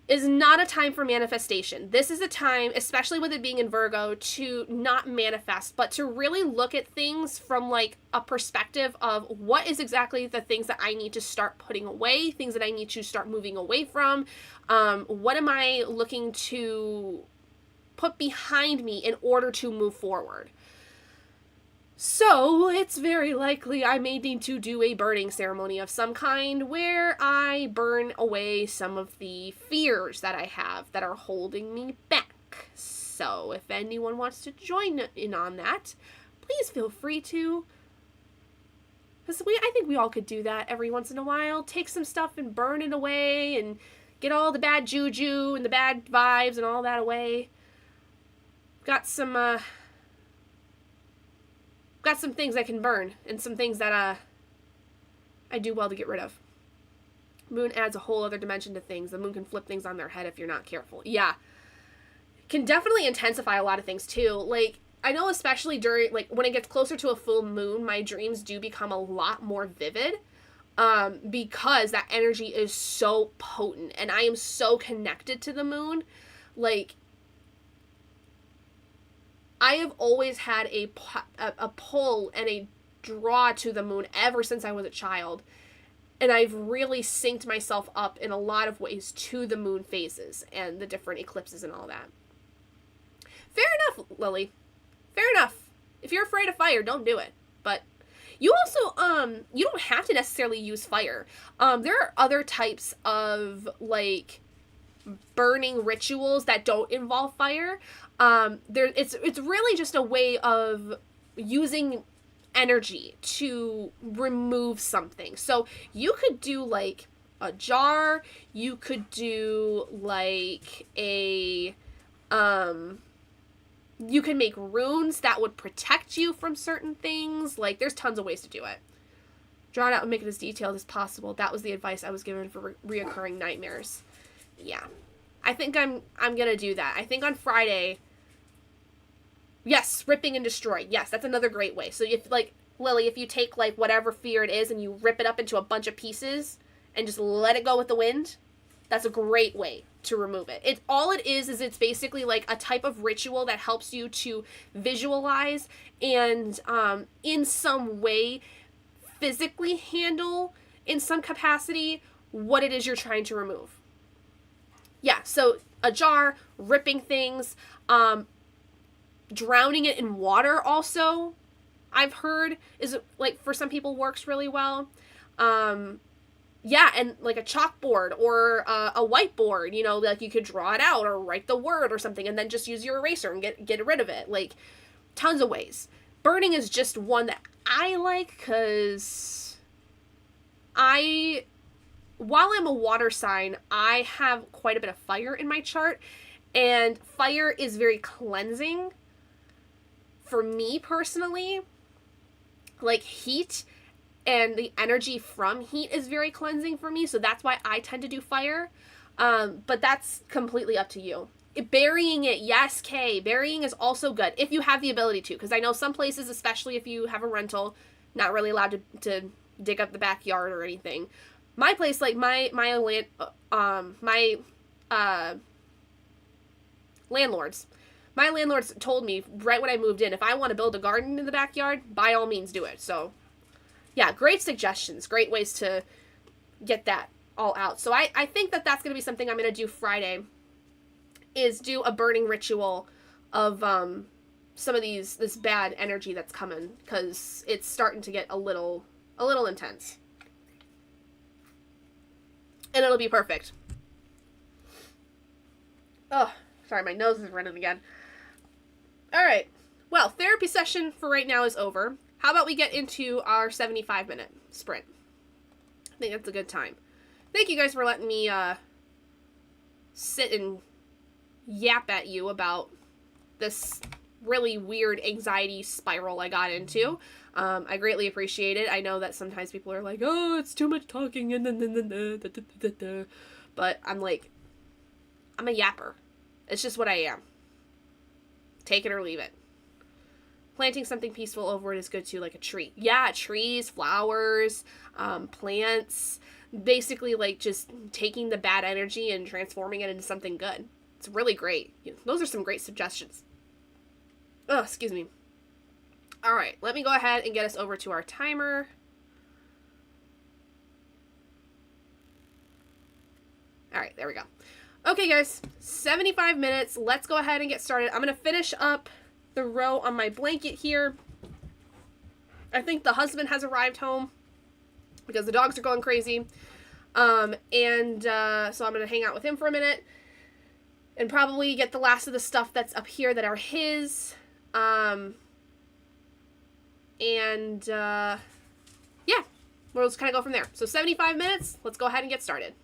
is not a time for manifestation. This is a time, especially with it being in Virgo, to not manifest, but to really look at things from, like, a perspective of what is exactly the things that I need to start putting away, things that I need to start moving away from. What am I looking to put behind me in order to move forward? So, it's very likely I may need to do a burning ceremony of some kind where I burn away some of the fears that I have that are holding me back. So, if anyone wants to join in on that, please feel free to. Because I think we all could do that every once in a while. Take some stuff and burn it away and get all the bad juju and the bad vibes and all that away. Got some things I can burn, and some things that I do well to get rid of. Moon adds a whole other dimension to things. The moon can flip things on their head if you're not careful. Yeah. can definitely intensify a lot of things too. Like, I know especially during, like, when it gets closer to a full moon, my dreams do become a lot more vivid. Because that energy is so potent and I am so connected to the moon. Like, I have always had a pull and a draw to the moon ever since I was a child. And I've really synced myself up in a lot of ways to the moon phases and the different eclipses and all that. Fair enough, Lily. Fair enough. If you're afraid of fire, don't do it. But you also, you don't have to necessarily use fire. There are other types of, like, burning rituals that don't involve fire. It's really just a way of using energy to remove something. So you could do, like, a jar. You could do, like, you can make runes that would protect you from certain things. Like, there's tons of ways to do it. Draw it out and make it as detailed as possible. That was the advice I was given for reoccurring nightmares. Yeah. I think I'm gonna do that. I think on Friday, yes, ripping and destroy. Yes, that's another great way. So if, like, Lily, if you take, like, whatever fear it is and you rip it up into a bunch of pieces and just let it go with the wind, that's a great way to remove it. It's basically like a type of ritual that helps you to visualize and in some way physically handle in some capacity what it is you're trying to remove. Yeah, so a jar, ripping things, drowning it in water also, I've heard, is, like, for some people works really well. Yeah, and, like, a chalkboard or a whiteboard, you know, like, you could draw it out or write the word or something and then just use your eraser and get rid of it. Like, tons of ways. Burning is just one that I like because while I'm a water sign, I have quite a bit of fire in my chart, and fire is very cleansing for me personally. Like, heat and the energy from heat is very cleansing for me, so that's why I tend to do fire. But that's completely up to you. Burying it, yes, Kay. Burying is also good if you have the ability to, because I know some places, especially if you have a rental, not really allowed to dig up the backyard or anything. My place, like, my landlords. My landlords told me right when I moved in, if I want to build a garden in the backyard, by all means do it. So, yeah, great suggestions. Great ways to get that all out. So I think that that's going to be something I'm going to do Friday, is do a burning ritual of some of this bad energy that's coming, because it's starting to get a little intense. And it'll be perfect. Oh, sorry, my nose is running again. Alright, well, therapy session for right now is over. How about we get into our 75-minute sprint? I think that's a good time. Thank you guys for letting me sit and yap at you about this really weird anxiety spiral I got into. I greatly appreciate it. I know that sometimes people are like, oh, it's too much talking, but I'm like, I'm a yapper. It's just what I am. Take it or leave it. Planting something peaceful over it is good too, like a tree. Yeah, trees, flowers, plants. Basically, like, just taking the bad energy and transforming it into something good. It's really great. Those are some great suggestions. Oh, excuse me. Alright, let me go ahead and get us over to our timer. Alright, there we go. Okay, guys, 75 minutes. Let's go ahead and get started. I'm going to finish up the row on my blanket here. I think the husband has arrived home because the dogs are going crazy. So I'm going to hang out with him for a minute and probably get the last of the stuff that's up here that are his. Yeah, we'll just kind of go from there. So 75 minutes, let's go ahead and get started.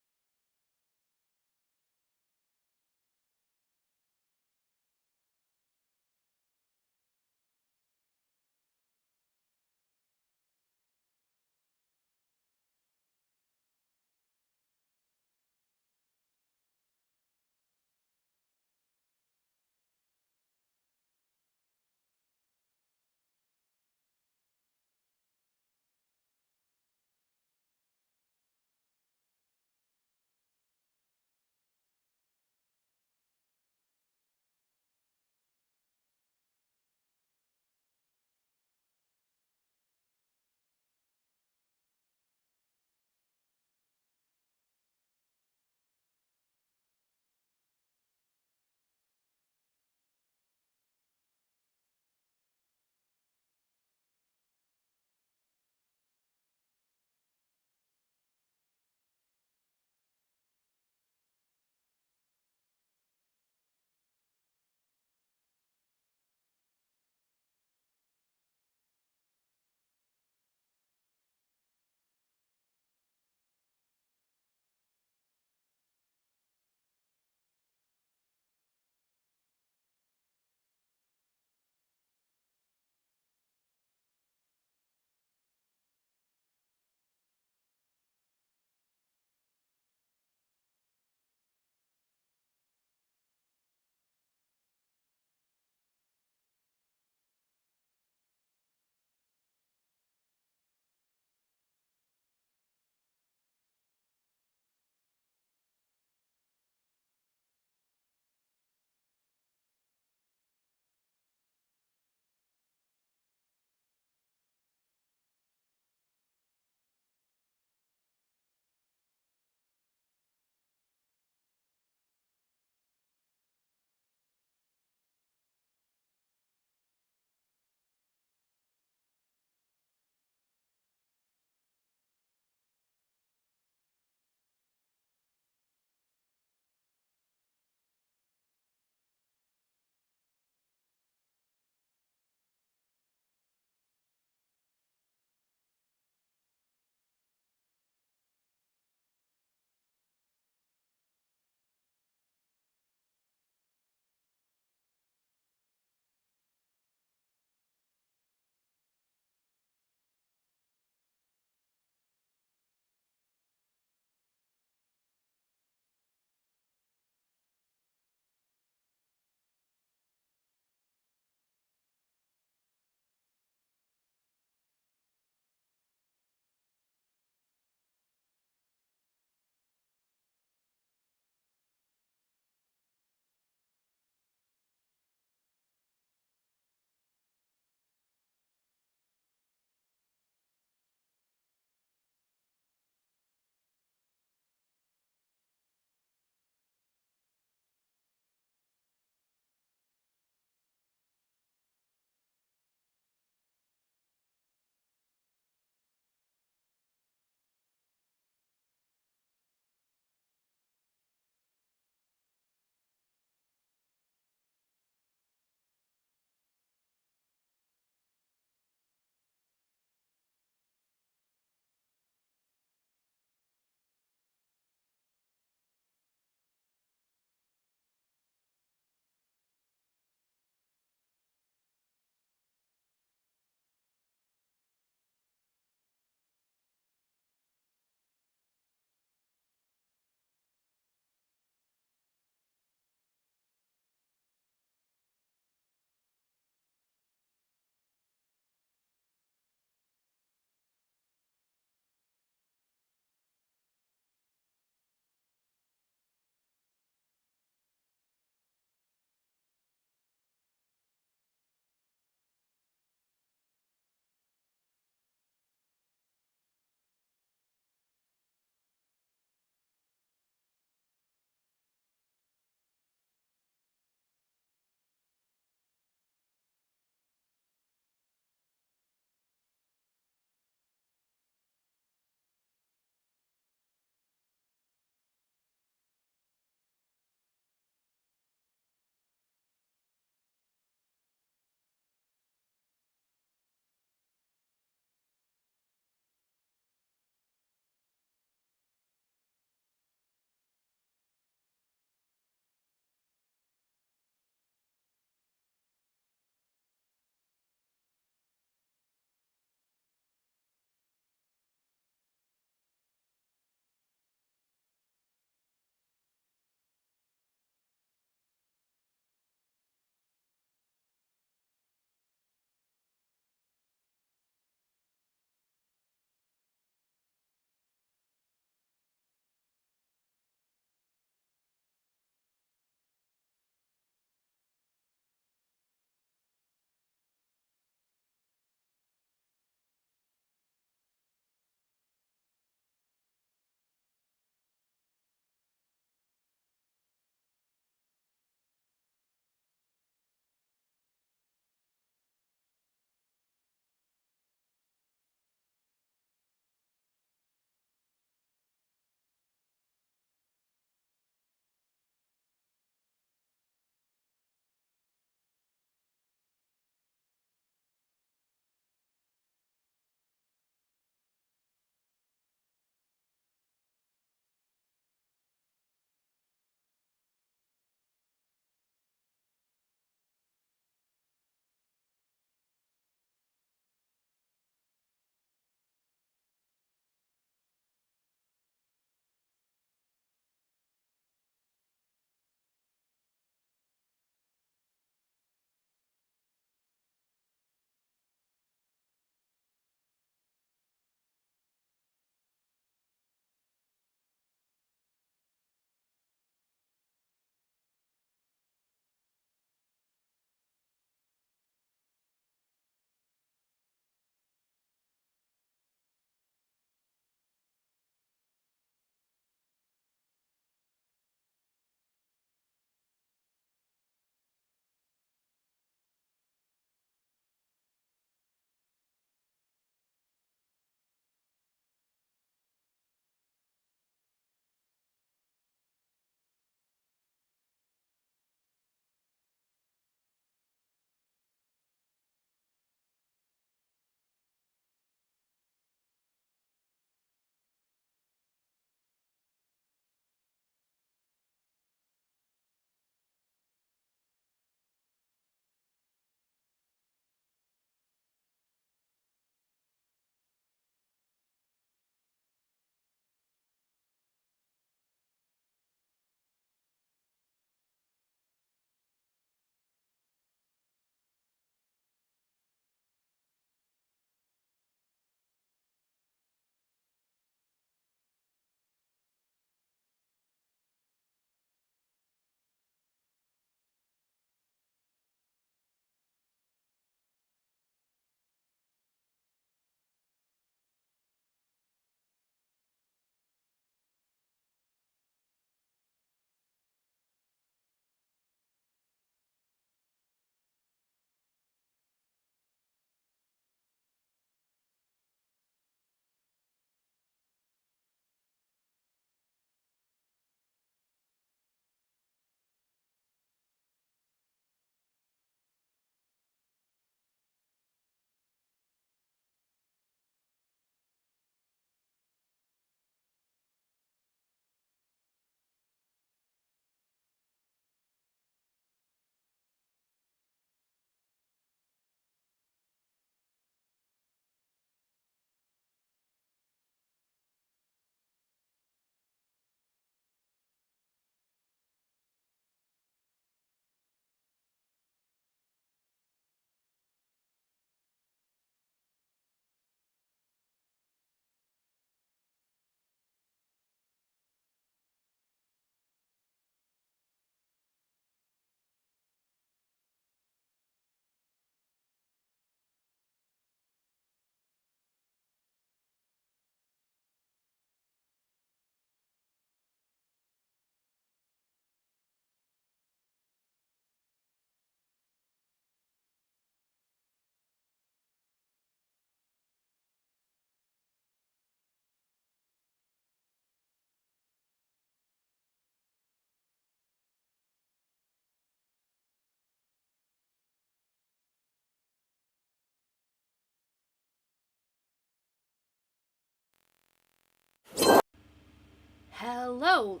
Hello.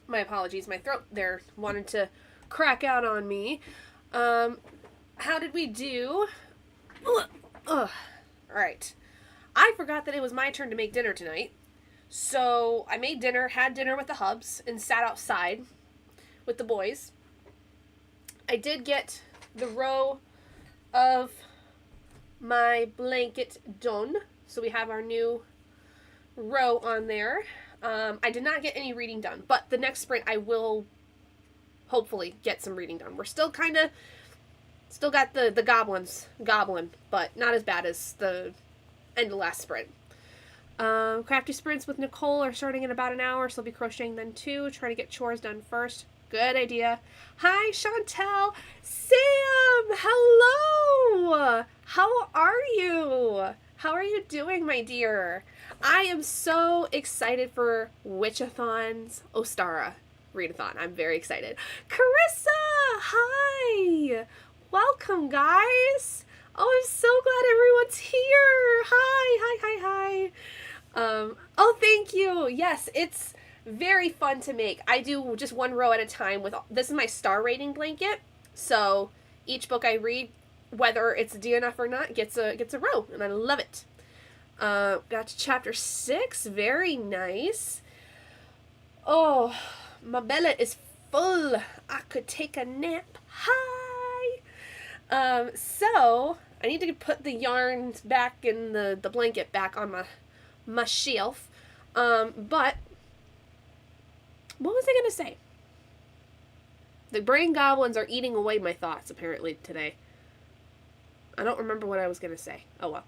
My apologies. My throat there wanted to crack out on me. How did we do? Alright. I forgot that it was my turn to make dinner tonight. So I made dinner, had dinner with the hubs, and sat outside with the boys. I did get the row of my blanket done. So we have our new row on there. I did not get any reading done, but the next sprint I will hopefully get some reading done. We're still got the goblin, but not as bad as the end of last sprint. Crafty sprints with Nicole are starting in about an hour, so I'll be crocheting then too. Trying to get chores done first. Good idea. Hi, Chantel. Sam, hello. How are you? How are you doing, my dear? I am so excited for Witchathon's Ostara readathon. I'm very excited. Carissa, hi. Welcome, guys. Oh, I'm so glad everyone's here. Hi. Oh, thank you. Yes, it's very fun to make. I do just one row at a time with, this is my star rating blanket. So each book I read, whether it's DNF or not, gets a row, and I love it. Got to chapter 6. Very nice. Oh, my belly is full. I could take a nap. Hi. So I need to put the yarns back in the blanket back on my shelf. But what was I gonna say? The brain goblins are eating away my thoughts apparently today. I don't remember what I was gonna say. Oh well.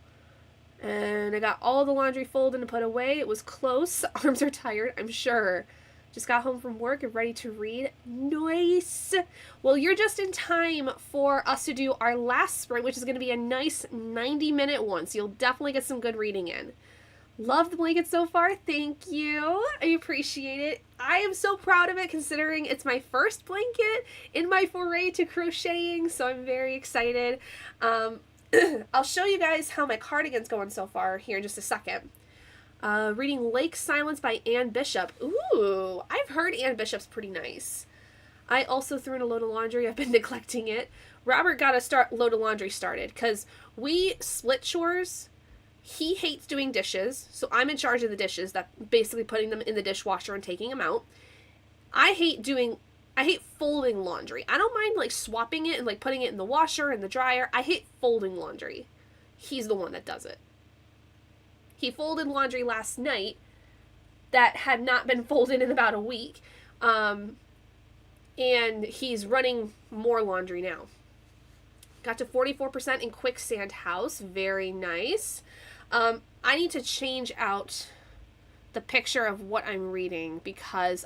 And I got all the laundry folded and put away. It was close. Arms are tired, I'm sure. Just got home from work and ready to read. Nice. Well, you're just in time for us to do our last sprint, which is going to be a nice 90-minute one. So you'll definitely get some good reading in. Love the blanket so far. Thank you. I appreciate it. I am so proud of it considering it's my first blanket in my foray to crocheting. So I'm very excited. I'll show you guys how my cardigan's going so far here in just a second. Reading Lake Silence by Anne Bishop. Ooh, I've heard Anne Bishop's pretty nice. I also threw in a load of laundry. I've been neglecting it. Robert got a load of laundry started because we split chores. He hates doing dishes, so I'm in charge of the dishes, that basically putting them in the dishwasher and taking them out. I hate folding laundry. I don't mind like swapping it and like putting it in the washer and the dryer. I hate folding laundry. He's the one that does it. He folded laundry last night that had not been folded in about a week. And he's running more laundry now. Got to 44% in Quicksand House. Very nice. I need to change out the picture of what I'm reading because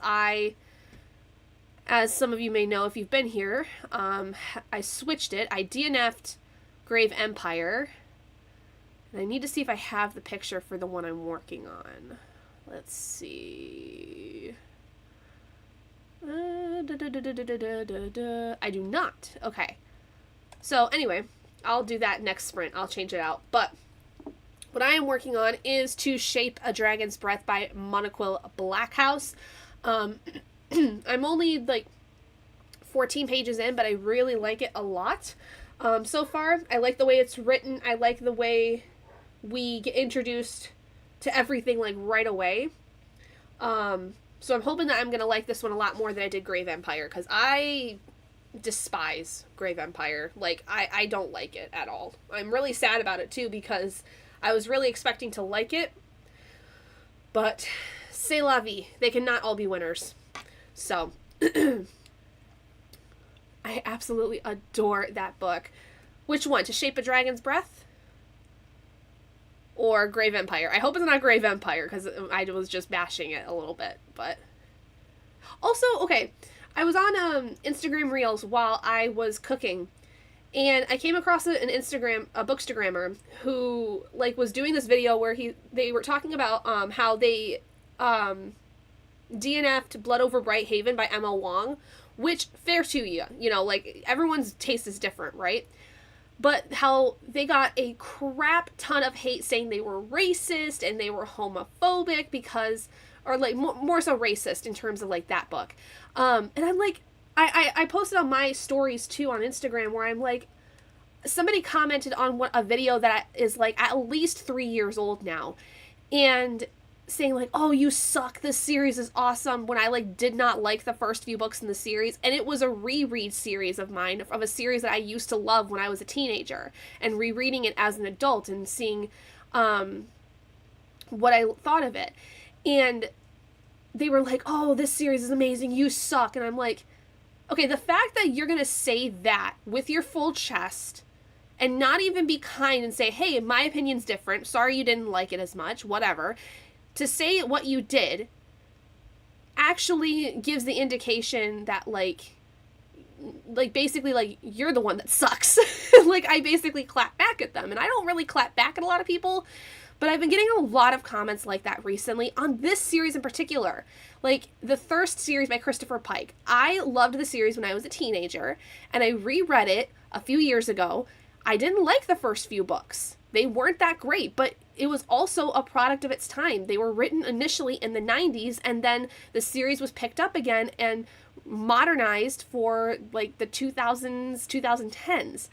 as some of you may know if you've been here, I switched it. I DNF'd Grave Empire. And I need to see if I have the picture for the one I'm working on. Let's see. I do not. Okay. So anyway, I'll do that next sprint. I'll change it out. But what I am working on is To Shape a Dragon's Breath by Monoquill Blackhouse. I'm only like 14 pages in, but I really like it a lot. So far, I like the way it's written. I like the way we get introduced to everything like right away. So I'm hoping that I'm going to like this one a lot more than I did Grave Empire, because I despise Grave Empire. Like, I don't like it at all. I'm really sad about it too, because I was really expecting to like it, but c'est la vie. They cannot all be winners. So, I absolutely adore that book. Which one? To Shape a Dragon's Breath? Or Grave Empire? I hope it's not Grave Empire, because I was just bashing it a little bit, but... Also, okay, I was on Instagram Reels while I was cooking, and I came across a bookstagrammer who, like, was doing this video where they were talking about how they DNF'd Blood Over Bright Haven by Emma Wong, which, fair to you, you know, like, everyone's taste is different, right? But how they got a crap ton of hate saying they were racist and they were homophobic because or like more so racist in terms of like that book. And I'm like, I posted on my stories too on Instagram where I'm like, somebody commented on a video that is like at least 3 years old now, and saying like, oh, you suck, this series is awesome, when I like did not like the first few books in the series. And it was a reread series of mine, of a series that I used to love when I was a teenager, and rereading it as an adult and seeing what I thought of it. And they were like, oh, this series is amazing, you suck. And I'm like, okay, the fact that you're gonna say that with your full chest and not even be kind and say, hey, my opinion's different, sorry you didn't like it as much, whatever, to say what you did actually gives the indication that like basically like you're the one that sucks. Like I basically clap back at them, and I don't really clap back at a lot of people, but I've been getting a lot of comments like that recently on this series in particular. Like the Thirst series by Christopher Pike. I loved the series when I was a teenager, and I reread it a few years ago. I didn't like the first few books. They weren't that great, but it was also a product of its time. They were written initially in the 90s, and then the series was picked up again and modernized for like the 2000s, 2010s.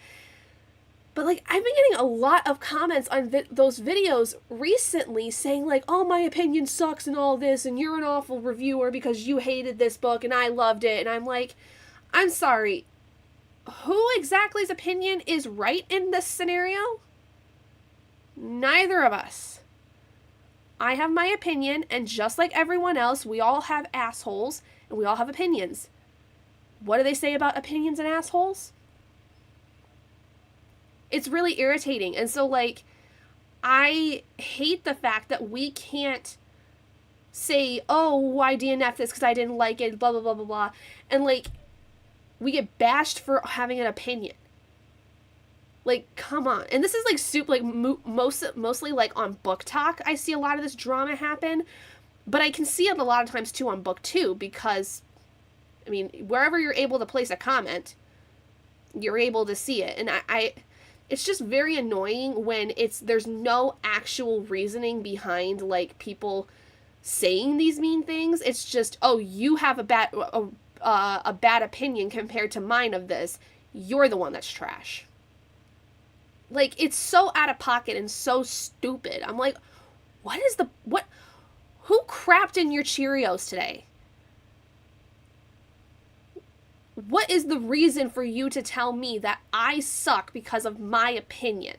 But like I've been getting a lot of comments on those videos recently saying like, oh, my opinion sucks and all this, and you're an awful reviewer because you hated this book and I loved it. And I'm like, I'm sorry, who exactly's opinion is right in this scenario? Neither of us. I have my opinion, and just like everyone else, we all have assholes, and we all have opinions. What do they say about opinions and assholes? It's really irritating. And so, like, I hate the fact that we can't say, oh, I DNF'd this because I didn't like it, blah, blah, blah, blah, blah. And, like, we get bashed for having an opinion. Like, come on. And this is, like, super, like, mostly, like, on Book Talk, I see a lot of this drama happen. But I can see it a lot of times, too, on BookTube, because, I mean, wherever you're able to place a comment, you're able to see it. And I it's just very annoying when there's no actual reasoning behind, like, people saying these mean things. It's just, oh, you have a bad opinion compared to mine of this. You're the one that's trash. Like, it's so out of pocket and so stupid. I'm like, who crapped in your Cheerios today? What is the reason for you to tell me that I suck because of my opinion?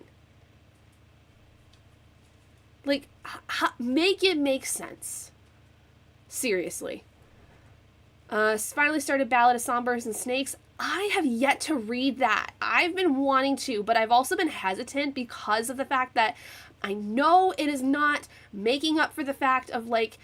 Like, make it make sense. Seriously. Finally started Ballad of Songbirds and Snakes. I have yet to read that. I've been wanting to, but I've also been hesitant because of the fact that I know it is not making up for the fact of, like,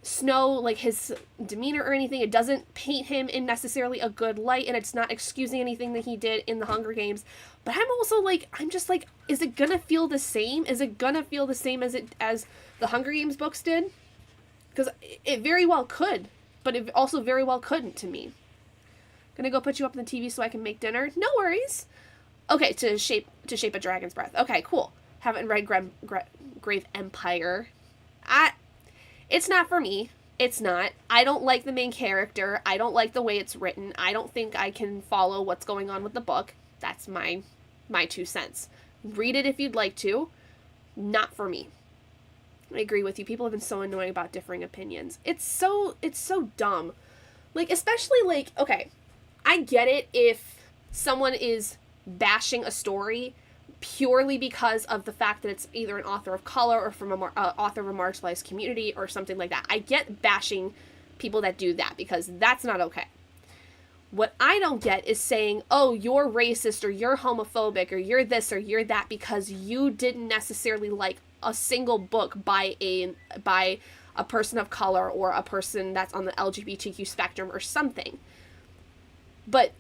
Snow, like, his demeanor or anything. It doesn't paint him in necessarily a good light, and it's not excusing anything that he did in the Hunger Games. But I'm also, like, I'm just like, is it gonna feel the same? Is it gonna feel the same as the Hunger Games books did? Because it very well could, but it also very well couldn't to me. Gonna go put you up on the TV so I can make dinner? No worries. Okay, to shape a dragon's breath. Okay, cool. Haven't read Grave Empire. It's not for me. It's not. I don't like the main character. I don't like the way it's written. I don't think I can follow what's going on with the book. That's my 2 cents. Read it if you'd like to. Not for me. I agree with you. People have been so annoying about differing opinions. It's so dumb. Like, especially, like, okay, I get it if someone is bashing a story purely because of the fact that it's either an author of color or from an author of a marginalized community or something like that. I get bashing people that do that because that's not okay. What I don't get is saying, oh, you're racist or you're homophobic or you're this or you're that because you didn't necessarily like a single book by a person of color or a person that's on the LGBTQ spectrum or something. But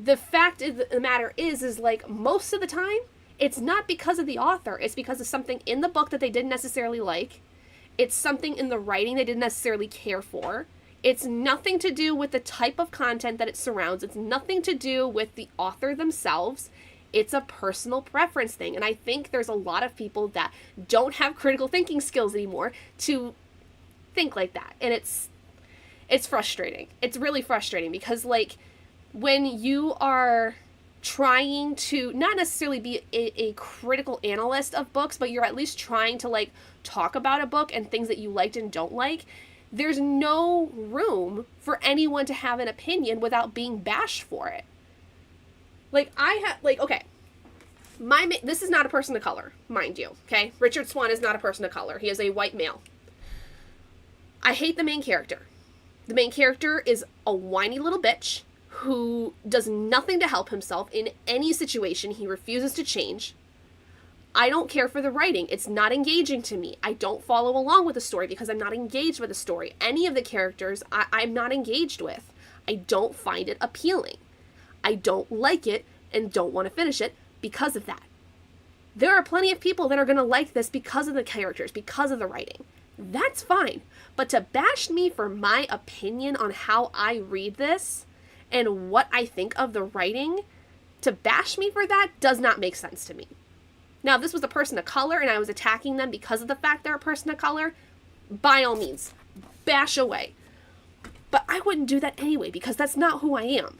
the fact of the matter is like, most of the time, it's not because of the author. It's because of something in the book that they didn't necessarily like. It's something in the writing they didn't necessarily care for. It's nothing to do with the type of content that it surrounds. It's nothing to do with the author themselves. It's a personal preference thing. And I think there's a lot of people that don't have critical thinking skills anymore to think like that. And it's frustrating. It's really frustrating because, like, when you are trying to not necessarily be a critical analyst of books, but you're at least trying to, like, talk about a book and things that you liked and don't like, there's no room for anyone to have an opinion without being bashed for it. Like, okay, this is not a person of color, mind you, okay? Richard Swan is not a person of color. He is a white male. I hate the main character. The main character is a whiny little bitch who does nothing to help himself in any situation. He refuses to change. I don't care for the writing. It's not engaging to me. I don't follow along with the story because I'm not engaged with the story. Any of the characters I'm not engaged with. I don't find it appealing. I don't like it and don't want to finish it because of that. There are plenty of people that are going to like this because of the characters, because of the writing. That's fine. But to bash me for my opinion on how I read this and what I think of the writing, to bash me for that does not make sense to me. Now, if this was a person of color and I was attacking them because of the fact they're a person of color, by all means, bash away. But I wouldn't do that anyway because that's not who I am.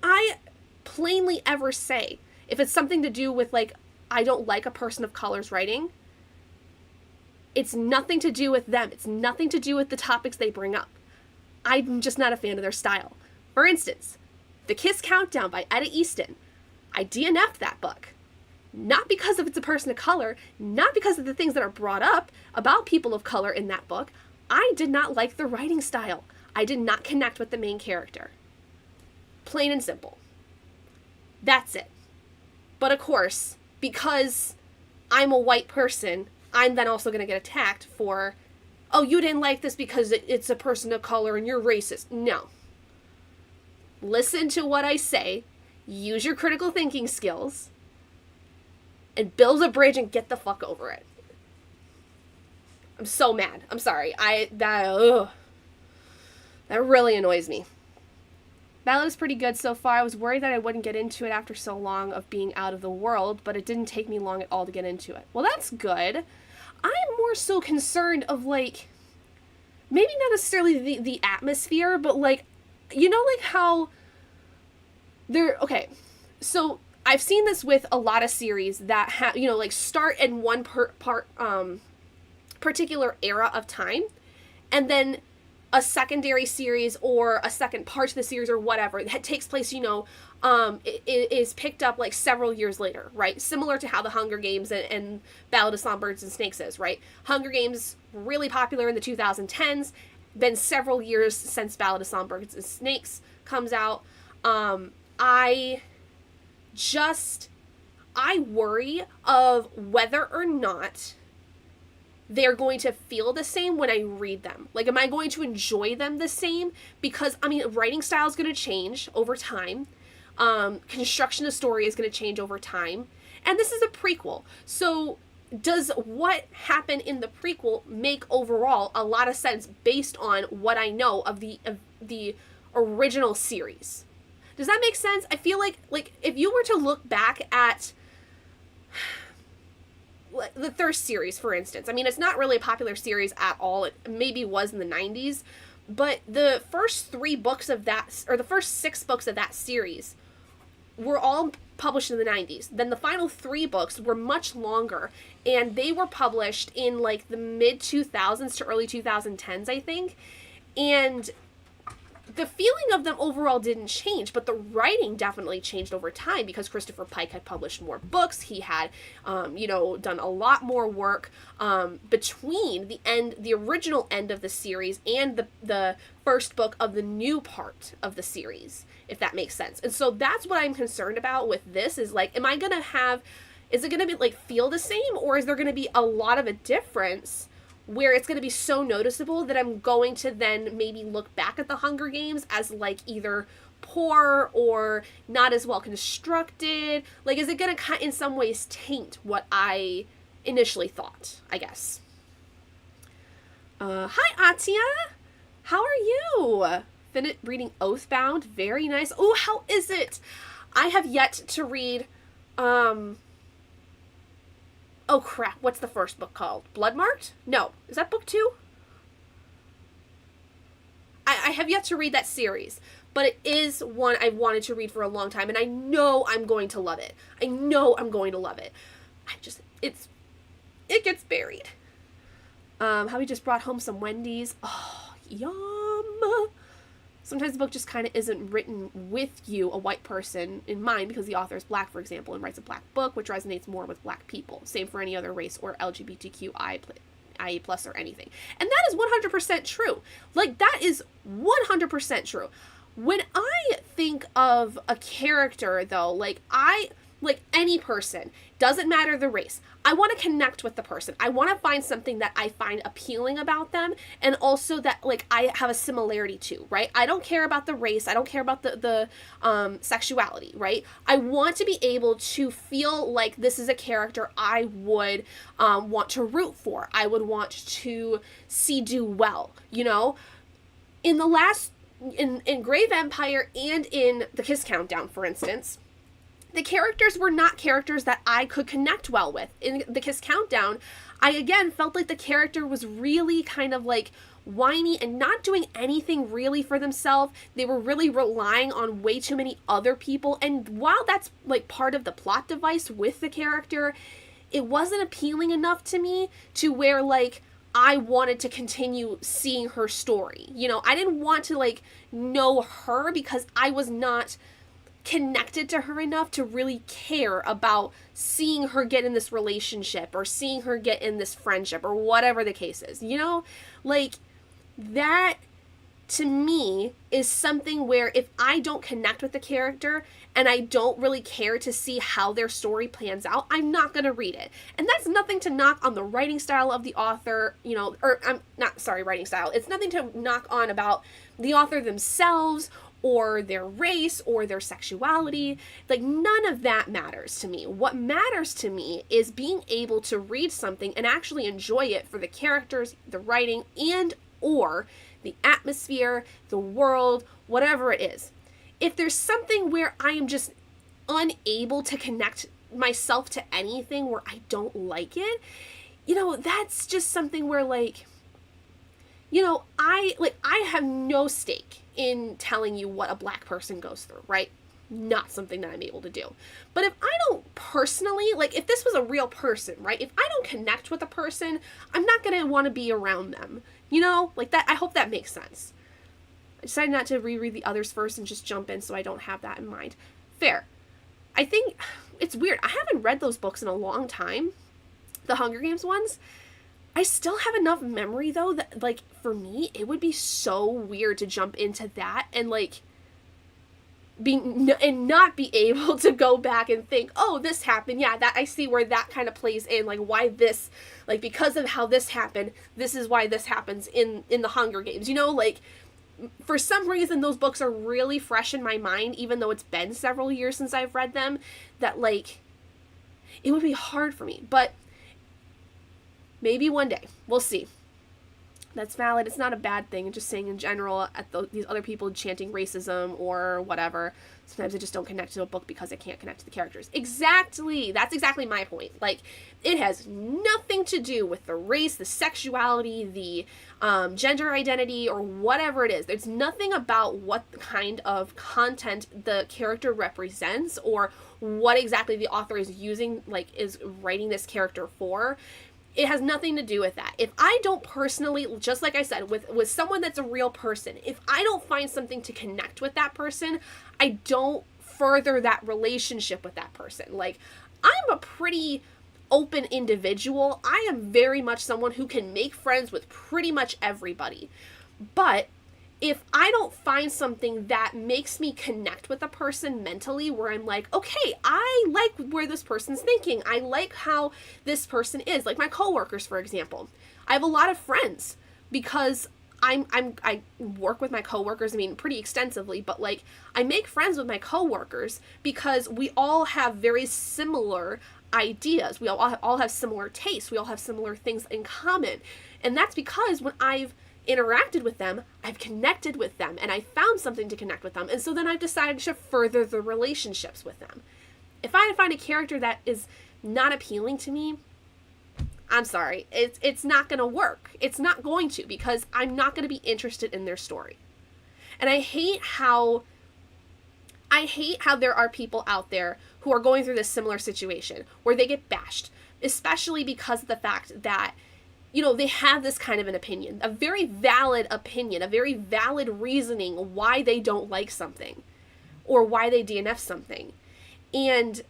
I plainly ever say, if it's something to do with, like, I don't like a person of color's writing, it's nothing to do with them. It's nothing to do with the topics they bring up. I'm just not a fan of their style. For instance, The Kiss Countdown by Etta Easton. I DNF'd that book. Not because of it's a person of color, not because of the things that are brought up about people of color in that book. I did not like the writing style. I did not connect with the main character. Plain and simple. That's it. But of course, because I'm a white person, I'm then also going to get attacked for, oh, you didn't like this because it's a person of color and you're racist. No. Listen to what I say, use your critical thinking skills, and build a bridge and get the fuck over it. I'm so mad. I'm sorry. That really annoys me. Ballad is pretty good so far. I was worried that I wouldn't get into it after so long of being out of the world, but it didn't take me long at all to get into it. Well, that's good. I'm more so concerned of, like, maybe not necessarily the atmosphere, but, like, you know, like how okay, so I've seen this with a lot of series that have, you know, like, start in one particular era of time, and then a secondary series or a second part of the series or whatever that takes place, you know, is picked up, like, several years later, right? Similar to how the Hunger Games and Ballad of Songbirds and Snakes is, right? Hunger Games, really popular in the 2010s, been several years since Ballad of Songbirds and Snakes comes out. I worry of whether or not they're going to feel the same when I read them. Like, am I going to enjoy them the same? Because, I mean, writing style is going to change over time. Construction of story is going to change over time. And this is a prequel. So does what happened in the prequel make overall a lot of sense based on what I know of the original series? Does that make sense? I feel like if you were to look back at the Thirst series, for instance, I mean, it's not really a popular series at all. It maybe was in the 90s, but the first 3 books of that, or the first 6 books of that series were all published in the 90s. Then the final 3 books were much longer, and they were published in, like, the mid 2000s to early 2010s, I think. And the feeling of them overall didn't change, but the writing definitely changed over time because Christopher Pike had published more books. He had, done a lot more work between the original end of the series and the first book of the new part of the series, if that makes sense. And so that's what I'm concerned about with this is, like, is it going to be, like, feel the same, or is there going to be a lot of a difference where it's going to be so noticeable that I'm going to then maybe look back at the Hunger Games as, like, either poor or not as well constructed? Like, is it going to in some ways taint what I initially thought, I guess? Hi, Atia! How are you? Finished reading Oathbound. Very nice. Oh, how is it? I have yet to read, oh crap, what's the first book called? Bloodmarked? No. Is that book 2? I have yet to read that series, but it is one I've wanted to read for a long time, and I know I'm going to love it. I know I'm going to love it. It gets buried. How we just brought home some Wendy's. Oh, yum. Sometimes the book just kind of isn't written with you, a white person, in mind, because the author is black, for example, and writes a black book, which resonates more with black people. Same for any other race or LGBTQIA plus or anything. And that is 100% true. Like, that is 100% true. When I think of a character, though, like any person, doesn't matter the race, I want to connect with the person. I want to find something that I find appealing about them, and also that, like, I have a similarity to, right? I don't care about the race. I don't care about the sexuality, right? I want to be able to feel like this is a character I would want to root for. I would want to see do well, you know? In Grey Vampire and in The Kiss Countdown, for instance, the characters were not characters that I could connect well with. In The Kiss Countdown, I again felt like the character was really kind of like whiny and not doing anything really for themselves. They were really relying on way too many other people. And while that's like part of the plot device with the character, it wasn't appealing enough to me to where like I wanted to continue seeing her story. You know, I didn't want to like know her because I was not connected to her enough to really care about seeing her get in this relationship or seeing her get in this friendship or whatever the case is, you know? Like, that to me is something where if I don't connect with the character and I don't really care to see how their story plans out, I'm not going to read it. And that's nothing to knock on the writing style of the author, you know, or I'm not, sorry, writing style. It's nothing to knock on about the author themselves or their race or their sexuality. Like, none of that matters to me. What matters to me is being able to read something and actually enjoy it for the characters, the writing, and or the atmosphere, the world, whatever it is. If there's something where I am just unable to connect myself to anything, where I don't like it, you know, that's just something where, like, you know, I have no stake in telling you what a black person goes through, right? Not something that I'm able to do. But if I don't personally, like, if this was a real person, right? If I don't connect with a person, I'm not going to want to be around them. You know, like that. I hope that makes sense. I decided not to reread the others first and just jump in so I don't have that in mind. Fair. I think it's weird. I haven't read those books in a long time. The Hunger Games ones. I still have enough memory, though, that, like, for me, it would be so weird to jump into that and, like, not be able to go back and think, oh, this happened. Yeah, that I see where that kind of plays in, like, why this, like, because of how this happened, this is why this happens in the Hunger Games. You know, like, for some reason, those books are really fresh in my mind, even though it's been several years since I've read them, that, like, it would be hard for me. But maybe one day. We'll see. That's valid. It's not a bad thing. Just saying in general, at these other people chanting racism or whatever, sometimes I just don't connect to a book because I can't connect to the characters. Exactly. That's exactly my point. Like, it has nothing to do with the race, the sexuality, the gender identity, or whatever it is. There's nothing about what kind of content the character represents or what exactly the author is using, like, is writing this character for. It has nothing to do with that. If I don't personally, just like I said, with someone that's a real person, if I don't find something to connect with that person, I don't further that relationship with that person. Like, I'm a pretty open individual. I am very much someone who can make friends with pretty much everybody. But if I don't find something that makes me connect with a person mentally, where I'm like, okay, I like where this person's thinking. I like how this person is. Like my coworkers, for example. I have a lot of friends because I work with my coworkers, I mean, pretty extensively, but like I make friends with my coworkers because we all have very similar ideas. We all have similar tastes. We all have similar things in common. And that's because when I've interacted with them, I've connected with them, and I found something to connect with them, and so then I've decided to further the relationships with them. If I find a character that is not appealing to me, I'm sorry, it's not going to work. It's not going to, because I'm not going to be interested in their story. And I hate how there are people out there who are going through this similar situation where they get bashed, especially because of the fact that, you know, they have this kind of an opinion, a very valid opinion, a very valid reasoning why they don't like something or why they DNF something. And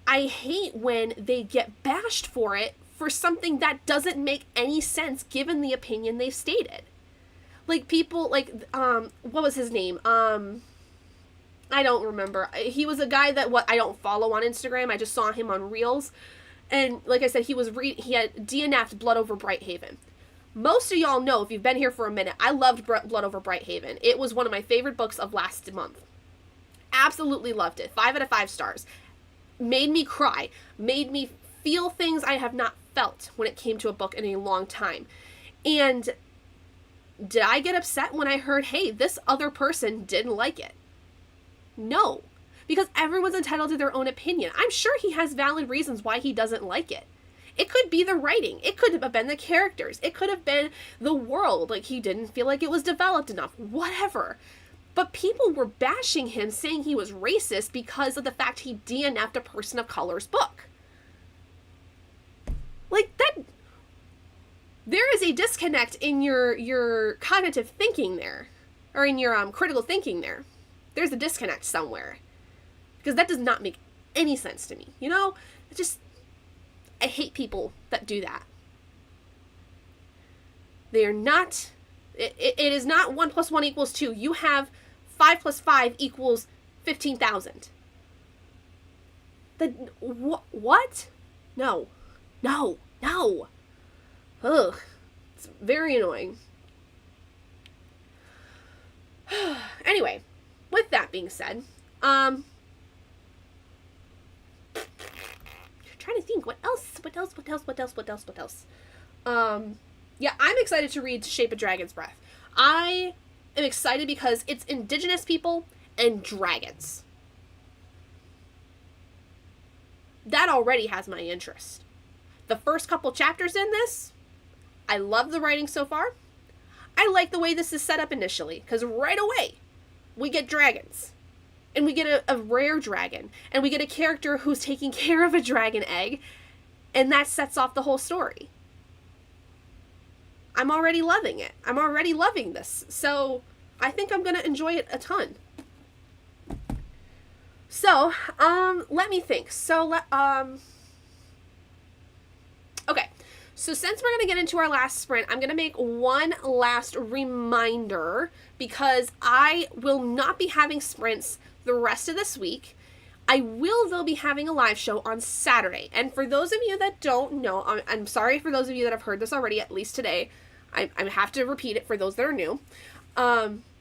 I hate when they get bashed for it for something that doesn't make any sense given the opinion they've stated. Like people like, what was his name? I don't remember. He was a guy that I don't follow on Instagram. I just saw him on Reels. And like I said, he had DNF'd Blood Over Brighthaven. Most of y'all know, if you've been here for a minute, I loved Blood Over Brighthaven. It was one of my favorite books of last month. Absolutely loved it. 5 out of 5 stars. Made me cry. Made me feel things I have not felt when it came to a book in a long time. And did I get upset when I heard, hey, this other person didn't like it? No. Because everyone's entitled to their own opinion. I'm sure he has valid reasons why he doesn't like it. It could be the writing. It could have been the characters. It could have been the world. Like, he didn't feel like it was developed enough. Whatever. But people were bashing him, saying he was racist because of the fact he DNF'd a person of color's book. Like, that... There is a disconnect in your cognitive thinking there. Or in your critical thinking there. There's a disconnect somewhere. Because that does not make any sense to me. You know? I hate people that do that. They are not... It is not 1 + 1 = 2. You have 5 + 5 = 15,000. What? No. No. No. Ugh. It's very annoying. Anyway, with that being said, trying to think what else. Yeah, I'm excited to read Shape of Dragon's Breath. I am excited because it's indigenous people and dragons. That already has my interest. The first couple chapters in this, I love the writing so far. I like the way this is set up initially, because right away, we get dragons. And we get a rare dragon. And we get a character who's taking care of a dragon egg. And that sets off the whole story. I'm already loving it. I'm already loving this. So, I think I'm going to enjoy it a ton. So, let me think. Okay. So since we're going to get into our last sprint, I'm going to make one last reminder because I will not be having sprints the rest of this week. I will, though, be having a live show on Saturday. And for those of you that don't know, I'm sorry for those of you that have heard this already, at least today. I have to repeat it for those that are new.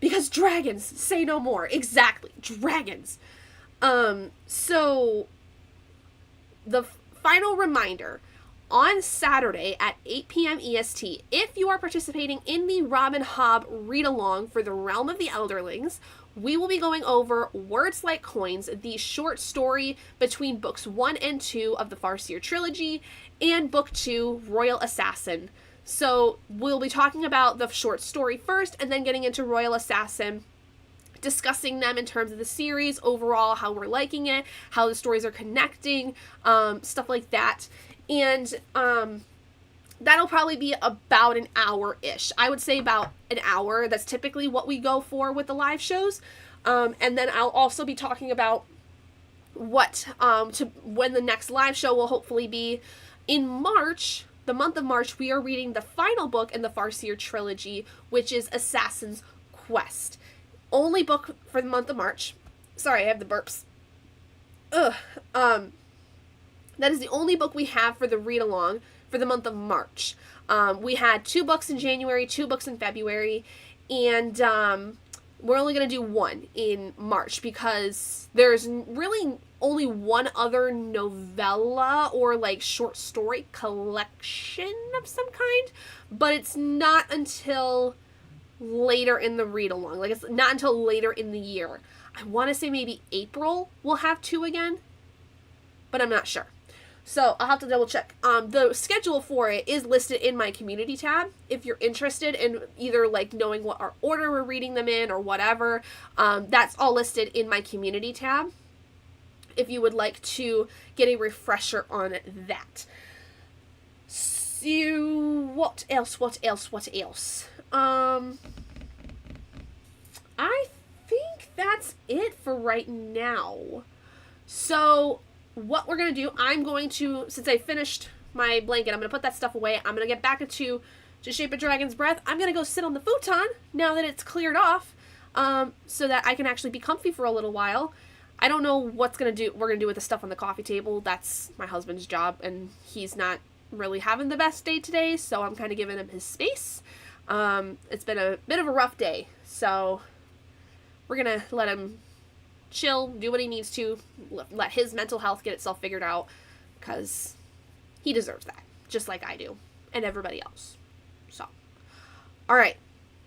Because dragons, say no more. Exactly, dragons. So, the final reminder, on Saturday at 8 p.m. EST, if you are participating in the Robin Hobb read-along for the Realm of the Elderlings, we will be going over Words Like Coins, the short story between books 1 and 2 of the Farseer trilogy, and book 2, Royal Assassin. So we'll be talking about the short story first, and then getting into Royal Assassin, discussing them in terms of the series, overall, how we're liking it, how the stories are connecting, stuff like that. And that'll probably be about an hour-ish. I would say about an hour. That's typically what we go for with the live shows. And then I'll also be talking about when the next live show will hopefully be in March. The month of March, we are reading the final book in the Farseer trilogy, which is Assassin's Quest. Only book for the month of March. Sorry, I have the burps. That is the only book we have for the read-along for the month of March. We had 2 books in January, 2 books in February, and we're only going to do 1 in March because there's really only one other novella or like short story collection of some kind, but it's not until later in the read-along. Like, it's not until later in the year. I want to say maybe April we'll have 2 again, but I'm not sure. So I'll have to double check. The schedule for it is listed in my community tab. If you're interested in either like knowing what our order we're reading them in or whatever, that's all listed in my community tab. If you would like to get a refresher on that. So what else? I think that's it for right now. So what we're going to do, I'm going to, since I finished my blanket, I'm going to put that stuff away. I'm going to get back into To Shape a Dragon's Breath. I'm going to go sit on the futon now that it's cleared off, so that I can actually be comfy for a little while. I don't know what's we're going to do with the stuff on the coffee table. That's my husband's job, and he's not really having the best day today, so I'm kind of giving him his space. It's been a bit of a rough day, so we're going to let him chill, do what he needs to, let his mental health get itself figured out, because he deserves that, just like I do, and everybody else. So, all right,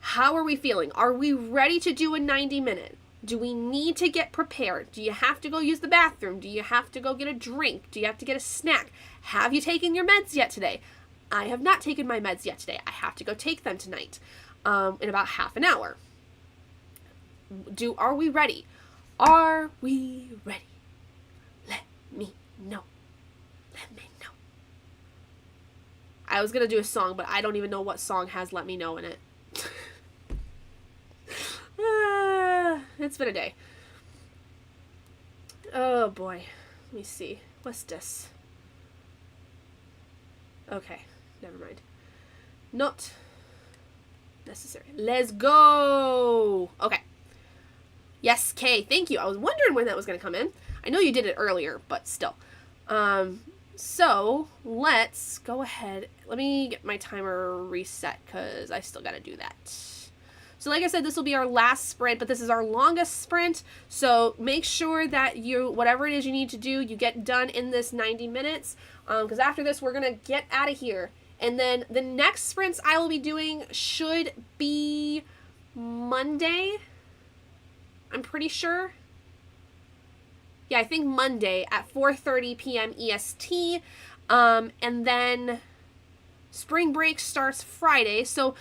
how are we feeling? Are we ready to do a 90-minute? Do we need to get prepared? Do you have to go use the bathroom? Do you have to go get a drink? Do you have to get a snack? Have you taken your meds yet today? I have not taken my meds yet today. I have to go take them tonight, in about half an hour. Are we ready? Are we ready? Let me know. Let me know. I was going to do a song, but I don't even know what song has Let Me Know in it. It's been a day. Oh boy. Let me see. What's this? Okay. Never mind. Not necessary. Let's go. Okay. Yes, Kay, thank you. I was wondering when that was going to come in. I know you did it earlier, but still. So, let's go ahead. Let me get my timer reset, because I still got to do that. So, like I said, this will be our last sprint, but this is our longest sprint. So, make sure that whatever it is you need to do, you get done in this 90 minutes. Because after this, we're going to get out of here. And then the next sprints I will be doing should be Monday. I'm pretty sure. Yeah, I think Monday at 4:30 p.m. EST. And then spring break starts Friday. So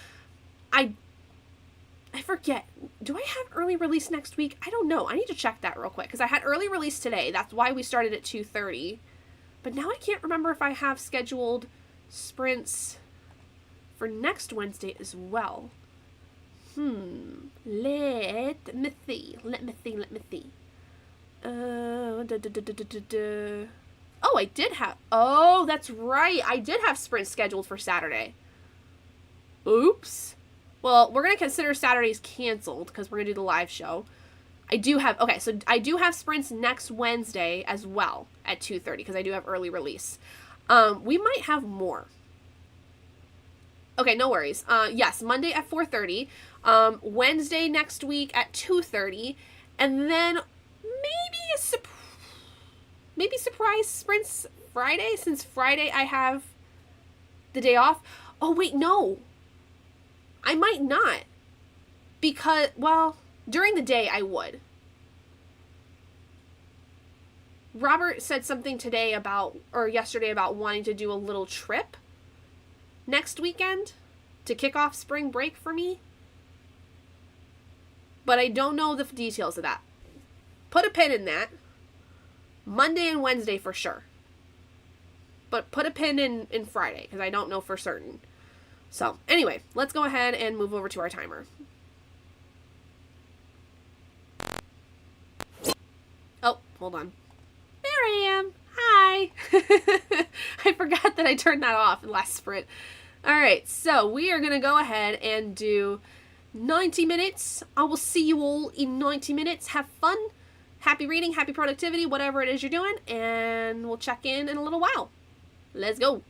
I forget. Do I have early release next week? I don't know. I need to check that real quick, because I had early release today. That's why we started at 2:30. But now I can't remember if I have scheduled sprints for next Wednesday as well. Let me see. Oh, I did have... Oh, that's right. I did have sprints scheduled for Saturday. Oops. Well, we're going to consider Saturdays canceled, because we're going to do the live show. I do have... Okay, so I do have sprints next Wednesday as well at 2:30, because I do have early release. We might have more. Okay, no worries. Yes, Monday at 4:30. Wednesday next week at 2:30. And then maybe surprise sprints Friday, since Friday I have the day off. Oh, wait, no. I might not. Because, well, during the day I would. Robert said something yesterday about wanting to do a little trip next weekend to kick off spring break for me. But I don't know the details of that. Put a pin in that. Monday and Wednesday for sure. But put a pin in Friday, because I don't know for certain. So, anyway, let's go ahead and move over to our timer. Oh, hold on. There I am. Hi. I forgot that I turned that off in last sprint. Alright, so we are going to go ahead and do 90 minutes. I will see you all in 90 minutes. Have fun. Happy reading, happy productivity, whatever it is you're doing. And we'll check in a little while. Let's go.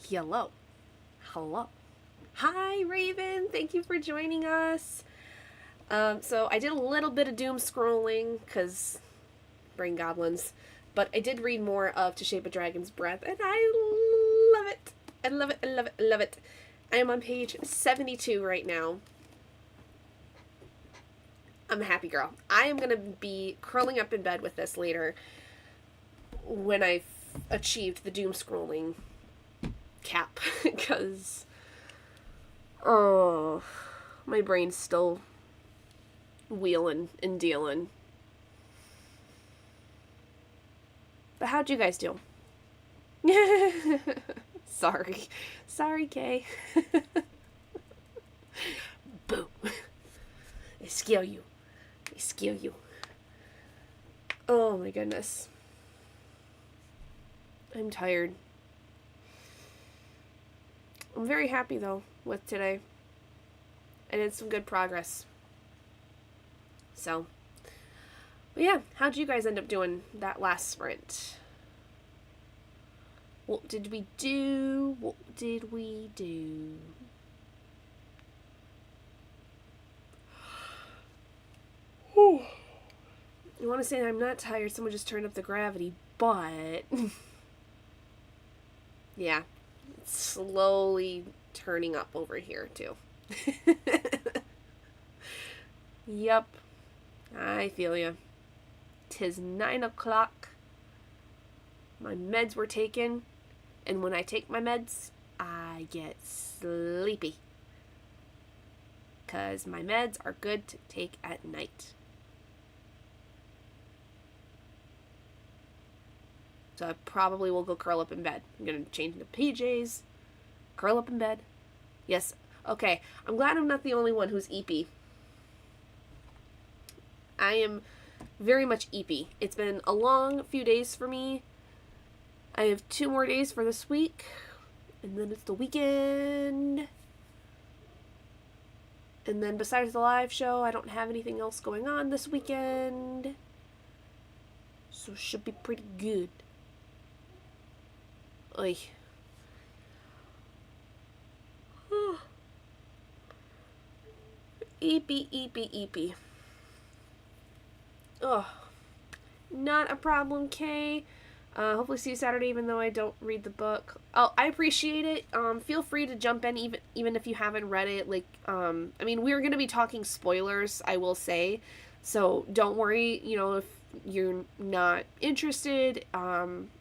Hello. Hello. Hi, Raven. Thank you for joining us. So I did a little bit of doom scrolling because brain goblins, but I did read more of To Shape a Dragon's Breath, and I love it. I love it. I love it. I love it. I am on page 72 right now. I'm a happy girl. I am going to be curling up in bed with this later when I've achieved the doom scrolling cap, because oh, my brain's still wheeling and dealing. But how'd you guys do? Sorry, Kay. Boo. I scare you. Oh my goodness. I'm tired. I'm very happy though with today. I did some good progress. So, but yeah, how'd you guys end up doing that last sprint? What did we do? Whew. I want to say I'm not tired. Someone just turned up the gravity, but yeah, it's slowly turning up over here too. Yep, I feel ya. 'Tis 9 o'clock. My meds were taken, and when I take my meds, I get sleepy. 'Cause my meds are good to take at night. So I probably will go curl up in bed. I'm gonna change into PJs, curl up in bed. Yes, okay, I'm glad I'm not the only one who's eepy. I am very much eepy. It's been a long few days for me. I have 2 more days for this week, and then it's the weekend. And then besides the live show, I don't have anything else going on this weekend. So it should be pretty good. Oy. Eepy. Oh, not a problem, Kay. Hopefully see you Saturday, even though I don't read the book. Oh, I appreciate it. Feel free to jump in, even if you haven't read it. Like, I mean, we're gonna be talking spoilers, I will say. So don't worry, if you're not interested,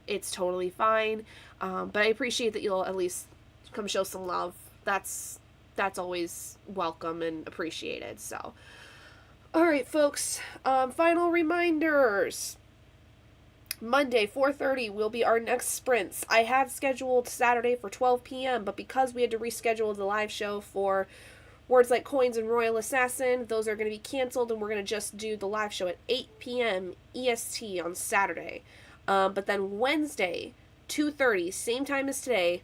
it's totally fine. But I appreciate that you'll at least come show some love. That's always welcome and appreciated. So, all right, folks. Final reminders. Monday, 4:30 will be our next sprints. I had scheduled Saturday for 12 p.m., but because we had to reschedule the live show for Words Like Coins and Royal Assassin, those are going to be canceled, and we're going to just do the live show at 8 p.m. EST on Saturday. But then Wednesday, 2:30, same time as today,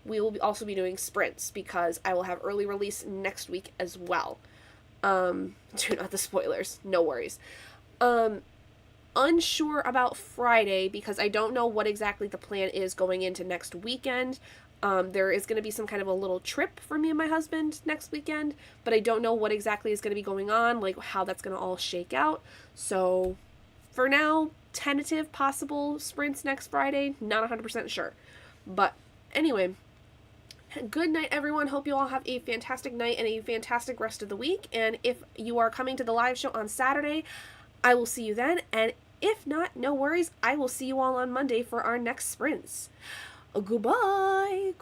we will also be doing sprints, because I will have early release next week as well. Not the spoilers, no worries. Unsure about Friday, because I don't know what exactly the plan is going into next weekend. There is going to be some kind of a little trip for me and my husband next weekend, but I don't know what exactly is going to be going on, like how that's going to all shake out. So for now, tentative possible sprints next Friday, not 100% sure. But anyway, good night, everyone. Hope you all have a fantastic night and a fantastic rest of the week. And if you are coming to the live show on Saturday, I will see you then. And if not, no worries. I will see you all on Monday for our next sprints. Goodbye.